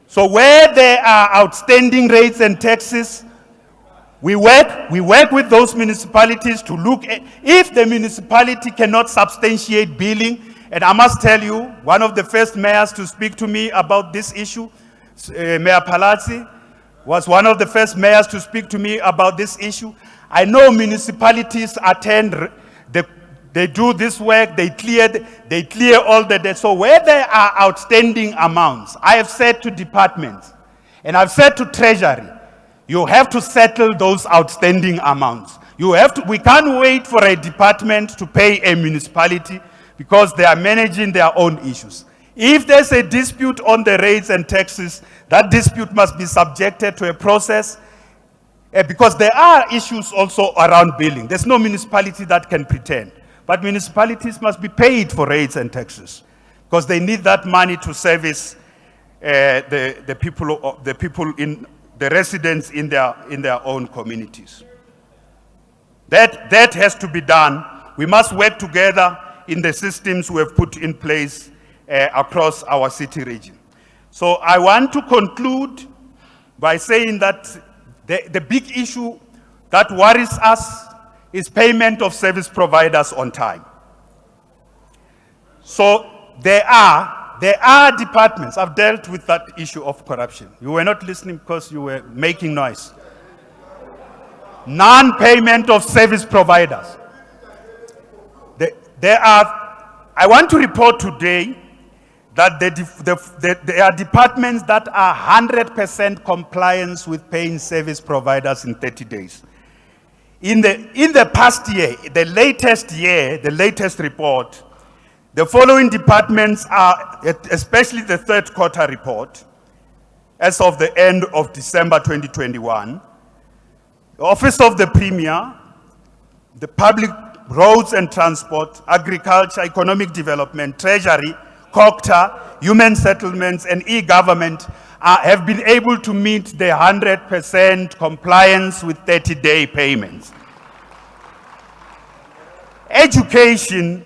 So where there are outstanding rates and taxes, we work with those municipalities to look at if the municipality cannot substantiate billing. And I must tell you, one of the first mayors to speak to me about this issue, Mayor Palazzi, was one of the first mayors to speak to me about this issue. I know municipalities attend, they do this work, they clear all the debt. So where there are outstanding amounts, I have said to departments, and I've said to Treasury, you have to settle those outstanding amounts. We can't wait for a department to pay a municipality because they are managing their own issues. If there's a dispute on the rates and taxes, that dispute must be subjected to a process because there are issues also around billing. There's no municipality that can pretend. But municipalities must be paid for rates and taxes because they need that money to service the people in the residents in their own communities. That has to be done. We must work together in the systems we have put in place across our city region. So I want to conclude by saying that the big issue that worries us is payment of service providers on time. So there are departments. I've dealt with that issue of corruption. You were not listening because you were making noise. Non-payment of service providers. I want to report today that there are departments that are 100% compliance with paying service providers in 30 days. In the past year, the latest report, the following departments are, especially the third quarter report, as of the end of December 2021, the Office of the Premier, the Public Roads and Transport, Agriculture, Economic Development, Treasury, COCTA, Human Settlements, and e-government have been able to meet the 100% compliance with 30-day payments. Education,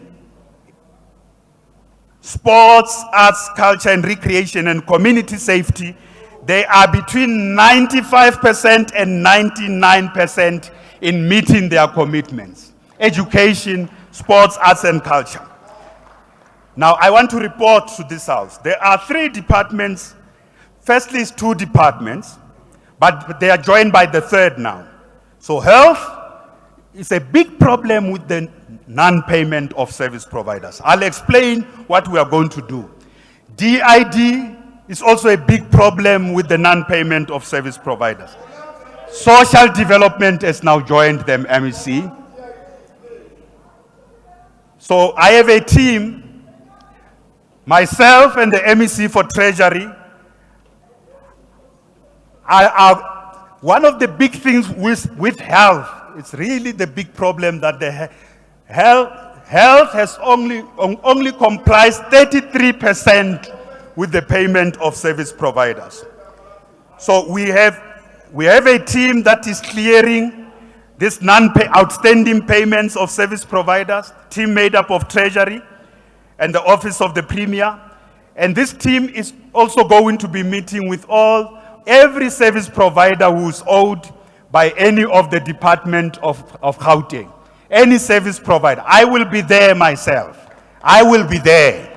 sports, arts, culture, and recreation, and community safety, they are between 95% and 99% in meeting their commitments. Education, sports, arts, and culture. Now, I want to report to this House. There are 3 departments. Firstly, it's 2 departments, but they are joined by the third now. So health is a big problem with the non-payment of service providers. I'll explain what we are going to do. DID is also a big problem with the non-payment of service providers. Social development has now joined them, MEC. So I have a team Myself and the MEC for Treasury are one of the big things with health. It's really the big problem that the health has only comprised 33% with the payment of service providers. So we have a team that is clearing these outstanding payments of service providers, team made up of Treasury and the Office of the Premier. And this team is also going to be meeting with every service provider who's owed by any of the department of Gauteng. Any service provider. I will be there myself. I will be there.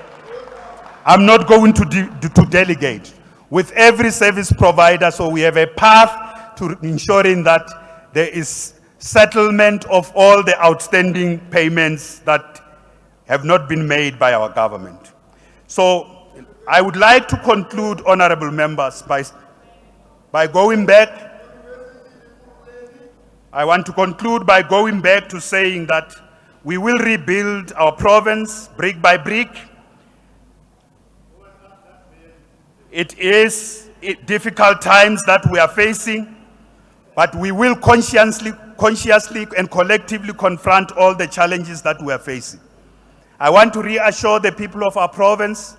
I'm not going to delegate with every service provider, so we have a path to ensuring that there is settlement of all the outstanding payments that have not been made by our government. So I would like to conclude, honorable members, by going back. I want to conclude by going back to saying that we will rebuild our province brick by brick. It is difficult times that we are facing, but we will consciously and collectively confront all the challenges that we are facing. I want to reassure the people of our province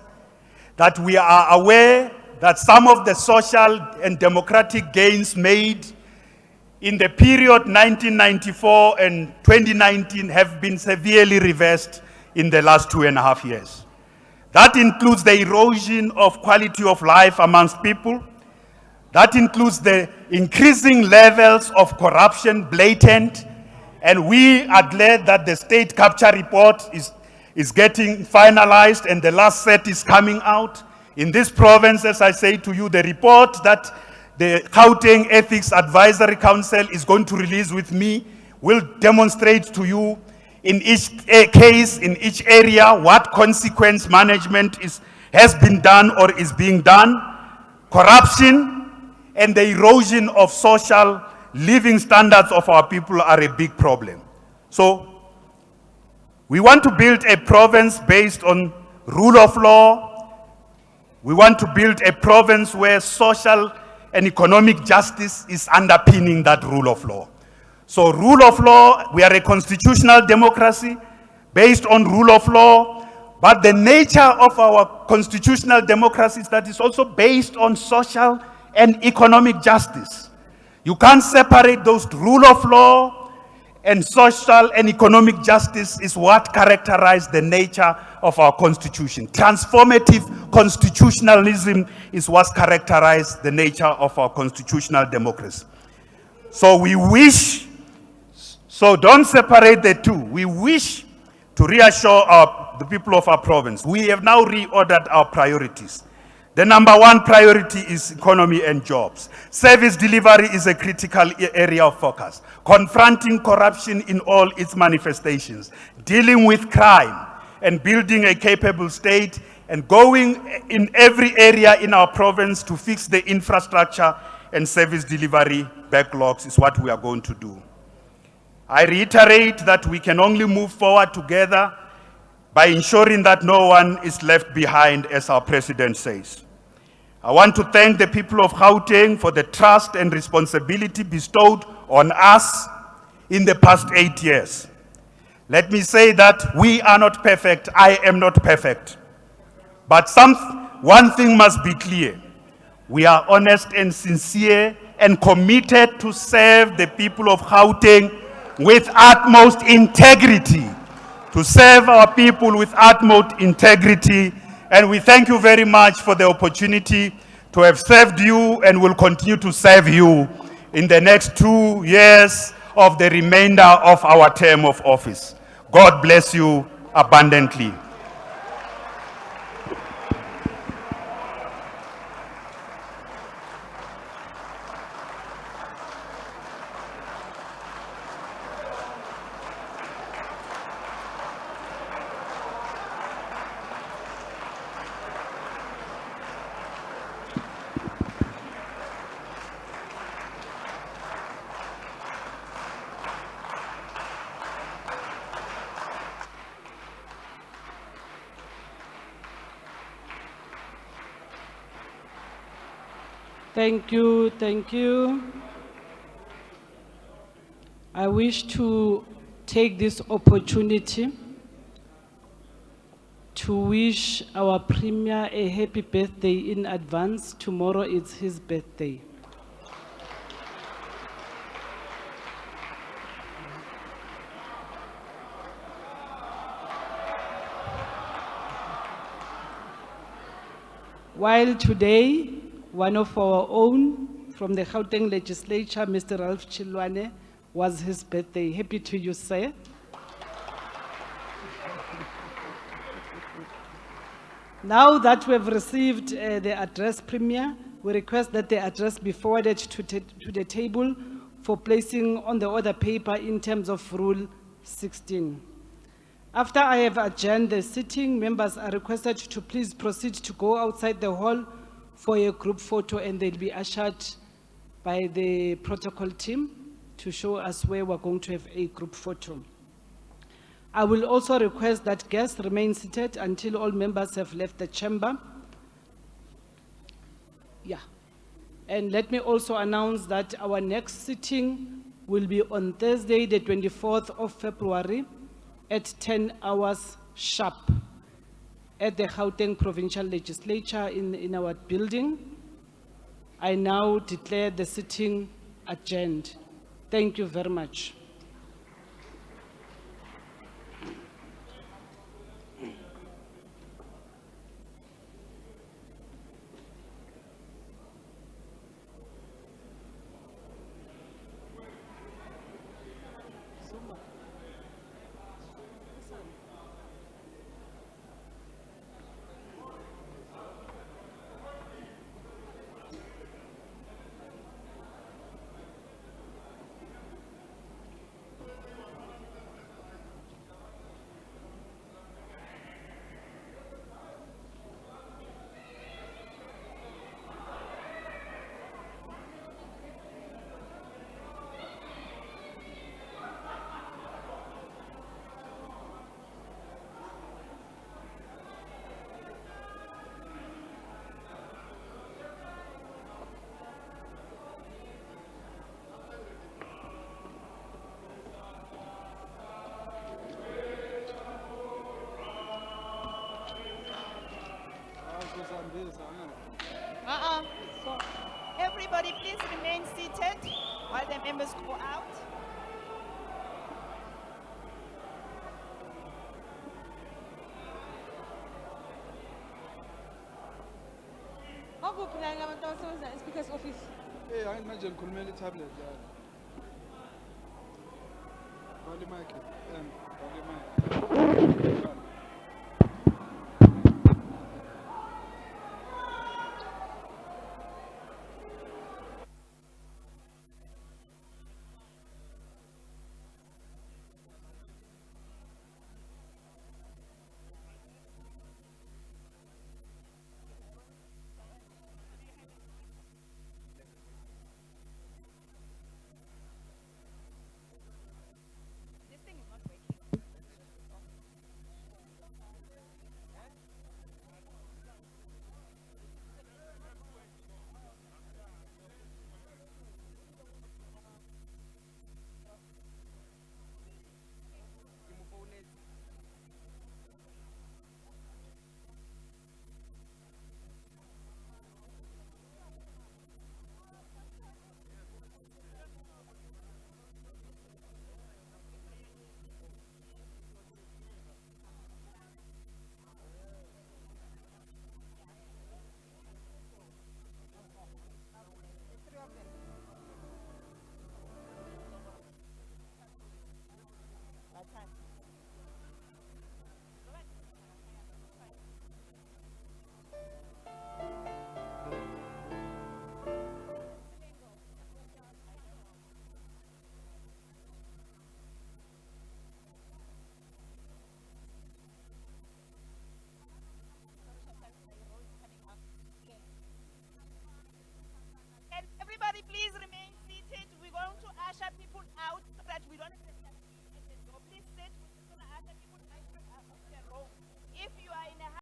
that we are aware that some of the social and democratic gains made in the period 1994 and 2019 have been severely reversed in the last 2.5 years. That includes the erosion of quality of life amongst people. That includes the increasing levels of corruption, blatant, and we are glad that the state capture report is getting finalized and the last set is coming out. In this province, as I say to you, the report that the Gauteng Ethics Advisory Council is going to release with me will demonstrate to you in each case, in each area, what consequence management has been done or is being done. Corruption and the erosion of social living standards of our people are a big problem. So we want to build a province based on rule of law. We want to build a province where social and economic justice is underpinning that rule of law. So rule of law, we are a constitutional democracy based on rule of law, but the nature of our constitutional democracy is that it's also based on social and economic justice. You can't separate those. Rule of law and social and economic justice is what characterizes the nature of our constitution. Transformative constitutionalism is what characterizes the nature of our constitutional democracy. So don't separate the two. We wish to reassure the people of our province. We have now reordered our priorities. The number one priority is economy and jobs. Service delivery is a critical area of focus. Confronting corruption in all its manifestations, dealing with crime, and building a capable state, and going in every area in our province to fix the infrastructure and service delivery backlogs is what we are going to do. I reiterate that we can only move forward together by ensuring that no one is left behind, as our president says. I want to thank the people of Gauteng for the trust and responsibility bestowed on us in the past 8 years. Let me say that we are not perfect. I am not perfect. But one thing must be clear. We are honest and sincere and committed to serve the people of Gauteng with utmost integrity. To serve our people with utmost integrity. And we thank you very much for the opportunity to have served you and will continue to serve you in the next 2 years of the remainder of our term of office. God bless you abundantly. Thank you, thank you. I wish to take this opportunity to wish our Premier a happy birthday in advance. Tomorrow is his birthday. While today, one of our own from the Gauteng legislature, Mr. Ralph Chilwane, was his birthday. Happy to you, sir. Now that we have received the address, Premier, we request that the address be forwarded to the table for placing on the order paper in terms of Rule 16. After I have adjourned the sitting, members are requested to please proceed to go outside the hall for a group photo, and they'll be ushered by the protocol team to show us where we're going to have a group photo. I will also request that guests remain seated until all members have left the chamber. Yeah. And let me also announce that our next sitting will be on Thursday, the 24th of February at 10 hours sharp at the Gauteng Provincial Legislature in our building. I now declare the sitting adjourned. Thank you very much. So, everybody please remain seated while the members go out. Akuphi la abantu abasebenza e-Speaker's office? Hey, hayi manje ngikhulumela i-tablet yalo. Vala i-mic. Vala i-mic.